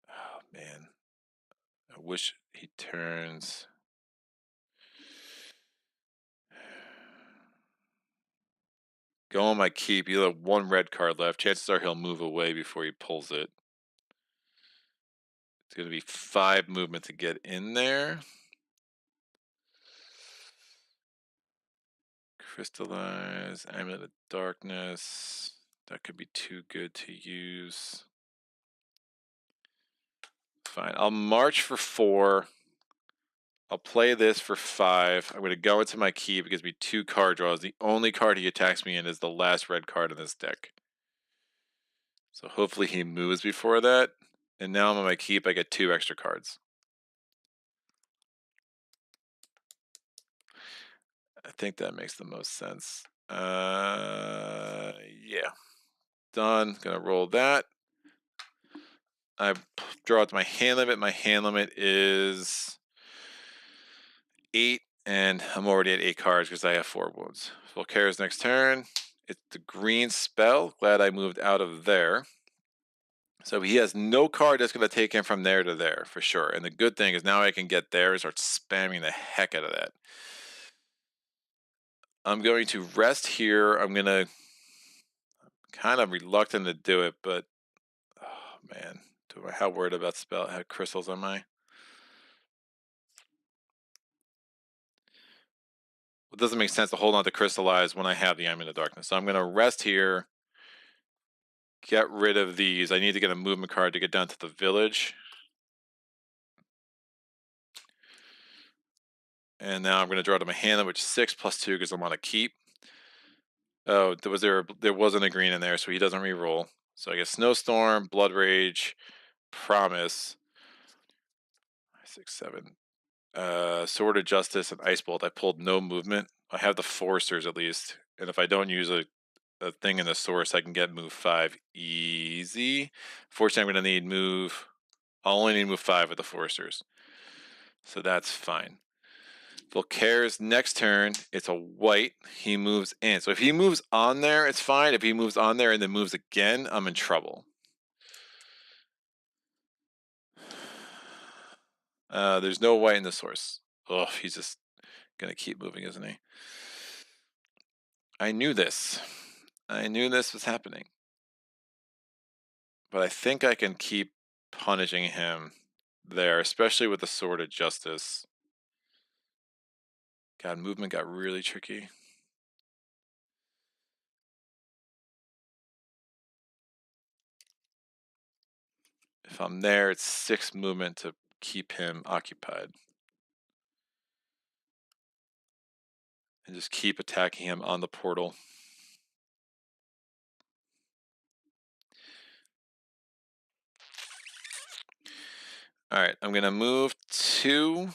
Speaker 2: Oh, man. I wish he turns. Go on my keep. You have 1 red card left. Chances are he'll move away before he pulls it. It's going to be 5 movement to get in there. Crystallize, Amulet of Darkness. That could be too good to use. Fine. I'll march for 4. I'll play this for 5. I'm going to go into my keep. It gives me 2 card draws. The only card he attacks me in is the last red card in this deck. So hopefully he moves before that. And now I'm on my keep. I get 2 extra cards. I think that makes the most sense. Yeah. Done. Gonna roll that. I draw it to my hand limit. My hand limit is 8, and I'm already at 8 cards because I have 4 wounds. Volkare's next turn. It's the green spell. Glad I moved out of there. So he has no card that's going to take him from there to there, for sure. And the good thing is now I can get there and start spamming the heck out of that. I'm going to rest here. I'm kind of reluctant to do it, but oh man, how worried about how crystals am I? It doesn't make sense to hold on to crystallize when I have the Amulet of Darkness. So I'm going to rest here, get rid of these. I need to get a movement card to get down to the village. And now I'm going to draw to my hand, which is 6 + 2 because I'm on a keep. Oh, there wasn't a green in there, so he doesn't re-roll. So I guess Snowstorm, Blood Rage, Promise, 6, 7. Sword of Justice and Ice Bolt. I pulled no movement. I have the Foresters at least, and if I don't use a thing in the source, I can get move 5 easy. Fortunately, I'm going to need move. I'll only need move 5 with the Foresters, so that's fine. Volkare's next turn, it's a white. He moves in. So if he moves on there, it's fine. If he moves on there and then moves again, I'm in trouble. There's no white in the source. Oh, he's just going to keep moving, isn't he? I knew this. I knew this was happening. But I think I can keep punishing him there, especially with the Sword of Justice. God, movement got really tricky. If I'm there, it's 6 movement to keep him occupied. And just keep attacking him on the portal. Alright, I'm going to move 2.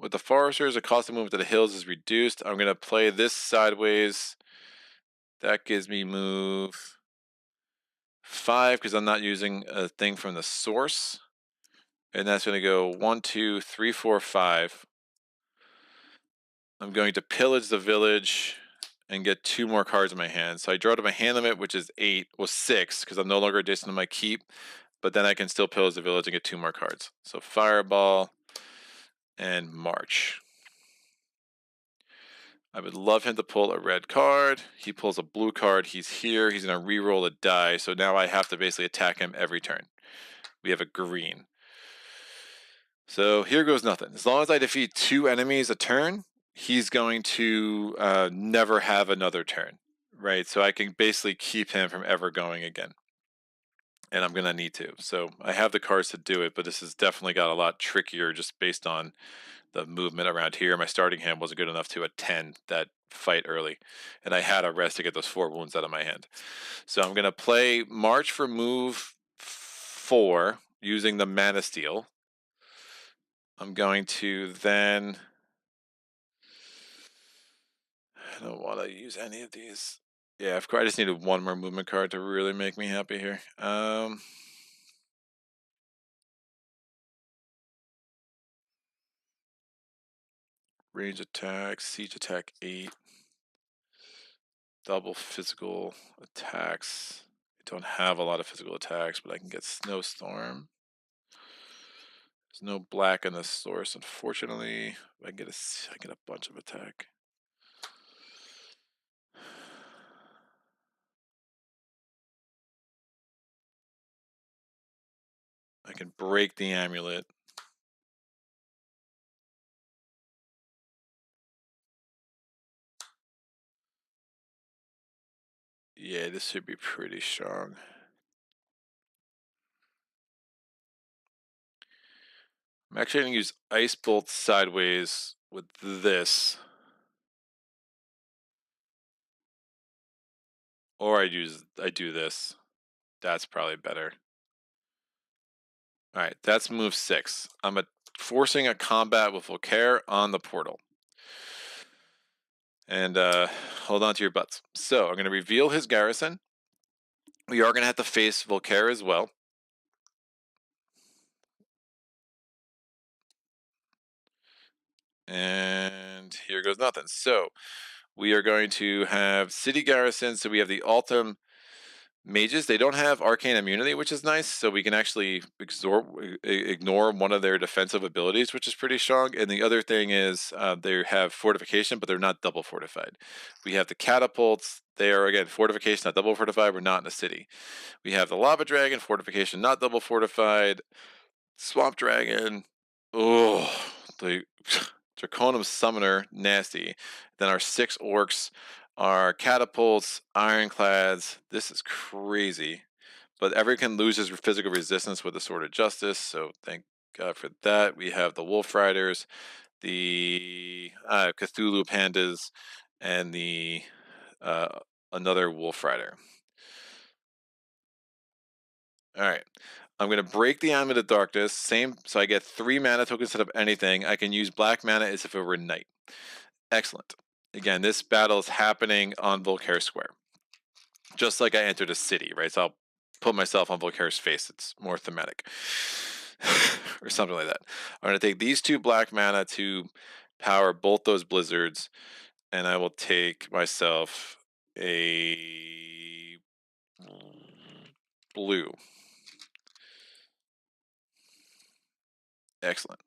Speaker 2: With the Foresters, the cost of movement to the hills is reduced. I'm going to play this sideways. That gives me move 5 because I'm not using a thing from the source. And that's going to go 1, 2, 3, 4, 5. I'm going to pillage the village and get 2 more cards in my hand. So I draw to my hand limit, which is 6, because I'm no longer adjacent to my keep. But then I can still pillage the village and get 2 more cards. So Fireball and March. I would love him to pull a red card. He pulls a blue card. He's here. He's going to re-roll a die. So now I have to basically attack him every turn. We have a green. So here goes nothing. As long as I defeat 2 enemies a turn, he's going to never have another turn, right? So I can basically keep him from ever going again. and I'm going to need to. So I have the cards to do it, but this has definitely got a lot trickier just based on the movement around here. My starting hand wasn't good enough to attend that fight early, and I had a rest to get those 4 wounds out of my hand. So I'm going to play March for move 4 using the Mana Steel. I'm going to then... I don't want to use any of these. Yeah, of course, I just needed 1 more movement card to really make me happy here. Range attack, siege attack 8. Double physical attacks. I don't have a lot of physical attacks, but I can get Snowstorm. There's no black in the source, unfortunately. I get a bunch of attack. I can break the amulet. Yeah, this should be pretty strong. I'm actually going to use Ice Bolt sideways with this. Or I do this. That's probably better. Alright, that's move 6. I'm forcing a combat with Volkare on the portal. And hold on to your butts. So I'm going to reveal his garrison. We are going to have to face Volkare as well. And here goes nothing. So we are going to have city garrisons. So we have the Altum mages. They don't have arcane immunity, which is nice. So we can actually ignore one of their defensive abilities, which is pretty strong. And the other thing is they have fortification, but they're not double fortified. We have the catapults. They are, again, fortification, not double fortified. We're not in a city. We have the lava dragon, fortification, not double fortified. Swamp dragon. Oh, the Draconum summoner, nasty. Then our 6 orcs, our catapults, ironclads. This is crazy. But everyone loses physical resistance with the Sword of Justice, so thank God for that. We have the Wolf Riders, the Cthulhu Pandas, and the another Wolf Rider. All right. I'm going to break the Amulet of Darkness. Same, so I get 3 mana tokens instead of anything. I can use black mana as if it were Night. Excellent. Again, this battle is happening on Volkare Square. Just like I entered a city, right? So I'll put myself on Volkare's face. It's more thematic. Or something like that. I'm going to take these 2 black mana to power both those blizzards. And I will take myself a blue. Excellent.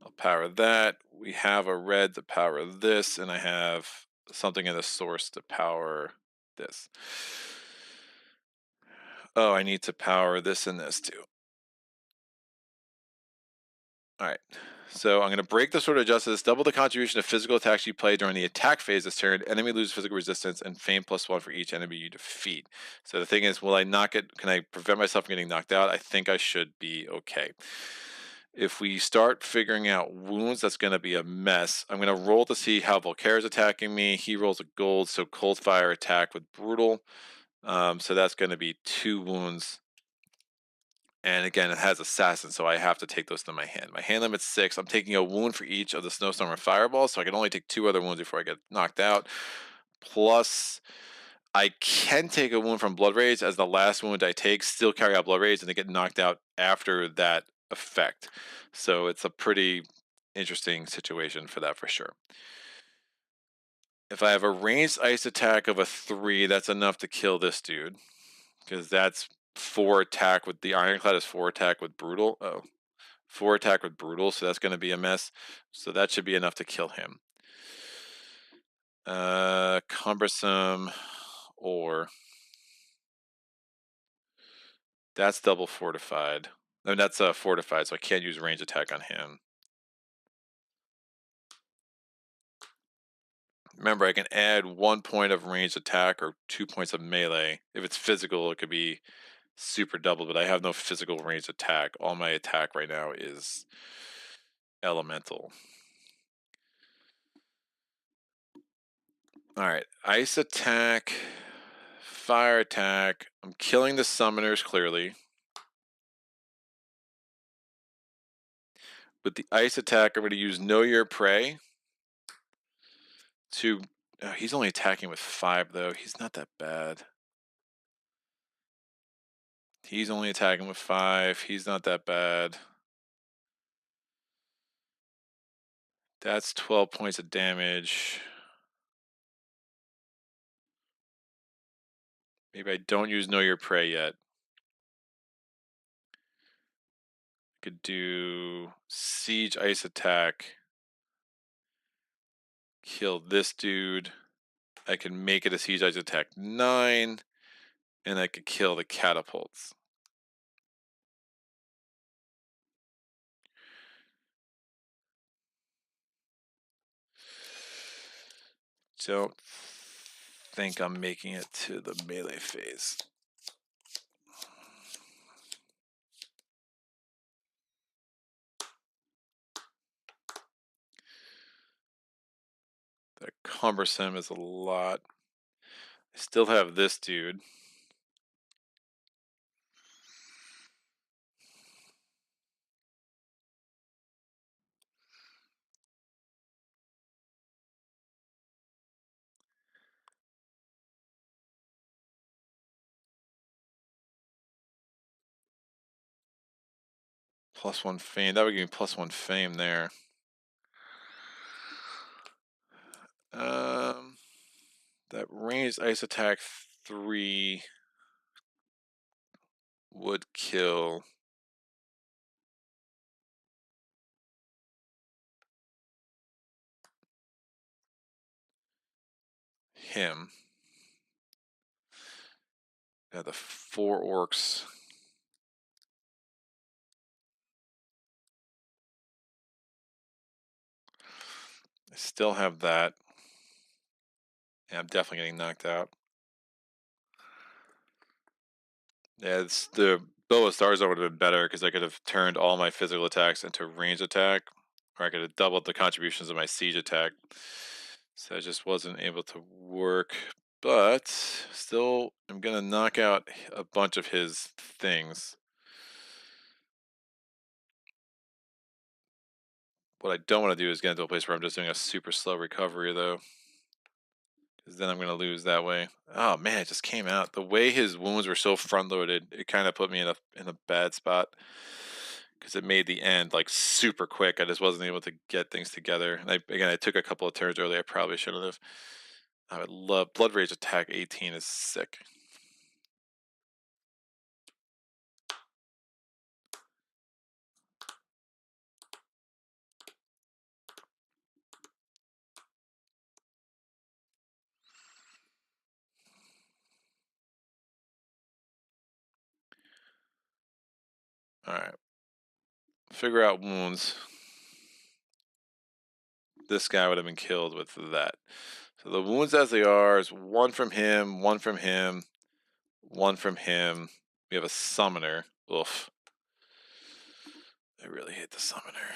Speaker 2: I'll power that. We have a red to power this, and I have something in the source to power this. Oh, I need to power this and this too. Alright, so I'm going to break the Sword of Justice, double the contribution of physical attacks you play during the attack phase this turn. Enemy loses physical resistance, and Fame +1 for each enemy you defeat. So the thing is, will I not get, can I prevent myself from getting knocked out? I think I should be okay. If we start figuring out wounds, that's going to be a mess. I'm going to roll to see how Volkare is attacking me. He rolls a gold, so cold fire attack with brutal. So that's going to be 2 wounds. And again, it has assassin, so I have to take those to my hand. My hand limit's 6. I'm taking a wound for each of the snowstorm and fireball, so I can only take 2 other wounds before I get knocked out. Plus, I can take a wound from blood rage, as the last wound I take still carry out blood rage, and they get knocked out after that effect. So it's a pretty interesting situation for that for sure. If I have a ranged ice attack of a 3, that's enough to kill this dude, because that's 4 attack with the ironclad is 4 attack with brutal. Oh, 4 attack with brutal, so that's going to be a mess. So that should be enough to kill him. Cumbersome, or that's double fortified. I mean, that's fortified, so I can't use range attack on him. Remember, I can add 1 point of range attack or 2 points of melee. If it's physical, it could be super double, but I have no physical ranged attack. All my attack right now is elemental. Alright, ice attack, fire attack. I'm killing the summoners clearly. With the ice attack, I'm going to use Know Your Prey to... Oh, he's only attacking with 5, though. He's not that bad. He's only attacking with 5. He's not that bad. That's 12 points of damage. Maybe I don't use Know Your Prey yet. Could do Siege Ice Attack. Kill this dude. I can make it a Siege Ice Attack 9. And I could kill the catapults. Don't think I'm making it to the melee phase. That cumbersome is a lot. I still have this dude. +1 fame. That would give me +1 fame there. That ranged ice attack 3 would kill him. Yeah, the 4 orcs. I still have that. Yeah, I'm definitely getting knocked out. Yeah, it's the Bow of Stars would have been better because I could have turned all my physical attacks into range attack, or I could have doubled the contributions of my siege attack. So I just wasn't able to work. But still, I'm going to knock out a bunch of his things. What I don't want to do is get into a place where I'm just doing a super slow recovery, though. Because then I'm going to lose that way. Oh, man, it just came out. The way his wounds were so front-loaded, it kind of put me in a bad spot. Because it made the end, like, super quick. I just wasn't able to get things together. And I took a couple of turns early. I probably shouldn't have. I would love... Blood Rage Attack 18 is sick. Alright. Figure out wounds. This guy would have been killed with that. So the wounds as they are is 1 from him, 1 from him, 1 from him. We have a summoner. Oof. I really hate the summoner.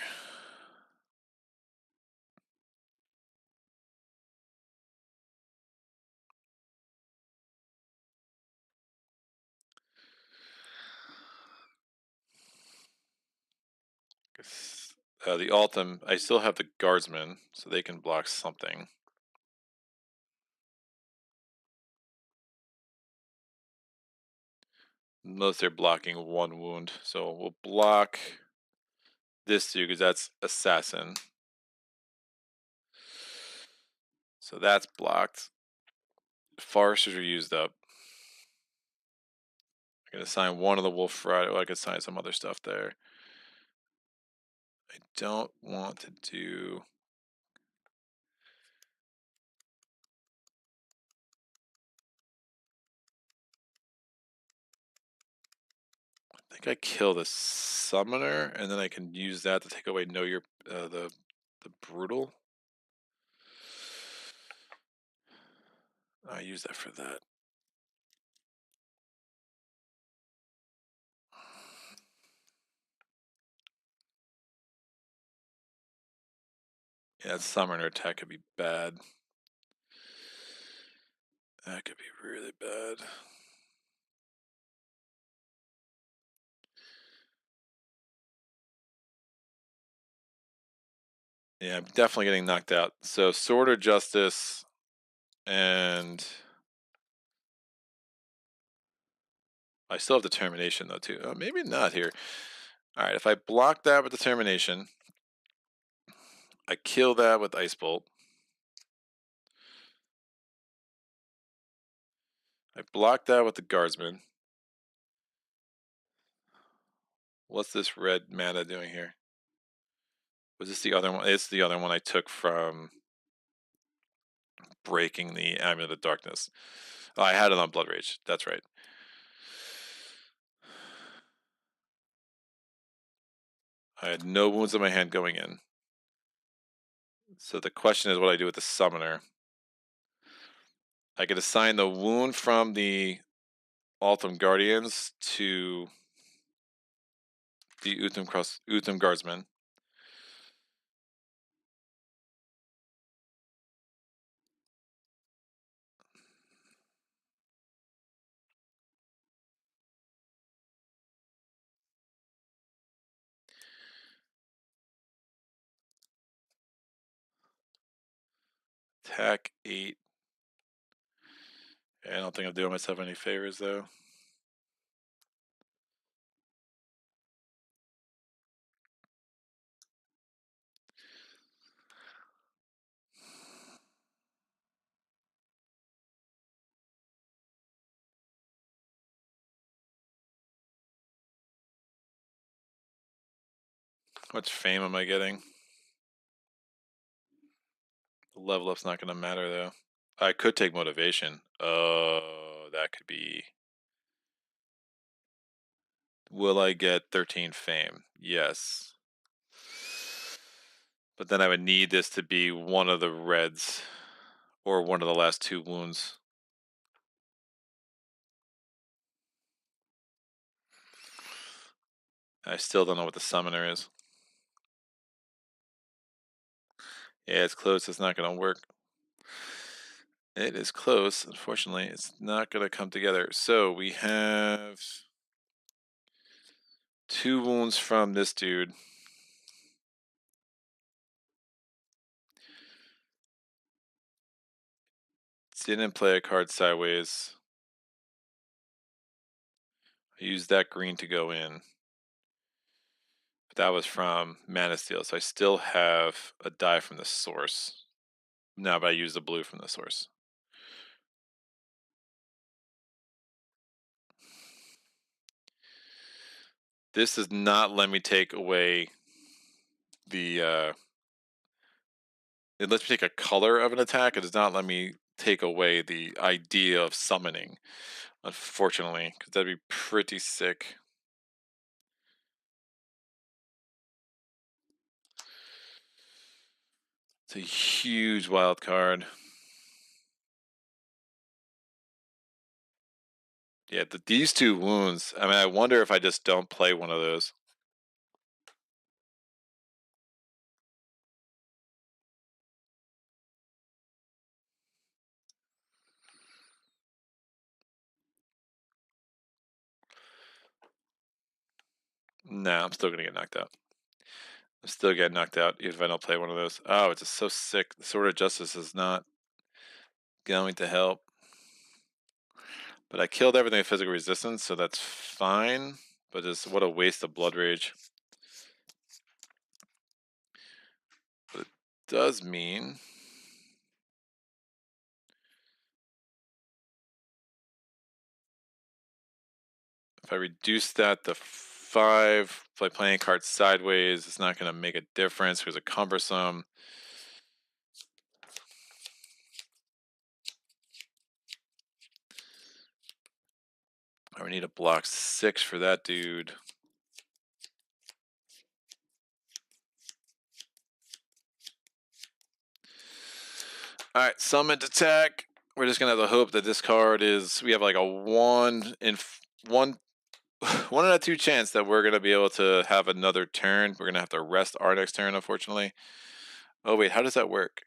Speaker 2: The Altum, I still have the guardsmen, so they can block something. Unless they're blocking 1 wound. So we'll block this dude because that's assassin. So that's blocked. Foresters are used up. I can assign 1 of the Wolf Rider. Well, I could assign some other stuff there. I don't want to do... I think I kill the summoner, and then I can use that to take away the brutal. I use that for that. Yeah, summoner attack could be bad. That could be really bad. Yeah, I'm definitely getting knocked out. So Sword of Justice and I still have Determination though too. Maybe not here. All right, if I block that with Determination, I kill that with Ice Bolt. I block that with the Guardsman. What's this red mana doing here? Was this the other one? It's the other one I took from breaking the Amulet of Darkness. Oh, I had it on Blood Rage. That's right. I had no wounds in my hand going in. So the question is what I do with the Summoner. I could assign the wound from the Altum Guardians to the Utham Guardsman. Attack 8. I don't think I'm doing myself any favors though. How much fame am I getting? The level up's not going to matter though. I could take motivation. Oh, that could be. Will I get 13 fame? Yes. But then I would need this to be one of the reds or one of the last 2 wounds. I still don't know what the summoner is. Yeah, it's close. It's not going to work. It is close. Unfortunately, it's not going to come together. So we have 2 wounds from this dude. Didn't play a card sideways. I used that green to go in. But that was from Mana Steel, so I still have a die from the source. No, but I used the blue from the source. This does not let me take away the it lets me take a color of an attack. It does not let me take away the idea of summoning, unfortunately, because that'd be pretty sick. It's a huge wild card. Yeah, these 2 wounds. I mean, I wonder if I just don't play one of those. Nah, I'm still gonna get knocked out. I'm still getting knocked out even if I don't play one of those. Oh, it's just so sick. The Sword of Justice is not going to help. But I killed everything with physical resistance, so that's fine. But just what a waste of Blood Rage. But it does mean if I reduce that to 5 by playing cards sideways, it's not going to make a difference because it's cumbersome. I would need to block 6 for that dude. Alright, Summit attack. We're just going to have the hope that this card is. We have like a 1 in 1 out of 2 chance that we're going to be able to have another turn. We're going to have to rest our next turn, unfortunately. Oh wait, how does that work?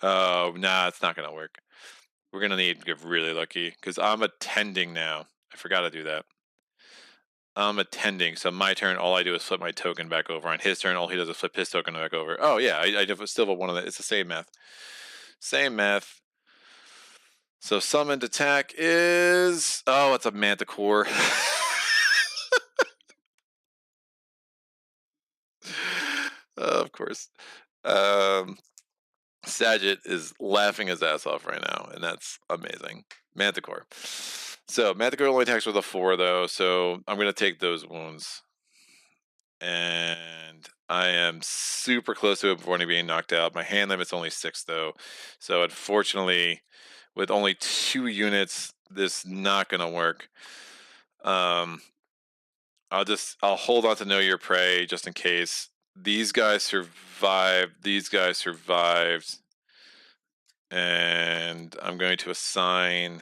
Speaker 2: Oh, nah, it's not gonna work. We're gonna need to get really lucky because I'm attending now. I forgot to do that. I'm attending, so my turn. All I do is flip my token back over. On his turn, all he does is flip his token back over. Oh yeah, I still have one of the. It's the same math. Same math. So summoned attack is it's a manticore. Of course. Um, Sagitt is laughing his ass off right now, and that's amazing. Manticore. So Manticore only attacks with a 4 though, so I'm gonna take those wounds. And I am super close to it before being knocked out. My hand limit's only 6 though. So unfortunately, with only 2 units, this not gonna work. I'll hold on to Know Your Prey just in case. These guys survived. These guys survived. And I'm going to assign.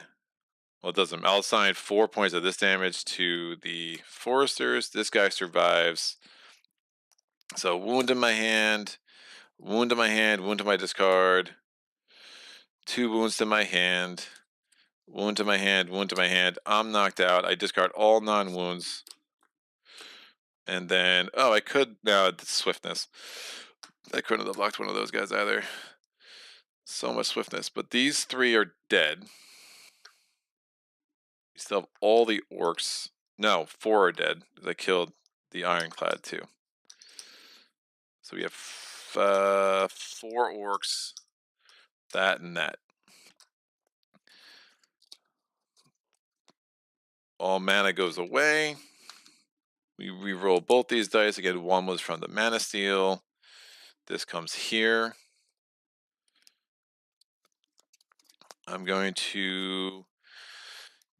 Speaker 2: Well, it doesn't. I'll assign 4 points of this damage to the foresters. This guy survives. So wound in my hand, wound to my hand, wound to my discard. 2 wounds to my hand, wound to my hand, wound to my hand. I'm knocked out. I discard all non-wounds. And then, I could, no, it's swiftness. I couldn't have blocked one of those guys either. So much swiftness. But these 3 are dead. We still have all the orcs. No, 4 are dead. I killed the ironclad too. So we have 4 orcs. That and that. All mana goes away. We re-roll both these dice. Again, one was from the Mana Steel. This comes here. I'm going to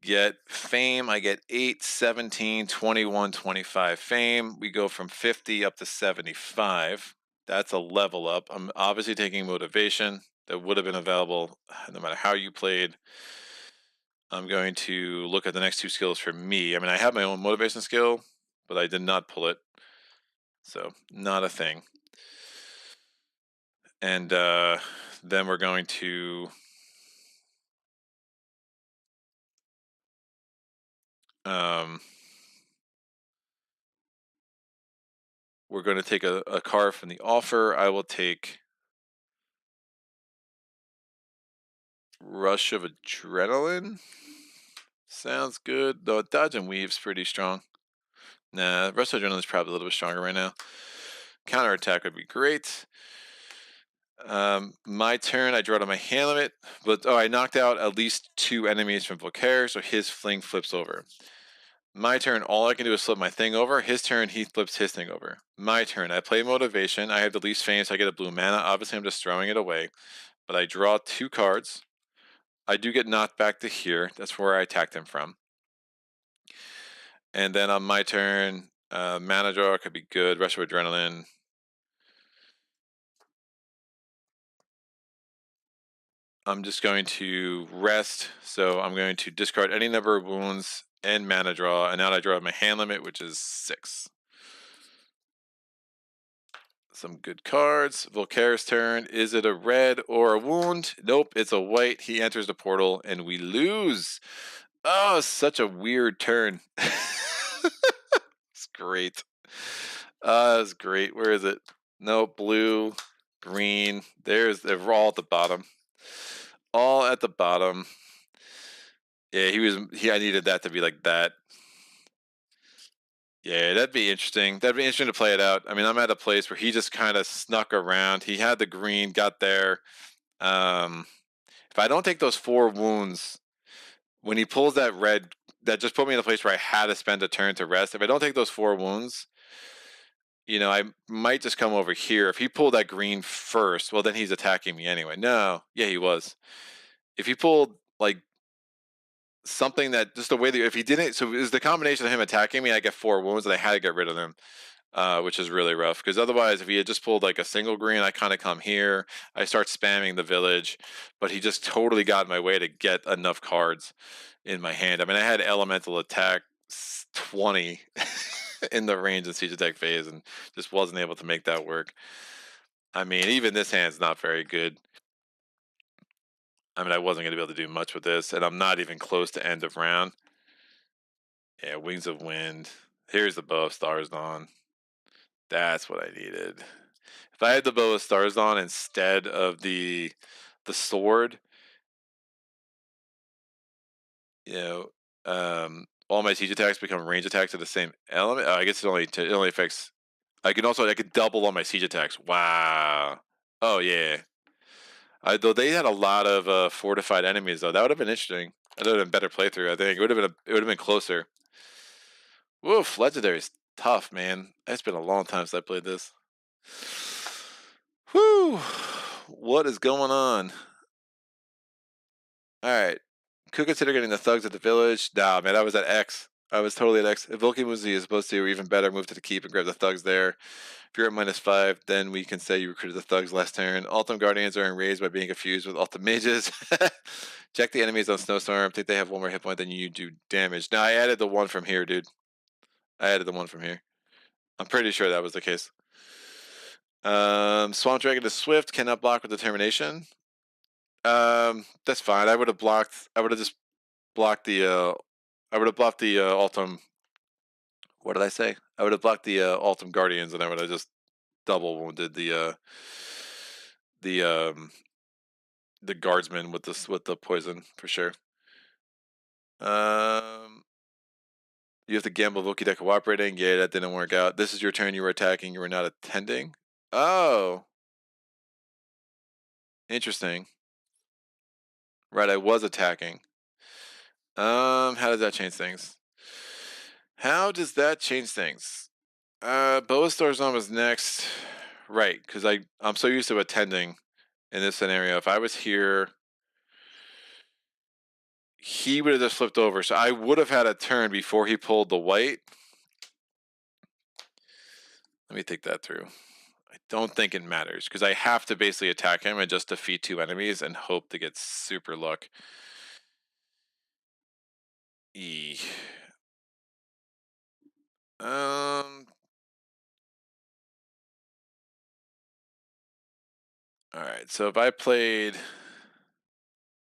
Speaker 2: get fame. I get 8, 17, 21, 25 fame. We go from 50 up to 75. That's a level up. I'm obviously taking motivation. That would have been available no matter how you played. I'm going to look at the next 2 skills for me. I mean, I have my own motivation skill, but I did not pull it. So, not a thing. And then we're going to take a card from the offer. I will take Rush of Adrenaline. Sounds good. Though Dodge and Weave's pretty strong. Nah, Rush of Adrenaline is probably a little bit stronger right now. Counterattack would be great. My turn, I draw to my hand limit, but I knocked out at least 2 enemies from Volkare, so his fling flips over. My turn, all I can do is flip my thing over. His turn, he flips his thing over. My turn, I play motivation. I have the least fame, so I get a blue mana. Obviously, I'm just throwing it away, but I draw 2 cards. I do get knocked back to here. That's where I attacked him from. And then on my turn, mana draw could be good. Rush of Adrenaline. I'm just going to rest. So I'm going to discard any number of wounds and mana draw. And now I draw my hand limit, which is 6. Some good cards. Volkare's turn. Is it a red or a wound? Nope, it's a white. He enters the portal and we lose. Oh, such a weird turn. It's great. It's great. Where is it? No, blue, green. They're all at the bottom. All at the bottom. Yeah, I needed that to be like that. Yeah, that'd be interesting. That'd be interesting to play it out. I mean, I'm at a place where he just kind of snuck around. He had the green, got there. If I don't take those 4 wounds, when he pulls that red, that just put me in a place where I had to spend a turn to rest. If I don't take those 4 wounds, I might just come over here. If he pulled that green first, well, then he's attacking me anyway. No, yeah, he was. If he pulled like something that just the way that if he didn't, so it was the combination of him attacking me. I get 4 wounds, and I had to get rid of him, which is really rough. Because otherwise, if he had just pulled like a single green, I kind of come here. I start spamming the village, but he just totally got in my way to get enough cards in my hand. I mean, I had elemental attack 20. in the range and siege attack phase, and just wasn't able to make that work. I mean, even this hand's not very good. I mean, I wasn't going to be able to do much with this, and I'm not even close to end of round. Yeah, Wings of Wind. Here's the Bow of Stars on. That's what I needed. If I had the Bow of Stars on instead of the sword, you know, all my siege attacks become range attacks of the same element. Oh, I guess it only affects. I could double all my siege attacks. Wow. Oh yeah. Though they had a lot of fortified enemies though. That would have been interesting. That would have been better playthrough. I think it would have been closer. Woof, legendary's tough, man. It's been a long time since I played this. Whew. What is going on? Alright. Could consider getting the thugs at the village. Nah, man, I was at X. I was totally at X. If Volky-poo is supposed to, or even better, move to the keep and grab the thugs there. If you're at -5, then we can say you recruited the thugs last turn. Ultim Guardians are enraged by being confused with Ultim Mages. Check the enemies on Snowstorm. Think they have one more hit point than you do damage. Now, I added the one from here, dude. I added the one from here. I'm pretty sure that was the case. Swamp Dragon is swift, cannot block with determination. That's fine. I would have just blocked the Ultim. What did I say? I would have blocked the Ultim Guardians, and I would have just double wounded the guardsman with the poison for sure. You have to gamble Volky deck cooperating. Yeah, that didn't work out. This is your turn. You were attacking. You were not attending. Oh, interesting. Right, I was attacking. How does that change things? How does that change things? Boa Starzon was next. Right, because I'm so used to attending in this scenario. If I was here, he would have just flipped over. So I would have had a turn before he pulled the white. Let me think that through. I don't think it matters because I have to basically attack him and just defeat 2 enemies and hope to get super luck. E. Alright, so if I played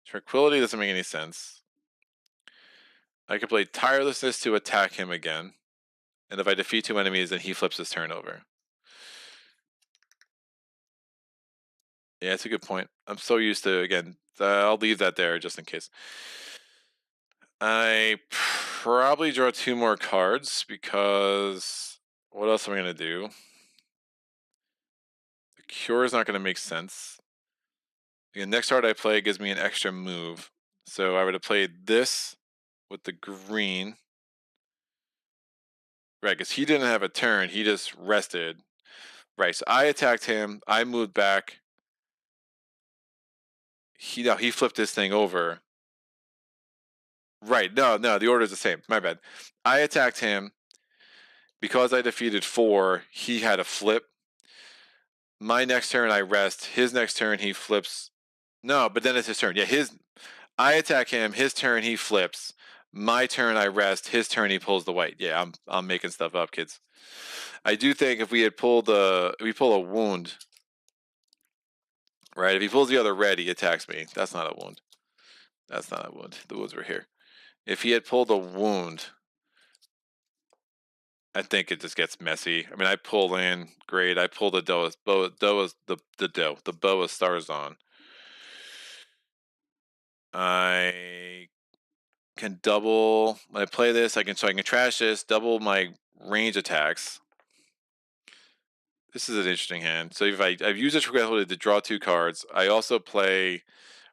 Speaker 2: Tranquility, doesn't make any sense. I could play Tirelessness to attack him again. And if I defeat 2 enemies, then he flips his turn over. Yeah, it's a good point. I'm so used to, again, I'll leave that there just in case. I probably draw 2 more cards because what else am I going to do? The Cure is not going to make sense. The next card I play gives me an extra move. So I would have played this with the green. Right, because he didn't have a turn. He just rested. Right, so I attacked him. I moved back. He flipped this thing over. Right, no, the order is the same. My bad. I attacked him. Because I defeated 4, he had a flip. My next turn, I rest. His next turn, he flips. No, but then it's his turn. Yeah, I attack him. His turn, he flips. My turn, I rest. His turn, he pulls the white. Yeah, I'm making stuff up, kids. I do think if we pull a wound, right? If he pulls the other red, he attacks me. That's not a wound. That's not a wound. The wounds were here. If he had pulled a wound, I think it just gets messy. I mean, I pull in, great. I pull the bow of Starzon. I can double when I play this. I can trash this, double my range attacks. This is an interesting hand. So if I've used this regretfully to draw 2 cards. I also play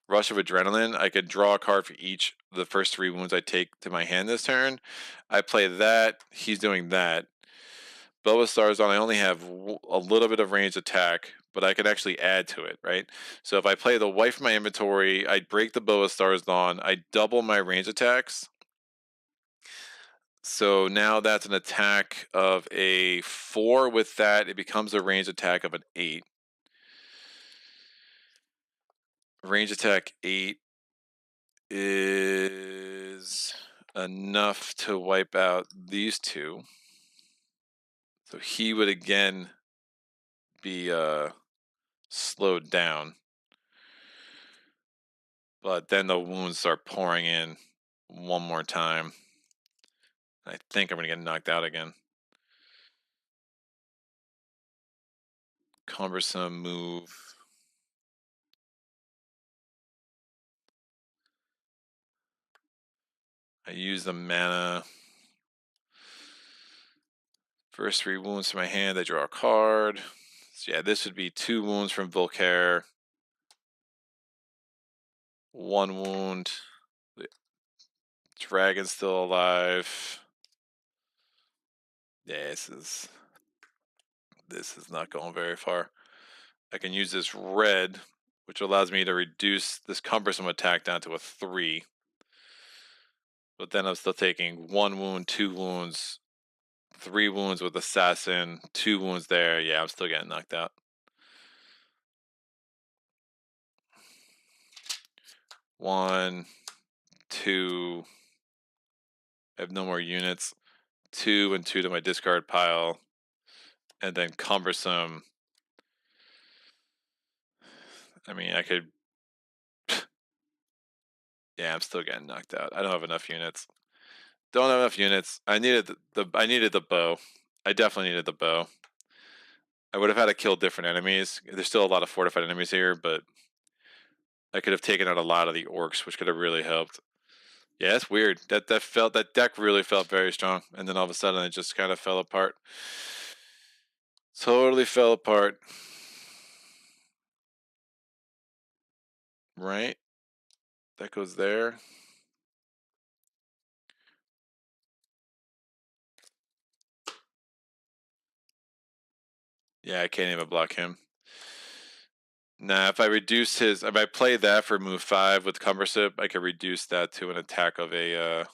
Speaker 2: Rush of Adrenaline. I could draw a card for each of the first 3 wounds I take to my hand this turn. I play that. He's doing that. Boa Starzon, I only have a little bit of range attack, but I can actually add to it, right? So if I play the white from my inventory, I break the Boa Starzon, I double my range attacks. So now that's an attack of a 4. With that, it becomes a range attack of an 8. Range attack 8 is enough to wipe out these 2. So he would again be slowed down. But then the wounds start pouring in one more time. I think I'm going to get knocked out again. Cumbersome move. I use the mana. First 3 wounds from my hand, I draw a card. So yeah, this would be 2 wounds from Volkare. 1 wound. The dragon's still alive. Yeah, this is not going very far. I can use this red, which allows me to reduce this cumbersome attack down to a 3. But then I'm still taking 1 wound, 2 wounds, 3 wounds with assassin, 2 wounds there. Yeah, I'm still getting knocked out. 1, 2. I have no more units. 2 and 2 to my discard pile. And then cumbersome. I mean, I could. Yeah, I'm still getting knocked out. I don't have enough units. Don't have enough units. I needed I needed the bow. I definitely needed the bow. I would have had to kill different enemies. There's still a lot of fortified enemies here, but I could have taken out a lot of the orcs, which could have really helped. Yeah, it's weird. That deck really felt very strong, and then all of a sudden it just kind of fell apart. Totally fell apart. Right? That goes there. Yeah, I can't even block him. Nah, if I play that for move 5 with Cumbersome, I could reduce that to an attack of a,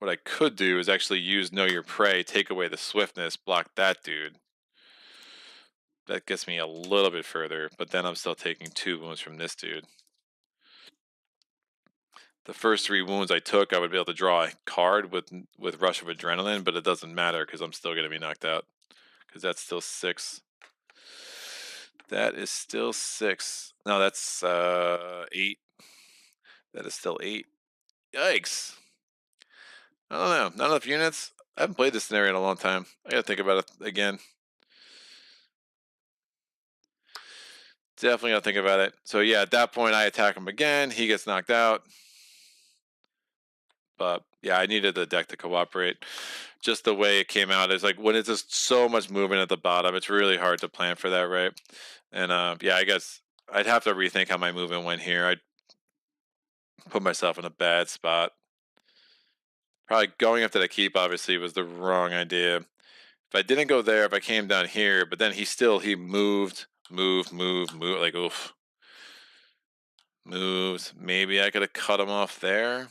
Speaker 2: what I could do is actually use Know Your Prey, take away the swiftness, block that dude. That gets me a little bit further, but then I'm still taking 2 wounds from this dude. The first 3 wounds I took, I would be able to draw a card with Rush of Adrenaline, but it doesn't matter because I'm still going to be knocked out. Because that's still 6. That is still 6. No, that's 8. That is still 8. Yikes. I don't know. Not enough units. I haven't played this scenario in a long time. I gotta think about it again. Definitely gotta think about it. So yeah, at that point I attack him again. He gets knocked out. But yeah, I needed the deck to cooperate. Just the way it came out is like when it's just so much movement at the bottom, it's really hard to plan for that, right? And yeah, I guess I'd have to rethink how my movement went here. I'd put myself in a bad spot. Probably going after the keep obviously was the wrong idea. If I didn't go there, if I came down here, but then he moved, like oof. Moves. Maybe I could have cut him off there.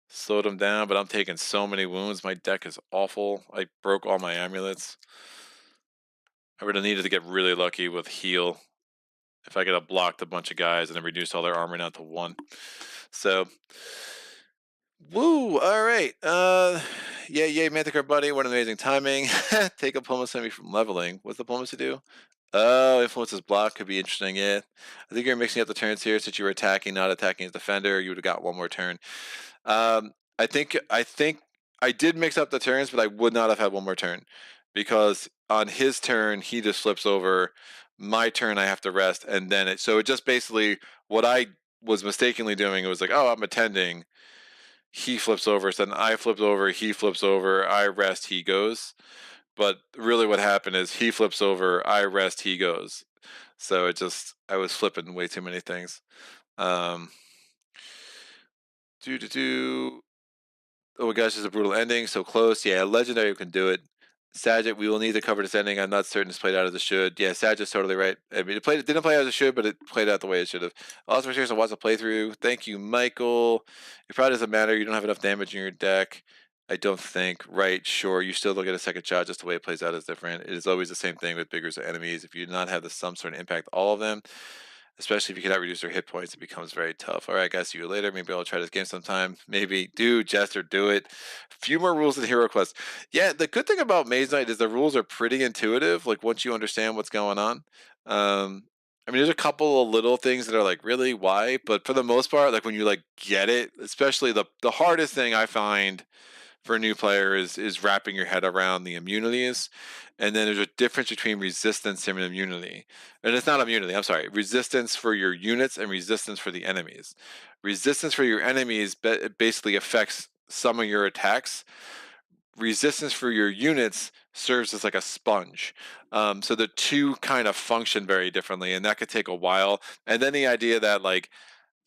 Speaker 2: Slowed him down, but I'm taking so many wounds. My deck is awful. I broke all my amulets. I would have needed to get really lucky with heal. If I could have blocked a bunch of guys and then reduced all their armor down to 1. So woo, all right. Yeah, yay, Manticore buddy. What amazing timing. Take Diplomacy from leveling. What's Diplomacy do? Oh, influences block could be interesting, yeah. I think you're mixing up the turns here since you were attacking, not attacking as defender. You would have got 1 more turn. I think I did mix up the turns, but I would not have had 1 more turn. Because on his turn, he just flips over. My turn, I have to rest, and then so it just basically what I was mistakenly doing. It was like, oh, I'm attending. He flips over, so then I flipped over. He flips over. I rest. He goes. But really, what happened is he flips over. I rest. He goes. So it just I was flipping way too many things. Um, Oh my gosh, this is a brutal ending. So close. Yeah, legendary can do it. Sagitt, we will need to cover this ending. I'm not certain it's played out as it should. Yeah, Sagitt's totally right. I mean, it didn't play out as it should, but it played out the way it should have. Also, here's a watch the playthrough. Thank you, Michael. It probably doesn't matter. You don't have enough damage in your deck. I don't think. Right, sure. You still don't get a second shot. Just the way it plays out is different. It is always the same thing with bigger enemies. If you do not have some sort of impact, all of them. especially if you cannot reduce their hit points. It becomes very tough. All right, guys, see you later. Maybe I'll try this game sometime. Maybe do Jester, do it. Few more rules than Hero Quest. Yeah, the good thing about Mage Knight is the rules are pretty intuitive. Like once you understand what's going on. I mean, there's a couple of little things that are like, really, why? But for the most part, like when you like get it, especially the hardest thing I find for a new player is wrapping your head around the immunities. And then there's a difference between resistance and immunity. And it's not immunity, I'm sorry. Resistance for your units and resistance for the enemies. Resistance for your enemies basically affects some of your attacks. Resistance for your units serves as like a sponge. So the two kind of function very differently, and that could take a while. And then the idea that like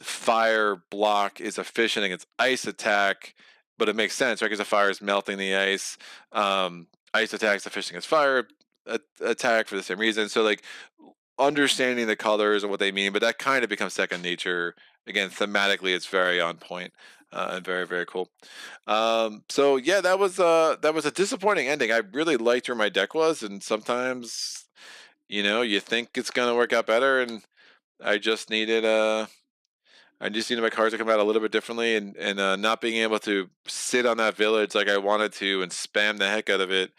Speaker 2: fire block is efficient against ice attack, but it makes sense, right? Because the fire is melting the ice. Ice attack is efficient against fire attack for the same reason. So like understanding the colors and what they mean, but that kind of becomes second nature. Again, thematically, it's very on point. And very very cool. So yeah, that was a disappointing ending. I really liked where my deck was, and sometimes you think it's gonna work out better, and I just needed my cards to come out a little bit differently, and not being able to sit on that village like I wanted to and spam the heck out of it.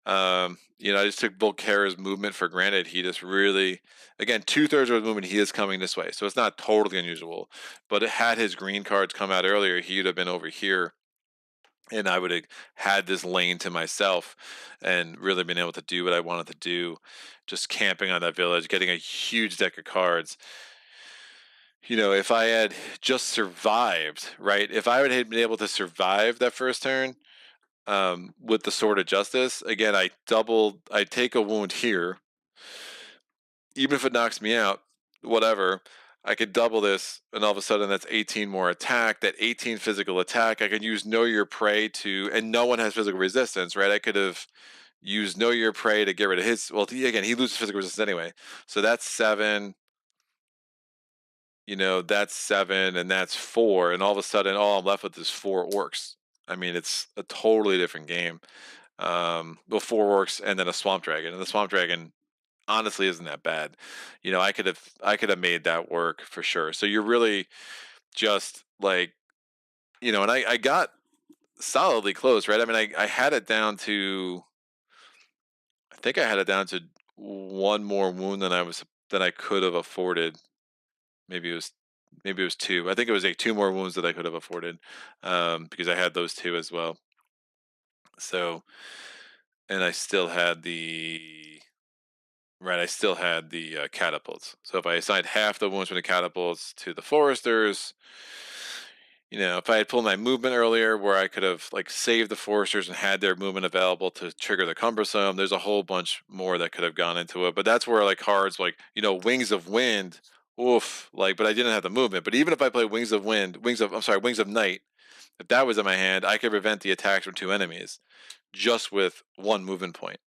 Speaker 2: I just took Volkare's movement for granted. He just really, again, 2/3 of his movement, he is coming this way, so it's not totally unusual. But it had his green cards come out earlier, he would have been over here, and I would have had this lane to myself, and really been able to do what I wanted to do, just camping on that village, getting a huge deck of cards. If I had just survived, right? If I would have been able to survive that first turn, with the Sword of Justice, again, I take a wound here, even if it knocks me out, whatever. I could double this, and all of a sudden that's 18 more attack. That 18 physical attack, I could use Know Your Prey and no one has physical resistance, right? I could have used Know Your Prey to get rid of his. Well, again, he loses physical resistance anyway, so that's 7. That's 7, and that's 4, and all of a sudden, all I'm left with is 4 orcs. I mean, it's a totally different game. Well, 4 orcs and then a swamp dragon, and the swamp dragon honestly isn't that bad. I could have made that work for sure. So you're really just like, and I got solidly close, right? I mean, I had it down to, I think I had it down to one more wound than I could have afforded. Maybe it was maybe it was 2. I think it was like 2 more wounds that I could have afforded, because I had those 2 as well. So, and I still had the catapults. So if I assigned half the wounds from the catapults to the foresters, if I had pulled my movement earlier, where I could have like saved the foresters and had their movement available to trigger the cumbersome, there's a whole bunch more that could have gone into it. But that's where like cards like Wings of Wind, oof, like, but I didn't have the movement. But even if I played Wings of Night, if that was in my hand, I could prevent the attacks from 2 enemies just with 1 movement point.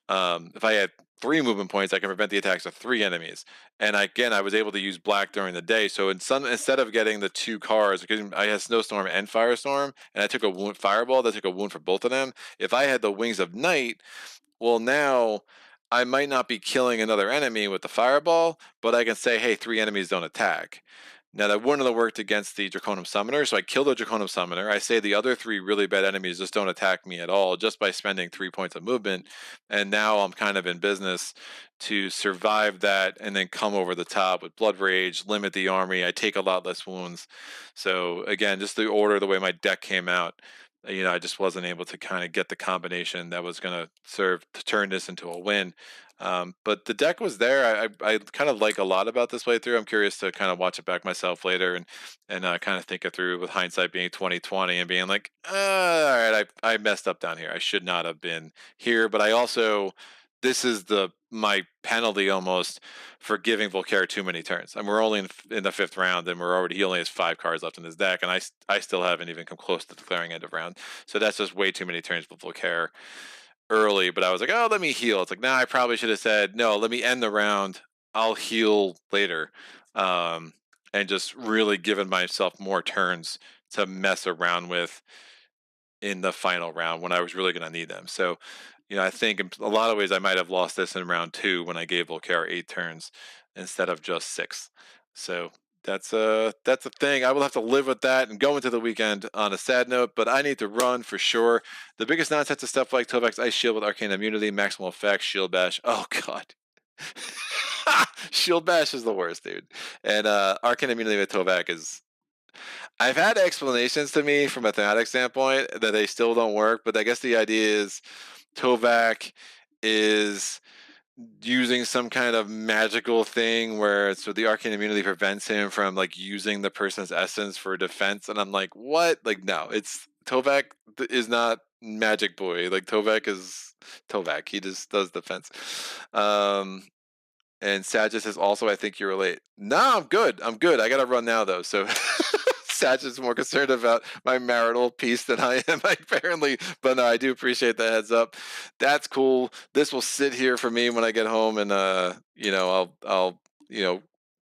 Speaker 2: If I had 3 movement points, I can prevent the attacks of 3 enemies. And again, I was able to use black during the day. So instead of getting the 2 cards, because I had Snowstorm and Firestorm, and I took a wound, Fireball, that took a wound for both of them. If I had the Wings of Night, well, now I might not be killing another enemy with the Fireball, but I can say, hey, 3 enemies don't attack. Now, that wouldn't have worked against the Draconum Summoner, so I killed the Draconum Summoner. I say the other 3 really bad enemies just don't attack me at all, just by spending 3 points of movement. And now I'm kind of in business to survive that and then come over the top with Blood Rage, limit the army. I take a lot less wounds. So, again, just the order, the way my deck came out, I just wasn't able to kind of get the combination that was going to serve to turn this into a win. But the deck was there. I kind of like a lot about this playthrough. I'm curious to kind of watch it back myself later and kind of think it through, with hindsight being 2020 and being like, all right, I messed up down here. I should not have been here. But I also, this is my penalty almost for giving Volkare too many turns. And we're only in the 5th round, and he only has 5 cards left in his deck, and I still haven't even come close to declaring end of round. So that's just way too many turns with Volkare early. But I was like, oh, let me heal. It's like, nah, I probably should have said, no, let me end the round. I'll heal later. And just really given myself more turns to mess around with. in the final round when I was really going to need them. So, I think in a lot of ways I might have lost this in round 2 when I gave Volkare 8 turns instead of just 6. So that's a thing. I will have to live with that and go into the weekend on a sad note, but I need to run for sure. The biggest nonsense is stuff like Tovek's Ice Shield with Arcane Immunity, Maximal Effect, Shield Bash. Oh god. Shield Bash is the worst, dude. And Arcane Immunity with Tovek is, I've had explanations to me from a thematic standpoint that they still don't work, but I guess the idea is Tovak is using some kind of magical thing where so the arcane immunity prevents him from like using the person's essence for defense, and I'm like, what? Like, no, it's Tovak is not Magic Boy. Like Tovak is Tovak. He just does defense. And Sagittarius is also, I think you're late. No, I'm good. I'm good. I gotta run now though. So Sagittarius is more concerned about my marital peace than I am, apparently. But no, I do appreciate the heads up. That's cool. This will sit here for me when I get home, and I'll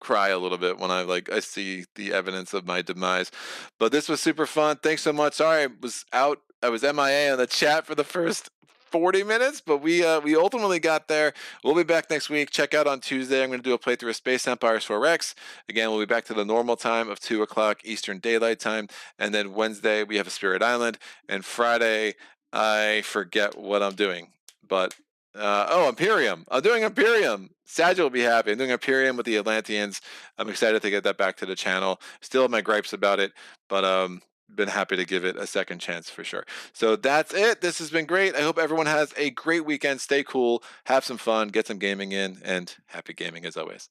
Speaker 2: cry a little bit when I see the evidence of my demise. But this was super fun. Thanks so much. Sorry, I was MIA on the chat for the first 40 minutes, but we ultimately got there. We'll be back next week. Check out on Tuesday. I'm going to do a playthrough of Space Empires 4X. Again, we'll be back to the normal time of 2 o'clock Eastern Daylight Time. And then Wednesday, we have a Spirit Island. And Friday, I forget what I'm doing. But, Imperium. I'm doing Imperium. Sagil will be happy. I'm doing Imperium with the Atlanteans. I'm excited to get that back to the channel. Still have my gripes about it, but been happy to give it a second chance for sure. So that's it. This has been great. I hope everyone has a great weekend. Stay cool, have some fun, get some gaming in, and happy gaming as always.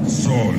Speaker 1: Solo.